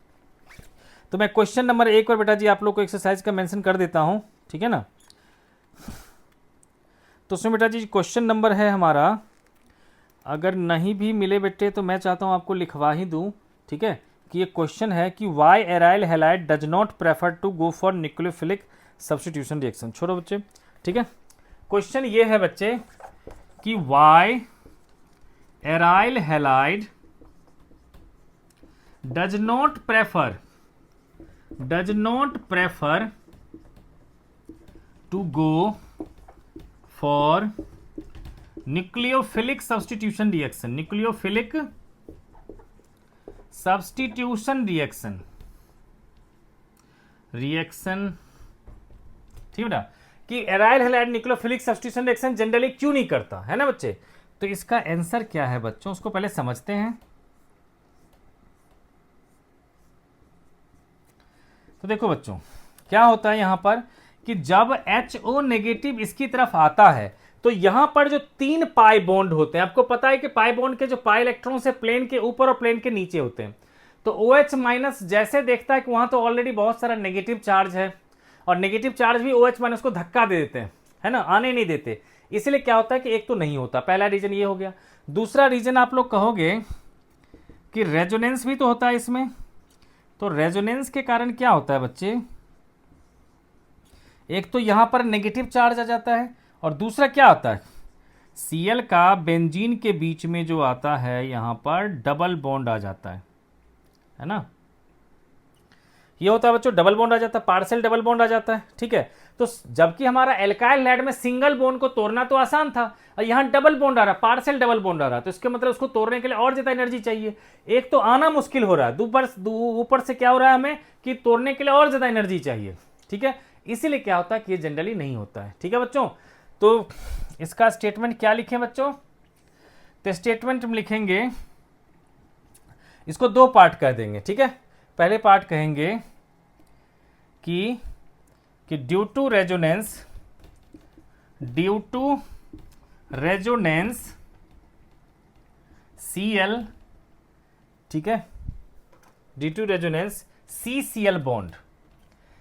तो मैं क्वेश्चन नंबर 1 पर बेटा जी आप लोग को एक्सरसाइज का मेंशन कर देता हूं, ठीक है ना। तो उसमें बेटा जी क्वेश्चन नंबर है हमारा, अगर नहीं भी मिले बेटे तो मैं चाहता हूं आपको लिखवा ही दूं। ठीक है, कि ये क्वेश्चन है कि why aryl halide does not prefer to go for nucleophilic substitution reaction. छोड़ो बच्चे, ठीक है, क्वेश्चन ये है बच्चे कि why aryl halide does not prefer to go for nucleophilic substitution reaction. Nucleophilic substitution reaction, ठीक है बेटा, कि aryl halide nucleophilic substitution reaction generally क्यों नहीं करता, है ना बच्चे। तो इसका आंसर क्या है बच्चों, उसको पहले समझते हैं। तो देखो बच्चों क्या होता है यहां पर कि जब HO नेगेटिव इसकी तरफ आता है तो यहां पर जो 3 पाई बॉन्ड होते हैं, आपको पता है कि पाई बॉन्ड के जो पाई इलेक्ट्रॉन से प्लेन के ऊपर और प्लेन के नीचे होते हैं। तो OH माइनस जैसे देखता है कि वहां तो ऑलरेडी बहुत सारा नेगेटिव चार्ज है, और नेगेटिव चार्ज भी OH माइनस को धक्का दे देते हैं, है ना, आने नहीं देते। इसलिए क्या होता है कि एक तो नहीं होता, पहला रीजन ये हो गया। दूसरा रीजन आप लोग कहोगे कि रेजोनेंस भी तो होता है इसमें। तो रेजोनेंस के कारण क्या होता है बच्चे, एक तो यहां पर नेगेटिव चार्ज आ जाता है, और दूसरा क्या आता है, Cl का बेंजीन के बीच में जो आता है यहां पर डबल बॉन्ड आ जाता है ना। ये होता है बच्चों डबल बॉन्ड आ जाता है, पार्शियल डबल बॉन्ड आ जाता है, ठीक है। तो जबकि हमारा एल्काइल हैलाइड में सिंगल बॉन्ड को तोड़ना तो आसान था, और यहाँ डबल बॉन्ड आ रहा है, पार्शियल डबल बॉन्ड आ रहा है, तो इसके मतलब उसको तोड़ने के लिए और ज्यादा एनर्जी चाहिए। एक तो आना मुश्किल हो रहा है, ऊपर से क्या हो रहा है हमें कि तोड़ने के लिए और ज्यादा एनर्जी चाहिए, ठीक है। इसीलिए क्या होता है कि ये जनरली नहीं होता है, ठीक है बच्चों। तो इसका स्टेटमेंट क्या लिखें बच्चों? तो स्टेटमेंट हम लिखेंगे, इसको दो पार्ट कर देंगे, ठीक है। पहले पार्ट कहेंगे कि ड्यू टू रेजोनेंस Cl, ठीक है, due to resonance CCl bond,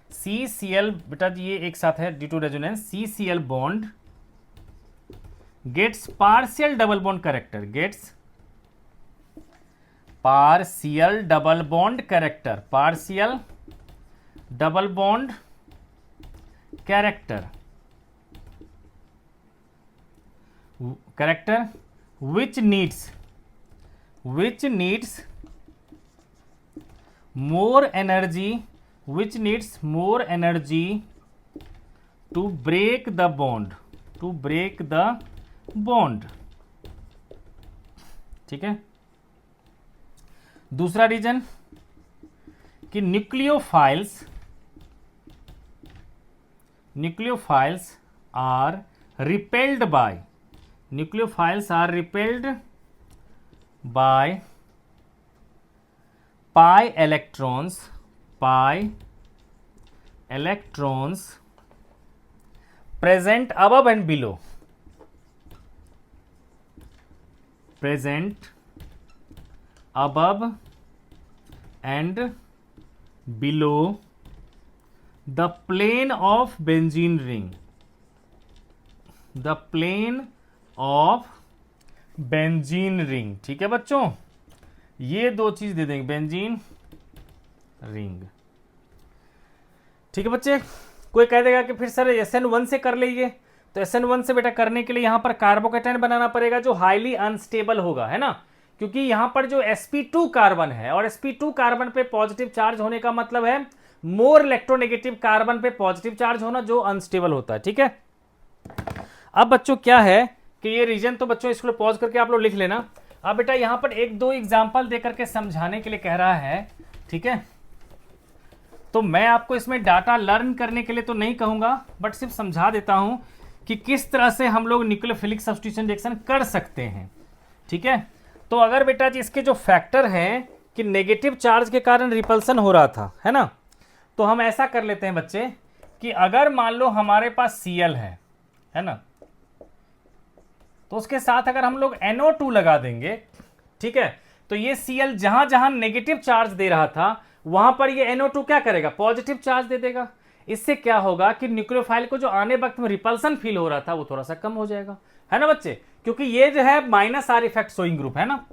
CCl बेटा जी ये एक साथ है, due to resonance CCl bond gets partial double bond character, gets partial double bond character, partial double bond character which needs more energy to break the bond, ठीक है। दूसरा reason कि nucleophiles are repelled by pi electrons present above and below, the plane of benzene ring, ठीक है बच्चों। ये दो चीज दे देंगे, बेंजीन रिंग, ठीक है बच्चे। कोई कह देगा कि फिर सर SN1 से कर लीजिए, तो SN1 से बेटा करने के लिए यहां पर कार्बोकेटाइन बनाना पड़ेगा जो हाईली अनस्टेबल होगा, है ना, क्योंकि यहां पर जो sp2 कार्बन है, और sp2 कार्बन पे पॉजिटिव चार्ज होने का मतलब है मोर इलेक्ट्रोनेगेटिव कार्बन पे पॉजिटिव चार्ज होना जो अनस्टेबल होता है, ठीक है। अब बच्चों क्या है कि ये रीजन तो बच्चों इसको पॉज करके आप लोग लिख लेना। अब बेटा यहां पर एक दो एग्जांपल देकर के समझाने के लिए कह रहा है, ठीक है। तो मैं आपको इसमें डाटा लर्न करने के लिए तो नहीं कहूंगा, बट सिर्फ समझा देता हूं कि किस तरह से हम लोग न्यूक्लियोफिलिक सब्स्टिट्यूशन रिएक्शन कर सकते हैं, ठीक है। तो अगर बेटा जी इसके जो फैक्टर हैं कि नेगेटिव चार्ज के कारण रिपल्सन हो रहा था, है ना, तो हम ऐसा कर लेते हैं बच्चे कि अगर मान लो हमारे पास Cl है ना, तो उसके साथ अगर हम लोग NO2 लगा देंगे, ठीक है, तो ये Cl जहां जहां नेगेटिव चार्ज दे रहा था वहां पर ये NO2 क्या करेगा, पॉजिटिव चार्ज दे देगा। इससे क्या होगा कि न्यूक्लियोफाइल को जो आने वक्त में रिपल्सन फील हो रहा था वो थोड़ा सा कम हो जाएगा, है ना बच्चे, क्योंकि ये जो है -R इफेक्ट शोइंग ग्रुप है ना,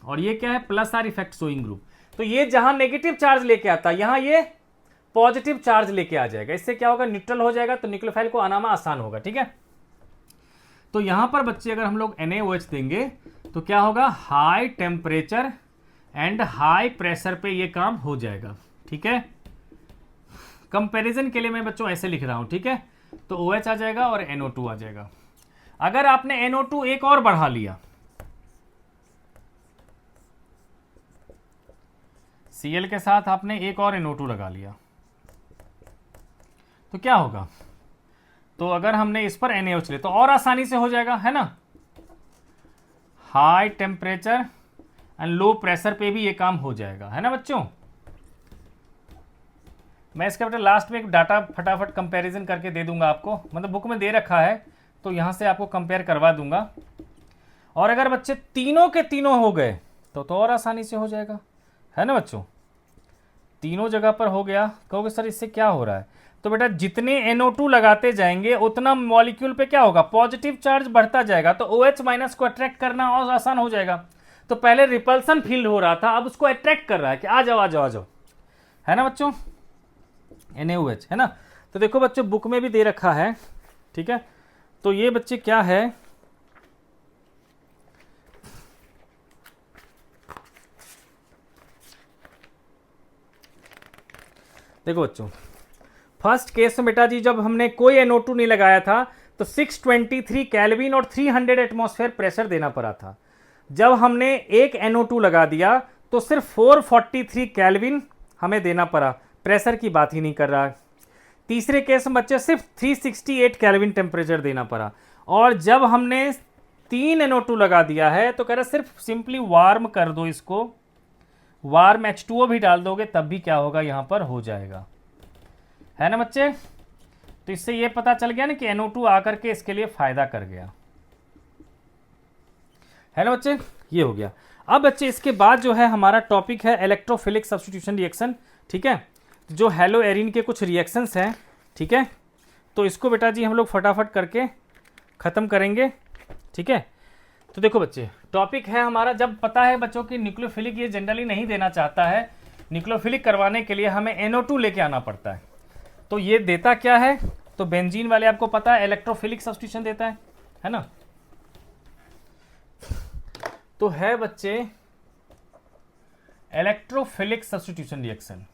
और ये क्या है +R इफेक्ट शोइंग ग्रुप। तो ये जहां नेगेटिव चार्ज लेके आता है यहां ये पॉजिटिव चार्ज लेके आ जाएगा। इससे क्या होगा, न्यूट्रल हो जाएगा, तो न्यूक्लियोफाइल को आना में आसान होगा, ठीक है। तो यहां पर बच्चे अगर हम लोग NaOH देंगे तो क्या होगा, high temperature and high pressure पे ये काम हो जाएगा, ठीक है। कंपैरिजन के लिए मैं बच्चों ऐसे लिख रहा हूं, ठीक है। तो OH आ जाएगा और NO2 आ जाएगा। अगर आपने NO2 एक और बढ़ा लिया, Cl के साथ आपने एक और NO2 लगा लिया, तो क्या होगा, तो अगर हमने इस पर NaOH ले तो और आसानी से हो जाएगा, है ना। High temperature and low pressure पे भी ये काम हो जाएगा, है ना बच्चों। मैं इसका बेटा लास्ट में एक डाटा फटाफट कंपैरिजन करके दे दूंगा आपको, मतलब बुक में दे रखा है तो यहां से आपको कंपेयर करवा दूंगा। और अगर बच्चे तीनों के तीनों हो गए तो और आसानी से हो जाएगा, है ना बच्चों। तीनों जगह पर हो गया, कहोगे सर इससे क्या हो रहा है, तो बेटा जितने NO2 लगाते जाएंगे उतना मॉलिक्यूल पे क्या होगा, पॉजिटिव चार्ज बढ़ता जाएगा, तो OH- को अट्रैक्ट करना और आसान हो जाएगा। तो पहले रिपल्सन फील हो रहा था, अब उसको अट्रैक्ट कर रहा है कि आ जाओ आ जाओ आ जाओ, है ना बच्चों, NaOH, है ना। तो देखो बच्चों बुक में भी दे रखा है, ठीक है। तो ये बच्चे क्या है, देखो बच्चों, फर्स्ट केस में बेटा जी जब हमने कोई NO2 नहीं लगाया था तो 623 केल्विन और 300 एटमॉस्फेयर प्रेशर देना पड़ा था। जब हमने एक NO2 लगा दिया तो सिर्फ 443 केल्विन हमें देना पड़ा, प्रेशर की बात ही नहीं कर रहा। तीसरे केस में बच्चे सिर्फ 368 केल्विन टेम्परेचर देना पड़ा। और जब हमने 3 NO2 लगा दिया है तो कह रहा सिर्फ सिंपली वार्म कर दो इसको, वार्म H2O भी डाल दोगे तब भी क्या होगा, यहाँ पर हो जाएगा, है ना बच्चे। तो इससे ये पता चल गया ना कि NO2 आकर के इसके लिए फायदा कर गया, है ना बच्चे। ये हो गया। अब बच्चे इसके बाद जो है हमारा टॉपिक है इलेक्ट्रोफिलिक सब्स्टिट्यूशन रिएक्शन, ठीक है, जो हेलो एरिन के कुछ रिएक्शंस हैं, ठीक है। तो इसको बेटा जी हम लोग फटाफट करके ख़त्म करेंगे, ठीक है। तो देखो बच्चे, टॉपिक है हमारा, जब पता है बच्चों की न्यूक्लियोफिलिक ये जनरली नहीं देना चाहता है, न्यूक्लियोफिलिक करवाने के लिए हमें NO2 लेके आना पड़ता है। तो ये देता क्या है, तो बेंजीन वाले आपको पता है इलेक्ट्रोफिलिक सब्स्टिट्यूशन देता है ना। तो है बच्चे electrophilic substitution reaction,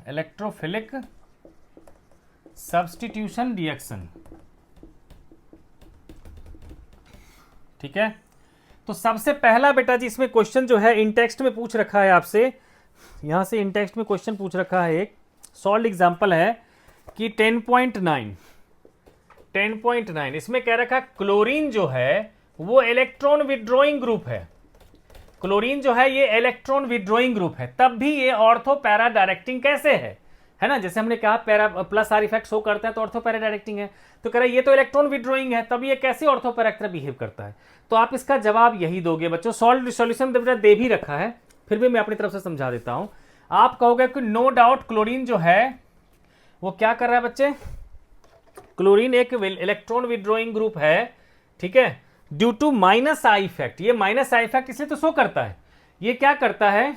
electrophilic substitution reaction, ठीक है। तो सबसे पहला बेटा जी इसमें क्वेश्चन जो है इन टेक्स्ट में पूछ रखा है आपसे, यहां से इन टेक्स्ट में क्वेश्चन पूछ रखा है, एक सॉल्व एग्जांपल है कि 10.9 इसमें कह रखा क्लोरीन जो है वो इलेक्ट्रॉन विड्रॉइंग ग्रुप है, क्लोरीन जो है ये इलेक्ट्रॉन विड्रॉइंग ग्रुप है, तब भी ये ऑर्थो पैरा डायरेक्टिंग कैसे है ना। जैसे हमने कहा para plus are effect show करता है तो ऑर्थो पैरा डायरेक्टिंग है, तो कह रहा है ये तो इलेक्ट्रॉन विड्रॉइंग है, तब ये कैसे ऑर्थो पैरा की तरह बिहेव करता है। तो आप इसका जवाब यही दोगे बच्चों। सॉल्यूशन दे भी रखा है, फिर भी मैं अपनी तरफ से समझा देता हूं। आप कहोगे कि नो डाउट क्लोरीन जो है वो क्या कर रहा है बच्चे, क्लोरीन एक इलेक्ट्रॉन विड्रॉइंग ग्रुप है, ठीक है, due to minus I effect. ये माइनस आई इफेक्ट इसलिए तो शो करता है, ये क्या करता है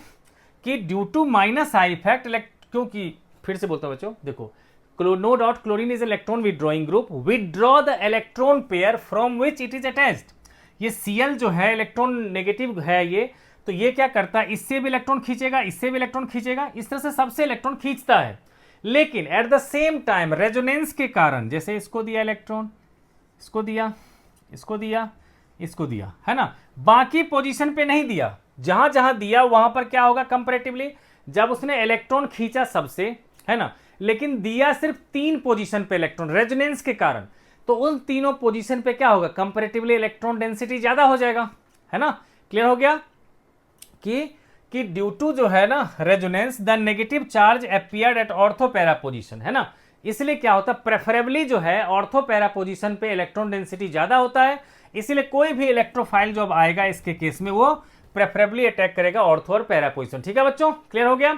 कि due to minus I effect, क्योंकि फिर से बोलता हूं बच्चों, देखो no doubt chlorine is electron withdrawing group, withdraw the electron pair from which it is attached. ये Cl जो है इलेक्ट्रॉन नेगेटिव है ये, तो ये क्या करता है, इससे भी इलेक्ट्रॉन खींचेगा, इससे भी इलेक्ट्रॉन खींचेगा, इस तरह से सबसे इलेक्ट्रॉन खींचता है। लेकिन at the same time resonance के कारण, जैसे इसको दिया इलेक्ट्रॉन, इसको दिया, इसको दिया, इसको दिया, है ना, बाकी पोजीशन पे नहीं दिया, जहां जहां दिया वहां पर क्या होगा कंपैरेटिवली, जब उसने इलेक्ट्रॉन खींचा सबसे, है ना, लेकिन दिया सिर्फ 3 पोजीशन पे इलेक्ट्रॉन रेजोनेंस के कारण, तो उन तीनों पोजीशन पे क्या होगा कंपैरेटिवली इलेक्ट्रॉन डेंसिटी ज्यादा हो जाएगा, है ना। क्लियर हो गया कि ड्यू टू जो है ना resonance the negative charge appeared at ortho para position, है ना, इसलिए क्या होता है प्रेफरेबली जो है ऑर्थो पैरा पोजीशन पे इलेक्ट्रॉन डेंसिटी ज्यादा होता है, इसलिए कोई भी इलेक्ट्रोफाइल जो अब आएगा इसके केस में वो प्रेफरेबली अटैक करेगा ऑर्थो और पैरा पोजीशन। ठीक है बच्चों, क्लियर हो गया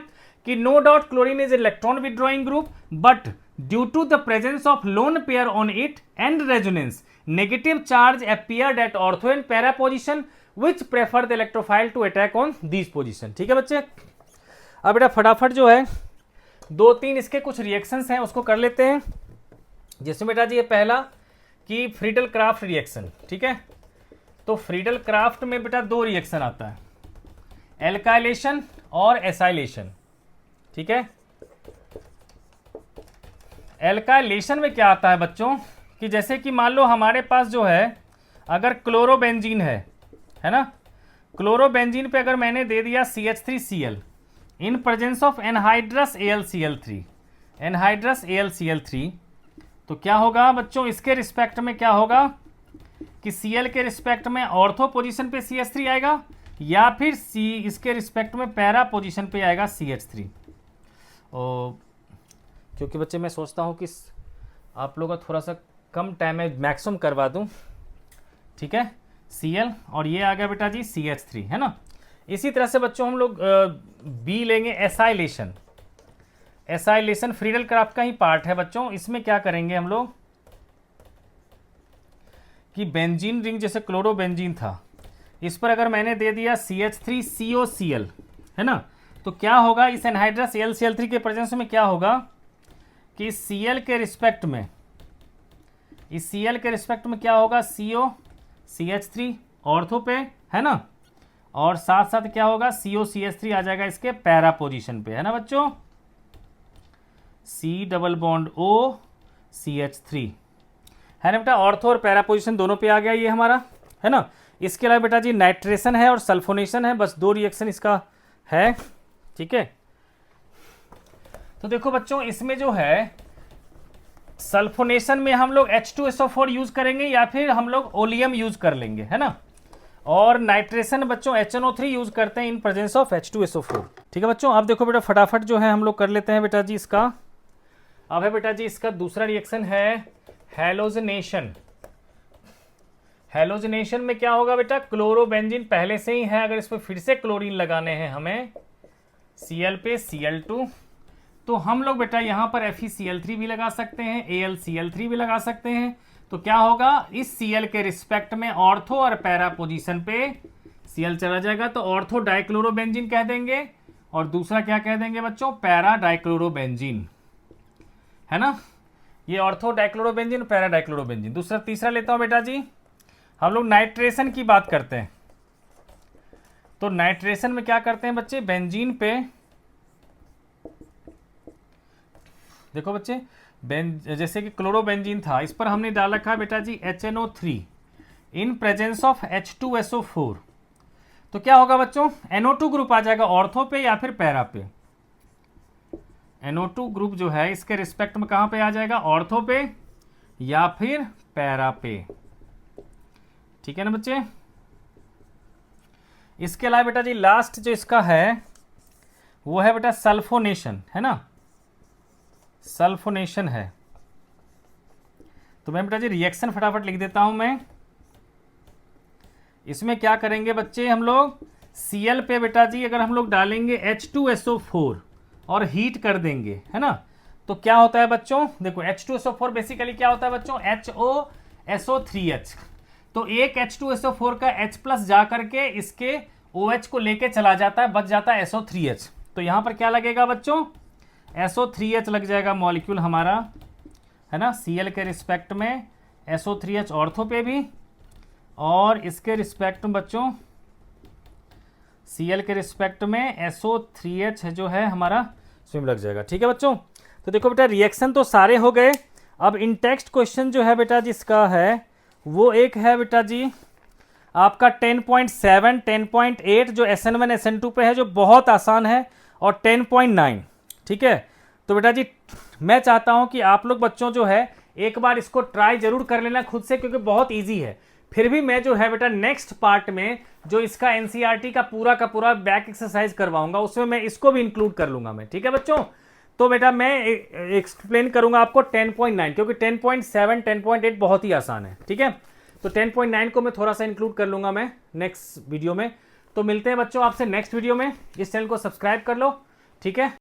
कि no doubt chlorine is electron withdrawing group, but due to the presence of lone pair on it and resonance negative charge appeared at ortho and para position which prefer the electrophile to attack on these position। ठीक है बच्चे, अब बेटा फटाफट जो है 2-3 इसके कुछ रिएक्शंस हैं उसको कर लेते हैं। जिसमें बेटा जी ये पहला कि फ्रीडल क्राफ्ट रिएक्शन, ठीक है, तो फ्रीडल क्राफ्ट में बेटा 2 रिएक्शन आता है, एल्काइलेशन और एसाइलेशन। ठीक है, एल्काइलेशन में क्या आता है बच्चों कि जैसे कि मान लो हमारे पास जो है अगर क्लोरोबेंजीन है ना, क्लोरोबेंजीन पे अगर मैंने दे दिया CH3Cl in presence of anhydrous AlCl3, anhydrous AlCl3, तो क्या होगा बच्चों इसके रिस्पेक्ट में क्या होगा कि Cl के रिस्पेक्ट में ऑर्थो पोजीशन पे CH3 आएगा या फिर इसके रिस्पेक्ट में पैरा पोजीशन पे आएगा CH3। क्योंकि बच्चे मैं सोचता हूँ कि आप लोगों का थोड़ा सा कम टाइम में मैक्सिमम करवा दूँ, ठीक है, Cl और ये आ गया बेटा जी CH3, है ना। इसी तरह से बच्चों हम लोग बी लेंगे एसाइलेशन, एसाइलेशन फ्रीडल क्राफ्ट का ही पार्ट है बच्चों। इसमें क्या करेंगे हम लोग कि बेंजीन रिंग जैसे क्लोरोबेंजीन था इस पर अगर मैंने दे दिया CH3COCl, है ना, तो क्या होगा इस एनहाइड्रस AlCl3 के प्रेजेंस में क्या होगा कि Cl के रिस्पेक्ट में, इस Cl के रिस्पेक्ट में क्या होगा CH3 ऑर्थो पे, है ना, और साथ साथ क्या होगा COCH3 आ जाएगा इसके पैरा पोजीशन पे, है ना बच्चों। C double bond O CH3, है ना बेटा। ऑर्थो और पैरा पोजिशन दोनों पे आ गया ये हमारा, है ना। इसके अलावा बेटा जी नाइट्रेशन है और सल्फोनेशन है, बस 2 रिएक्शन इसका है, ठीक है। तो देखो बच्चों, इसमें जो है सल्फोनेशन में हम लोग H2SO4 यूज करेंगे या फिर हम लोग ओलियम यूज कर लेंगे, है ना। और नाइट्रेशन बच्चों HNO3 यूज करते हैं इन प्रेजेंस ऑफ H2SO4, ठीक है बच्चों। अब देखो बेटा फटाफट जो है हम लोग कर लेते हैं बेटा जी इसका। अब है बेटा जी इसका दूसरा रिएक्शन है हैलोजनेशन। हैलोजनेशन में क्या होगा बेटा, क्लोरोबेंजीन पहले से ही है, अगर इसमें फिर से क्लोरीन लगाने हैं हमें Cl पे Cl2, तो हम लोग बेटा यहाँ पर FeCl3 भी लगा सकते हैं, AlCl3 भी लगा सकते हैं। तो क्या होगा, इस Cl के रिस्पेक्ट में ऑर्थो और पैरा पोजीशन पे Cl चला जाएगा, तो ऑर्थो डाइक्लोरोबेंजीन कह देंगे और दूसरा क्या कह देंगे बच्चों, पैरा डाइक्लोरोबेंजीन, है ना। ये ऑर्थो डाइक्लोरोबेंजीन, पैरा डाइक्लोरोबेंजीन। दूसरा तीसरा लेता हूं बेटा जी, हम लोग नाइट्रेशन की बात करते हैं। तो नाइट्रेशन में क्या करते हैं बच्चे, बेंजीन पे देखो बच्चे, जैसे कि क्लोरोबेंजीन था, इस पर हमने डाल रखा है बेटा जी HNO3 in presence of H2SO4। तो क्या होगा बच्चों, NO2 ग्रुप आ जाएगा ऑर्थो पे या फिर पैरा पे। NO2 ग्रुप जो है इसके रिस्पेक्ट में कहां पे आ जाएगा, ऑर्थो पे या फिर पैरा पे, ठीक है ना बच्चे। इसके अलावा बेटा जी लास्ट जो इसका है वो है बेटा सल्फोनेशन, है ना, सल्फोनेशन है। तो मैं बेटा जी रिएक्शन फटाफट लिख देता हूं मैं। इसमें क्या करेंगे बच्चे, हम लोग Cl पे बेटा जी अगर हम लोग डालेंगे H2SO4 और हीट कर देंगे, है ना, तो क्या होता है बच्चों, देखो H2SO4 बेसिकली क्या होता है बच्चों, HOSO3H। तो एक H2SO4 का H प्लस जा करके इसके OH को लेके चला जाता है, बच जाता है SO3H। तो यहां पर क्या लगेगा बच्चों, SO3H लग जाएगा मॉलिक्यूल हमारा, है ना, Cl के रिस्पेक्ट में SO3H ऑर्थो पे भी, और इसके रिस्पेक्ट में बच्चों Cl के रिस्पेक्ट में SO3H जो है हमारा स्विम लग जाएगा, ठीक है बच्चों। तो देखो बेटा रिएक्शन तो सारे हो गए। अब इन टेक्स्ट क्वेश्चन जो है बेटा जिसका है वो एक है बेटा जी आपका 10.7, 10.8 जो SN1 SN2 पे है, जो बहुत आसान है, और 10.9, ठीक है। तो बेटा जी मैं चाहता हूं कि आप लोग बच्चों जो है एक बार इसको ट्राई जरूर कर लेना खुद से, क्योंकि बहुत इजी है। फिर भी मैं जो है बेटा नेक्स्ट पार्ट में जो इसका NCERT का पूरा बैक एक्सरसाइज करवाऊंगा, उसमें मैं इसको भी इंक्लूड कर लूंगा मैं, ठीक है बच्चों। तो बेटा मैं एक्सप्लेन करूंगा आपको 10.9, क्योंकि 10.7, 10.8 बहुत ही आसान है, ठीक है। तो 10.9 को मैं थोड़ा सा इंक्लूड कर लूंगा मैं नेक्स्ट वीडियो में। तो मिलते हैं बच्चों आपसे नेक्स्ट वीडियो में। इस चैनल को सब्सक्राइब कर लो, ठीक है।